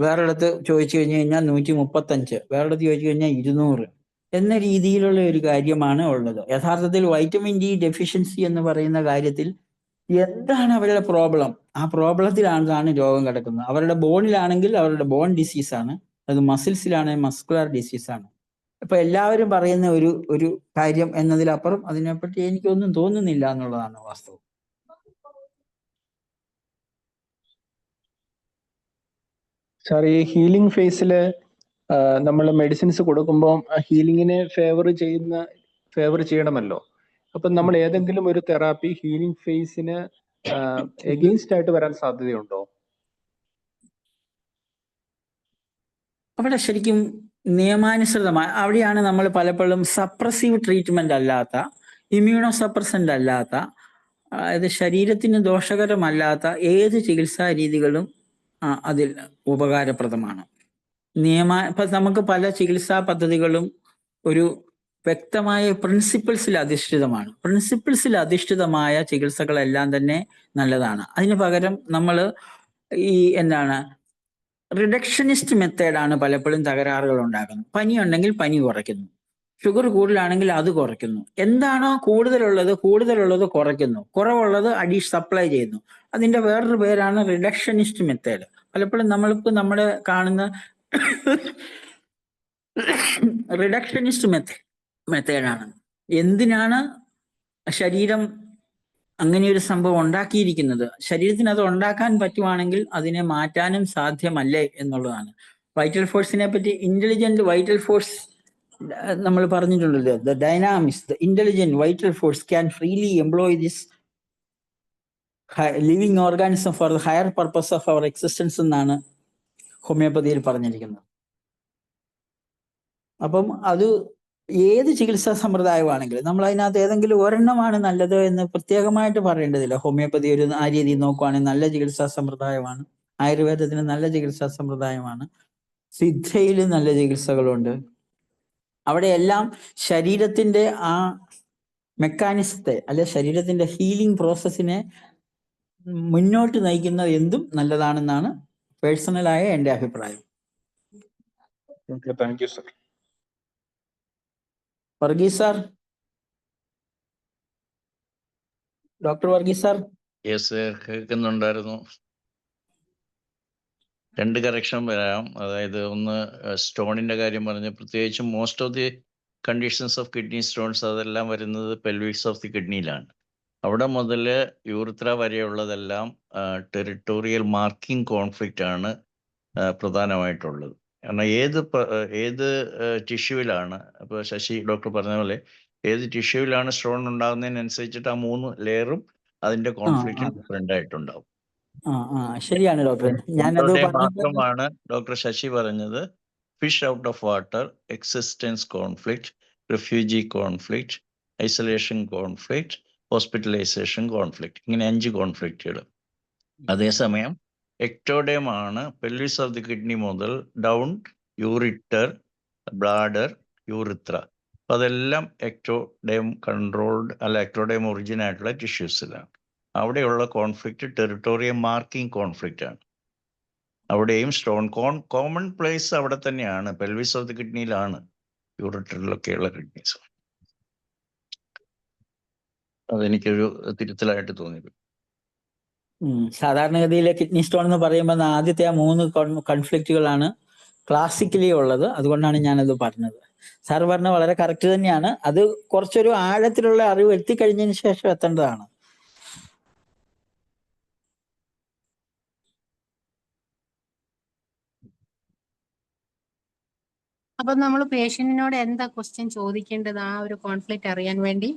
വേറൊരിടത്ത് ചോദിച്ചു കഴിഞ്ഞാൽ 135, വേറൊരിടത്ത് ചോദിച്ചു കഴിഞ്ഞാൽ 200 എന്ന രീതിയിലുള്ള ഒരു കാര്യമാണ് ഉള്ളത്. യഥാർത്ഥത്തിൽ വൈറ്റമിൻ ഡി ഡെഫിഷ്യൻസി എന്ന് പറയുന്ന കാര്യത്തിൽ എന്താണ് അവരുടെ പ്രോബ്ലം, ആ പ്രോബ്ലത്തിലാണ് രോഗം കിടക്കുന്നത്. അവരുടെ ബോണിലാണെങ്കിൽ അവരുടെ ബോൺ ഡിസീസാണ്, അത് മസിൽസിലാണെങ്കിൽ മസ്കുലർ ഡിസീസാണ്. ഇപ്പൊ എല്ലാവരും പറയുന്ന ഒരു കാര്യം എന്നതിലപ്പുറം അതിനെപ്പറ്റി എനിക്കൊന്നും തോന്നുന്നില്ല എന്നുള്ളതാണ് വാസ്തവം. സാർ, ഈ ഹീലിംഗ് ഫേസിൽ നമ്മൾ മെഡിസിൻസ് കൊടുക്കുമ്പോൾ ഹീലിങ്ങിനെ ഫേവർ ചെയ്യണമല്ലോ. അപ്പം നമ്മൾ ഏതെങ്കിലും ഒരു തെറാപ്പി ഹീലിംഗ് ഫേസിന് എഗെയിൻസ്റ്റ് ആയിട്ട് വരാൻ സാധ്യതയുണ്ടോ? അവിടെ ശരിക്കും നിയമാനുസൃതമായി അവിടെയാണ് നമ്മൾ പലപ്പോഴും സപ്രസീവ് ട്രീറ്റ്മെന്റ് അല്ലാത്ത, ഇമ്മ്യൂണോ സപ്രസന്റ് അല്ലാത്ത, അതായത് ശരീരത്തിന് ദോഷകരമല്ലാത്ത ഏത് ചികിത്സാ രീതികളും അതിൽ ഉപകാരപ്രദമാണ്. ഇപ്പം നമുക്ക് പല ചികിത്സാ പദ്ധതികളും ഒരു വ്യക്തമായ പ്രിൻസിപ്പിൾസിൽ അധിഷ്ഠിതമാണ്. പ്രിൻസിപ്പിൾസിൽ അധിഷ്ഠിതമായ ചികിത്സകളെല്ലാം തന്നെ നല്ലതാണ്. അതിന് പകരം നമ്മൾ റിഡക്ഷനിസ്റ്റ് മെത്തേഡാണ് പലപ്പോഴും തകരാറുകൾ ഉണ്ടാക്കുന്നത്. പനി ഉണ്ടെങ്കിൽ പനി കുറയ്ക്കുന്നു, ഷുഗർ കൂടുതലാണെങ്കിൽ അത് കുറയ്ക്കുന്നു, എന്താണോ കൂടുതലുള്ളത് കുറയ്ക്കുന്നു, കുറവുള്ളത് സപ്ലൈ ചെയ്യുന്നു. അതിന്റെ വേറൊരു പേരാണ് റിഡക്ഷനിസ്റ്റ് മെത്തേഡ്. പലപ്പോഴും നമ്മളിപ്പോൾ നമ്മുടെ കാണുന്ന റിഡക്ഷനിസ്റ്റ് മെത്തേഡാണ്. എന്തിനാണ് ശരീരം അങ്ങനെയൊരു സംഭവം ഉണ്ടാക്കിയിരിക്കുന്നത്? ശരീരത്തിന് അത് ഉണ്ടാക്കാൻ പറ്റുവാണെങ്കിൽ അതിനെ മാറ്റാനും സാധ്യമല്ലേ എന്നുള്ളതാണ്. വൈറ്റൽ ഫോഴ്സിനെ പറ്റി ഇന്റലിജന്റ് വൈറ്റൽ ഫോഴ്സ് നമ്മൾ പറഞ്ഞിട്ടുണ്ടല്ലോ. The dynamics, the intelligent vital force can freely employ this living organism for the higher purpose of our existence എന്നാണ് ഹോമിയോപ്പതിയിൽ പറഞ്ഞിരിക്കുന്നത്. അപ്പം അത് ഏത് ചികിത്സാ സമ്പ്രദായമാണെങ്കിലും നമ്മൾ അതിനകത്ത് ഏതെങ്കിലും ഒരെണ്ണമാണ് നല്ലത് എന്ന് പ്രത്യേകമായിട്ട് പറയേണ്ടതില്ല. ഹോമിയോപ്പതി ആ രീതിയിൽ നോക്കുവാണെങ്കിൽ നല്ല ചികിത്സാ സമ്പ്രദായമാണ്, ആയുർവേദത്തിന് നല്ല ചികിത്സാ സമ്പ്രദായമാണ്, സിദ്ധയിൽ നല്ല ചികിത്സകളുണ്ട്. അവിടെയെല്ലാം ശരീരത്തിന്റെ ആ മെക്കാനിസത്തെ, അല്ലെ ശരീരത്തിന്റെ ഹീലിംഗ് പ്രോസസ്സിനെ മുന്നോട്ട് നയിക്കുന്നത് എന്തും നല്ലതാണെന്നാണ് പേഴ്സണലായ എൻ്റെ അഭിപ്രായം. Thank you sir. Varghese sir, doctor Varghese sir. Yes, കേൾക്കുന്നുണ്ടായിരുന്നു. 2 കറക്ഷൻ വരാം. അതായത് ഒന്ന്, സ്റ്റോണിന്റെ കാര്യം പറഞ്ഞ്, പ്രത്യേകിച്ചും most of the conditions of kidney stones അതെല്ലാം വരുന്നത് പെൽവിക്സ് ഓഫ് ദി കിഡ്നിയിലാണ്. അവിടെ മുതൽ യൂറിത്ര വരെയുള്ളതെല്ലാം ടെറിട്ടോറിയൽ മാർക്കിംഗ് കോൺഫ്ലിക്റ്റ് ആണ് പ്രധാനമായിട്ടുള്ളത്. കാരണം ഏത് ടിഷ്യൂവിലാണ്, ഇപ്പോൾ ഡോക്ടർ പറഞ്ഞ പോലെ ഏത് ടിഷ്യൂവിലാണ് സ്റ്റോൺ ഉണ്ടാകുന്നതിനനുസരിച്ചിട്ട് ആ 3 ലെയറും അതിന്റെ കോൺഫ്ലിക്റ്റ് ഡിഫറെന്റ് ആയിട്ടുണ്ടാവും. ശരിയാണ് ഡോക്ടർ. ഞാനത് മാത്രമാണ് ഡോക്ടർ ശശി പറഞ്ഞത് fish out of water, existence conflict, refugee conflict, isolation conflict, hospitalisation conflict, ഇങ്ങനെ 5 കോൺഫ്ലിക്റ്റുകൾ. അതേസമയം എക്ടോഡേം ആണ് പെൽവിസ് ഓഫ് ദി കിഡ്നി മുതൽ ഡൗൺ യൂറിറ്റർ, ബ്ലാഡർ, യൂറിത്ര. അപ്പം അതെല്ലാം എക്ടോഡേം കൺട്രോൾഡ് എക്ടോഡേം ഒറിജിൻ ആയിട്ടുള്ള ടിഷ്യൂസിലാണ്. അവിടെയുള്ള കോൺഫ്ലിക്റ്റ് ടെറിട്ടോറിയൽ മാർക്കിംഗ് കോൺഫ്ലിക്റ്റ് ആണ്. അവിടെയും സ്റ്റോൺ കോമൺ പ്ലേസ് അവിടെ തന്നെയാണ്, പെൽവിസ് ഓഫ് ദി കിഡ്നിയിലാണ്, യൂറിറ്ററിലൊക്കെയുള്ള കിഡ്നീസ്. അതെനിക്കൊരു തിരുത്തലായിട്ട് തോന്നി. സാധാരണഗതിയിലെ കിഡ്നി സ്റ്റോൺ എന്ന് പറയുമ്പോൾ ആദ്യത്തെ ആ 3 കോൺഫ്ലിക്റ്റുകളാണ് ക്ലാസിക്കലി ഉള്ളത്. അതുകൊണ്ടാണ് ഞാനത് പറഞ്ഞത്. സാർ പറഞ്ഞ വളരെ കറക്റ്റ് തന്നെയാണ്. അത് കുറച്ചൊരു ആഴത്തിലുള്ള അറിവ് എത്തിക്കഴിഞ്ഞതിന് ശേഷം എത്തേണ്ടതാണ്. അപ്പൊ നമ്മൾ പേഷ്യന്റിനോട് എന്താ ക്വസ്റ്റ്യൻ ചോദിക്കേണ്ടത് ആ ഒരു കോൺഫ്ലിക്റ്റ് അറിയാൻ വേണ്ടി?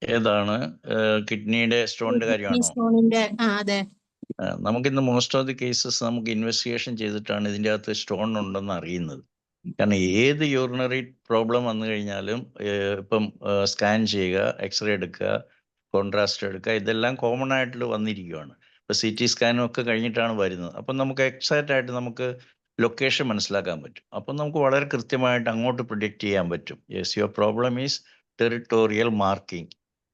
ഏതാണ് കിഡ്നിയുടെ സ്റ്റോണിന്റെ കിഡ്നി കാര്യമാണോ? സ്റ്റോണിന്റെ അതെ. നമുക്കിന്ന് മോസ്റ്റ് ഓഫ് ദി കേസസ് നമുക്ക് ഇൻവെസ്റ്റിഗേഷൻ ചെയ്തിട്ടാണ് ഇതിൻ്റെ അകത്ത് സ്റ്റോൺ ഉണ്ടെന്ന് അറിയുന്നത്. കാരണം ഏത് യൂറിനറി പ്രോബ്ലം വന്നു കഴിഞ്ഞാലും ഇപ്പം സ്കാൻ ചെയ്യുക, എക്സ്റേ എടുക്കുക, കോൺട്രാസ്റ്റ് എടുക്കുക, ഇതെല്ലാം കോമൺ ആയിട്ട് വന്നിരിക്കുകയാണ്. ഇപ്പോൾ CT സ്കാനും ഒക്കെ കഴിഞ്ഞിട്ടാണ് വരുന്നത്. അപ്പം നമുക്ക് എക്സാക്റ്റ് ആയിട്ട് നമുക്ക് ലൊക്കേഷൻ മനസ്സിലാക്കാൻ പറ്റും. അപ്പം നമുക്ക് വളരെ കൃത്യമായിട്ട് അങ്ങോട്ട് പ്രിഡിക്റ്റ് ചെയ്യാൻ പറ്റും. Yes, your problem is territorial marking.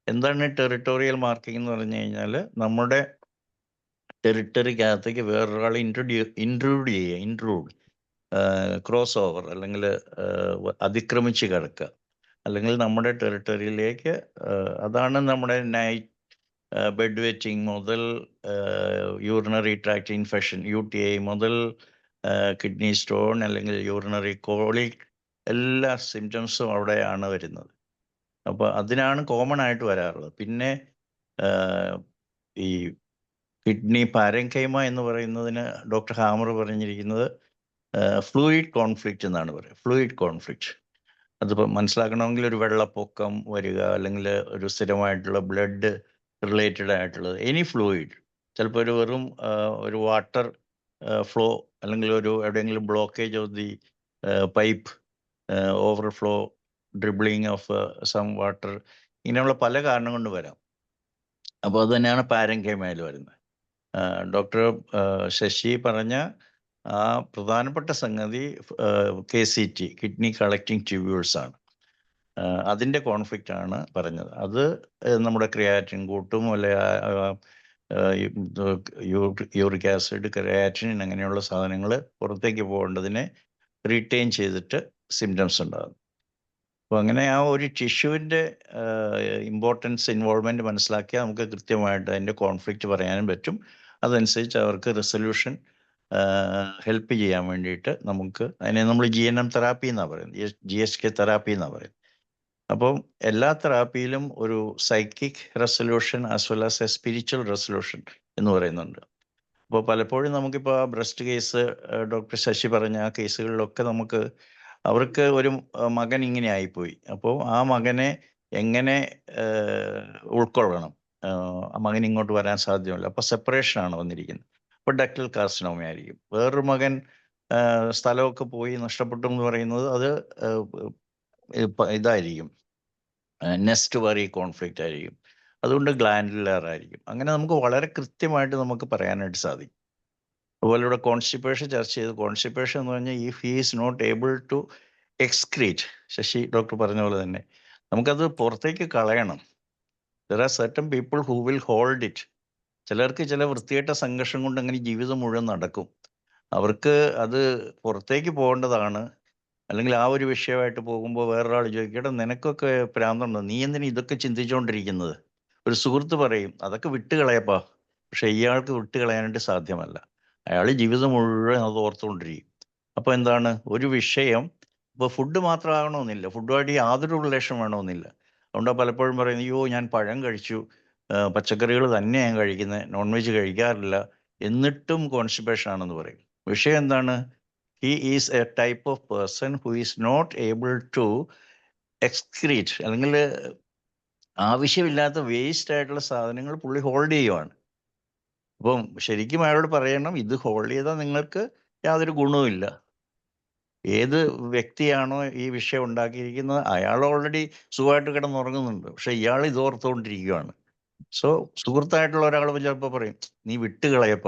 എന്താണ് ടെറിട്ടോറിയൽ മാർക്കിംഗ് എന്ന് പറഞ്ഞു കഴിഞ്ഞാൽ നമ്മുടെ ടെറിട്ടറിക്കകത്തേക്ക് വേറൊരാൾ ഇൻട്രൂഡ് ക്രോസ് ഓവർ അല്ലെങ്കിൽ അതിക്രമിച്ച് കിടക്കുക, അല്ലെങ്കിൽ നമ്മുടെ ടെറിട്ടറിയിലേക്ക് അതാണ് നമ്മുടെ നൈറ്റ് ബെഡ് വെറ്റിംഗ് മുതൽ യൂറിനറി ട്രാക്ട് ഇൻഫെക്ഷൻ UTI മുതൽ കിഡ്നി സ്റ്റോൺ അല്ലെങ്കിൽ യൂറിനറി കോളിക് എല്ലാ സിംറ്റംസും അവിടെയാണ് വരുന്നത്. അപ്പോൾ അതിനാണ് കോമൺ ആയിട്ട് വരാറുള്ളത്. പിന്നെ ഈ കിഡ്നി പാരൻകൈമ എന്ന് പറയുന്നതിന് ഡോക്ടർ ഹാമർ പറഞ്ഞിരിക്കുന്നത് ഫ്ലൂയിഡ് കോൺഫ്ലിക്റ്റ് എന്നാണ് പറയുക. ഫ്ലൂയിഡ് കോൺഫ്ലിക്റ്റ് അതിപ്പോൾ മനസ്സിലാക്കണമെങ്കിൽ ഒരു വെള്ളപ്പൊക്കം വരിക, അല്ലെങ്കിൽ ഒരു സ്ഥിരമായിട്ടുള്ള ബ്ലഡ് റിലേറ്റഡ് ആയിട്ടുള്ളത് എനി ഫ്ലൂയിഡ്, ചിലപ്പോൾ ഒരു വെറും ഒരു വാട്ടർ ഫ്ലോ, അല്ലെങ്കിൽ ഒരു എവിടെയെങ്കിലും blockage of the pipe, overflow, dribbling of some water, ഇങ്ങനെയുള്ള പല കാരണം കൊണ്ട് വരാം. അപ്പോൾ അത് തന്നെയാണ് പാരൻകൈമയിൽ വരുന്നത്. ഡോക്ടർ ശശി പറഞ്ഞ ആ പ്രധാനപ്പെട്ട സംഗതി KCT, കിഡ്നി കളക്റ്റിംഗ് ട്യൂബ്യൂൾസ് ആണ്. അതിൻ്റെ കോൺഫ്ലിക്റ്റ് ആണ് പറഞ്ഞത്. അത് നമ്മുടെ ക്രിയാറ്റിൻ കൂട്ടും, അല്ലെ യൂറിക് ആസിഡ്, ക്രിയാറ്റിൻ അങ്ങനെയുള്ള സാധനങ്ങൾ പുറത്തേക്ക് പോകേണ്ടതിനെ റീറ്റെയിൻ ചെയ്തിട്ട് സിംറ്റംസ് ഉണ്ടാകും. അപ്പോൾ അങ്ങനെ ആ ഒരു ടിഷ്യൂവിൻ്റെ ഇമ്പോർട്ടൻസ്, ഇൻവോൾവ്മെൻറ്റ് മനസ്സിലാക്കിയാൽ നമുക്ക് കൃത്യമായിട്ട് അതിൻ്റെ കോൺഫ്ലിക്റ്റ് പറയാനും പറ്റും. അതനുസരിച്ച് അവർക്ക് റെസൊല്യൂഷൻ ഹെൽപ്പ് ചെയ്യാൻ വേണ്ടിയിട്ട് നമുക്ക് അതിനെ നമ്മൾ GNM തെറാപ്പി എന്നാണ് പറയുന്നത്, GSK തെറാപ്പി എന്നാണ് പറയുന്നത്. അപ്പം എല്ലാ തെറാപ്പിയിലും ഒരു psychic resolution as well as A spiritual resolution എന്ന് പറയുന്നുണ്ട്. അപ്പോൾ പലപ്പോഴും നമുക്കിപ്പോൾ ആ ബ്രസ്റ്റ് കേസ് ഡോക്ടർ ശശി പറഞ്ഞ ആ കേസുകളിലൊക്കെ നമുക്ക് അവർക്ക് ഒരു മകൻ ഇങ്ങനെ ആയിപ്പോയി. അപ്പോൾ ആ മകനെ എങ്ങനെ ഉൾക്കൊള്ളണം, ആ മകൻ ഇങ്ങോട്ട് വരാൻ സാധ്യമല്ല. അപ്പോൾ സെപ്പറേഷനാണ് വന്നിരിക്കുന്നത്. അപ്പോൾ ഡക്ടൽ കാർസിനോമ ആയിരിക്കും. വേറൊരു മകൻ സ്ഥലമൊക്കെ പോയി നഷ്ടപ്പെട്ടു എന്ന് പറയുന്നത് അത് ഇതായിരിക്കും, നെസ്റ്റ് വറി കോൺഫ്ലിക്റ്റ് ആയിരിക്കും. അതുകൊണ്ട് ഗ്ലാൻഡുലാർ ആയിരിക്കും. അങ്ങനെ നമുക്ക് വളരെ കൃത്യമായിട്ട് നമുക്ക് പറയാനായിട്ട് സാധിക്കും. അതുപോലെ ഇവിടെ കോൺസ്റ്റിപ്പേഷൻ ചർച്ച ചെയ്തു. കോൺസ്റ്റിപ്പേഷൻ എന്ന് പറഞ്ഞാൽ if he is not able to excrete, Sasi doctor പറഞ്ഞ പോലെ തന്നെ നമുക്കത് പുറത്തേക്ക് കളയണം. There are certain people who will hold it. ചിലർക്ക് ചില വൃത്തികെട്ട സംഘർഷം കൊണ്ട് അങ്ങനെ ജീവിതം മുഴുവൻ നടക്കും. അവർക്ക് അത് പുറത്തേക്ക് പോകേണ്ടതാണ്. അല്ലെങ്കിൽ ആ ഒരു വിഷയമായിട്ട് പോകുമ്പോൾ വേറൊരാൾ ചോദിക്കട്ടെ, നിനക്കൊക്കെ പ്രാന്തുണ്ടോ, നീ എന്തിനാ ഇതൊക്കെ ചിന്തിച്ചുകൊണ്ടിരിക്കുന്നത്? ഒരു സുഹൃത്ത് പറയും അതൊക്കെ വിട്ടുകളയപ്പാ. പക്ഷെ ഇയാൾക്ക് വിട്ടുകളയാനായിട്ട് സാധ്യമല്ല. അയാൾ ജീവിതം മുഴുവൻ അത് ഓർത്തുകൊണ്ടിരിക്കും. അപ്പോൾ എന്താണ് ഒരു വിഷയം, ഇപ്പോൾ ഫുഡ് മാത്രമാകണമെന്നില്ല, ഫുഡുമായിട്ട് യാതൊരു റിലേഷൻ വേണമെന്നില്ല. അതുകൊണ്ട് പലപ്പോഴും പറയുന്നത് അയ്യോ ഞാൻ പഴം കഴിച്ചു, പച്ചക്കറികൾ തന്നെ ഞാൻ കഴിക്കുന്നത്, നോൺ വെജ് കഴിക്കാറില്ല, എന്നിട്ടും കോൺസ്റ്റിപ്പേഷൻ ആണെന്ന് പറയും. വിഷയം എന്താണ്? He is a type of person who is not able to excrete, അല്ലെങ്കിൽ ആവശ്യമില്ലാത്ത വേസ്റ്റ് ആയിട്ടുള്ള സാധനങ്ങൾ പുള്ളി ഹോൾഡ് ചെയ്യുവാണ്. അപ്പം ശരിക്കും അയാളോട് പറയണം, ഇത് ഹോൾഡ് ചെയ്താൽ നിങ്ങൾക്ക് യാതൊരു ഗുണവുമില്ല. ഏത് വ്യക്തിയാണോ ഈ വിഷയം ഉണ്ടാക്കിയിരിക്കുന്നത് അയാൾ ഓൾറെഡി സുഖമായിട്ട് കിടന്നുറങ്ങുന്നുണ്ട്, പക്ഷെ ഇയാൾ ഇത് ഓർത്തുകൊണ്ടിരിക്കുകയാണ്. സോ സുഹൃത്തായിട്ടുള്ള ഒരാൾ ചിലപ്പോൾ പറയും നീ വിട്ടുകളയപ്പ,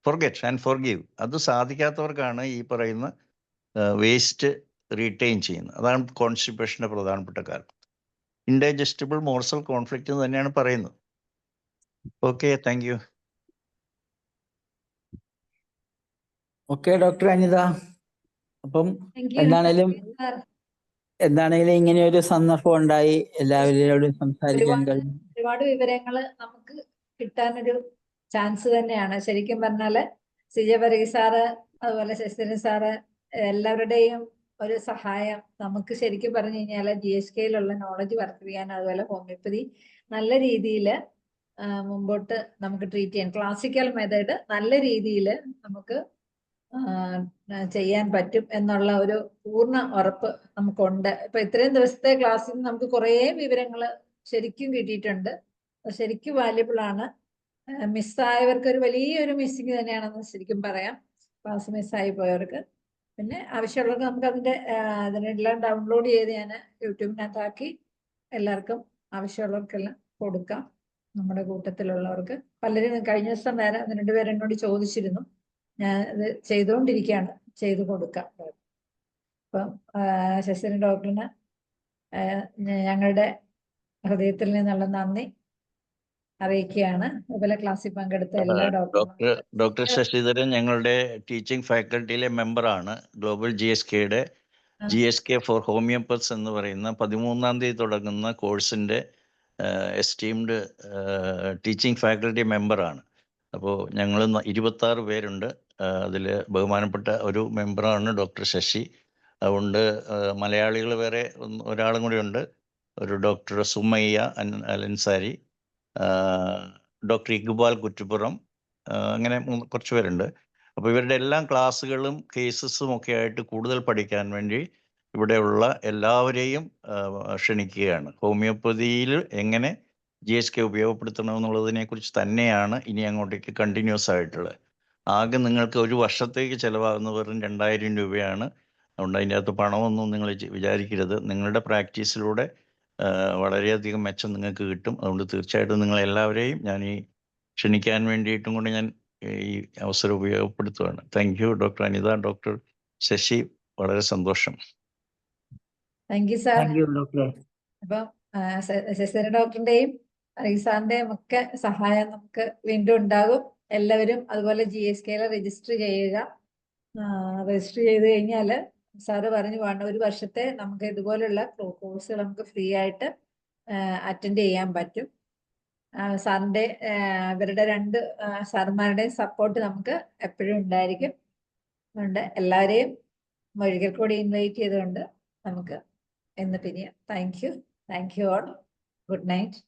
ഫോർഗെറ്റ് ആൻഡ് ഫോർഗീവ്. അത് സാധിക്കാത്തവർക്കാണ് ഈ പറയുന്ന വേസ്റ്റ് റീറ്റെയിൻ ചെയ്യുന്നത്. അതാണ് കോൺസ്റ്റിപ്പേഷൻ്റെ പ്രധാനപ്പെട്ട കാരണം. ഇൻഡൈജസ്റ്റബിൾ മോർസൽ കോൺഫ്ലിക്റ്റ് എന്ന് തന്നെയാണ് പറയുന്നത്. Okay, thank you. Okay doctor Anita. അപ്പം Thank you, എന്താണേലും sir. ഇങ്ങനെ ഒരു സന്ദർഭം ഉണ്ടായി, എല്ലാവരോടും സംസാരിക്കാൻ ഒരുപാട് കഴിഞ്ഞു. ഒരുപാട് വിവരങ്ങൾ നമുക്ക് കിട്ടാനൊരു ചാൻസ് തന്നെയാണ്. ശരിക്കും പറഞ്ഞാല് സിജപരി സാറ്, അതുപോലെ ശശിധരൻ സാറ്, എല്ലാവരുടെയും ഒരു സഹായം നമുക്ക് ശരിക്കും പറഞ്ഞു കഴിഞ്ഞാൽ GSKയിലുള്ള നോളജ് വർദ്ധിപ്പിക്കാൻ, അതുപോലെ ഹോമിയോപ്പതി നല്ല രീതിയിൽ മുമ്പോട്ട് നമുക്ക് ട്രീറ്റ് ചെയ്യാൻ, ക്ലാസിക്കൽ മെത്തേഡ് നല്ല രീതിയിൽ നമുക്ക് ചെയ്യാൻ പറ്റും എന്നുള്ള ഒരു പൂർണ്ണ ഉറപ്പ് നമുക്കുണ്ട്. ഇപ്പൊ ഇത്രയും ദിവസത്തെ ക്ലാസ്സിൽ നിന്ന് നമുക്ക് കുറേ വിവരങ്ങൾ ശരിക്കും കിട്ടിയിട്ടുണ്ട്. ശരിക്കും വാല്യബിൾ ആണ്. മിസ്സായവർക്ക് ഒരു വലിയൊരു മിസ്സിങ് തന്നെയാണെന്ന് ശരിക്കും പറയാം, ക്ലാസ് മിസ്സായി പോയവർക്ക്. പിന്നെ ആവശ്യമുള്ളവർക്ക് നമുക്ക് അതിനെല്ലാം ഡൗൺലോഡ് ചെയ്ത് ഞാൻ യൂട്യൂബിനകത്താക്കി എല്ലാവർക്കും ആവശ്യമുള്ളവർക്കെല്ലാം കൊടുക്കാം. നമ്മുടെ കൂട്ടത്തിലുള്ളവർക്ക് പലരും കഴിഞ്ഞ ദിവസം വേറെ 2 പേര് എന്നോട് ചോദിച്ചിരുന്നു. ഞാൻ ഇത് ചെയ്തുകൊണ്ടിരിക്കുകയാണ്, ചെയ്തു കൊടുക്കാം. അപ്പം ശശിധരൻ ഡോക്ടറിന് ഞങ്ങളുടെ ഹൃദയത്തിൽ നിന്നുള്ള നന്ദി അറിയിക്കുകയാണ്. അതുപോലെ ക്ലാസ്സിൽ പങ്കെടുത്ത എല്ലാ ഡോക്ടർ ശശിധരൻ ഞങ്ങളുടെ ടീച്ചിങ് ഫാക്കൽറ്റിയിലെ മെമ്പറാണ്. ഗ്ലോബൽ GSKയുടെ GSK ഫോർ ഹോമിയോപ്പത്സ് എന്ന് പറയുന്ന 13-ാം തീയതി തുടങ്ങുന്ന കോഴ്സിന്റെ എസ്റ്റീംഡ് ടീച്ചിങ് ഫാക്കൽറ്റി മെമ്പറാണ്. അപ്പോൾ ഞങ്ങൾ 26 പേരുണ്ട്. അതിൽ ബഹുമാനപ്പെട്ട ഒരു മെമ്പറാണ് ഡോക്ടർ ശശി. അതുകൊണ്ട് മലയാളികൾ വേറെ ഒരാളും കൂടി ഉണ്ട്, ഒരു ഡോക്ടർ സുമയ്യ അലൻസാരി, ഡോക്ടർ ഇക്ബാൽ കുറ്റിപ്പുറം, അങ്ങനെ കുറച്ച് പേരുണ്ട്. അപ്പോൾ ഇവരുടെ എല്ലാം ക്ലാസ്സുകളും കേസസും ഒക്കെ ആയിട്ട് കൂടുതൽ പഠിക്കാൻ വേണ്ടി ഇവിടെയുള്ള എല്ലാവരെയും ക്ഷണിക്കുകയാണ്. ഹോമിയോപ്പതിയിൽ എങ്ങനെ GSK ഉപയോഗപ്പെടുത്തണമെന്നുള്ളതിനെ കുറിച്ച് തന്നെയാണ് ഇനി അങ്ങോട്ടേക്ക് കണ്ടിന്യൂസ് ആയിട്ടുള്ളത്. ആകെ നിങ്ങൾക്ക് ഒരു വർഷത്തേക്ക് ചിലവാകുന്ന വെറും 2000 രൂപയാണ്. അതുകൊണ്ട് അതിൻ്റെ അകത്ത് പണമൊന്നും നിങ്ങൾ വിചാരിക്കരുത്. നിങ്ങളുടെ പ്രാക്ടീസിലൂടെ വളരെയധികം മെച്ചം നിങ്ങൾക്ക് കിട്ടും. അതുകൊണ്ട് തീർച്ചയായിട്ടും നിങ്ങളെല്ലാവരെയും ഞാൻ ഈ ക്ഷണിക്കാൻ വേണ്ടിയിട്ടും കൂടി ഞാൻ ഈ അവസരം ഉപയോഗപ്പെടുത്തുകയാണ്. Thank you doctor Anitha, doctor Sasi, വളരെ സന്തോഷം. Thank you sir. ഡോക്ടറെ. അപ്പം ശശിധരൻ ഡോക്ടറിന്റെയും സാറിന്റെയും ഒക്കെ സഹായം നമുക്ക് വീണ്ടും ഉണ്ടാകും. എല്ലാവരും അതുപോലെ GSKയിൽ രജിസ്റ്റർ ചെയ്യുക. രജിസ്റ്റർ ചെയ്ത് കഴിഞ്ഞാൽ സാറ് പറഞ്ഞു വേണം, ഒരു വർഷത്തെ നമുക്ക് ഇതുപോലുള്ള കോഴ്സുകൾ നമുക്ക് ഫ്രീ ആയിട്ട് അറ്റൻഡ് ചെയ്യാൻ പറ്റും. സാറിന്റെ ഇവരുടെ 2 സാറുമാരുടെയും സപ്പോർട്ട് നമുക്ക് എപ്പോഴും ഉണ്ടായിരിക്കും. അതുകൊണ്ട് എല്ലാവരെയും ഒരിക്കൽ കൂടി ഇൻവൈറ്റ് ചെയ്തുകൊണ്ട് നമുക്ക് ഇന്ന് പിരിയാം. Thank you all. Good night.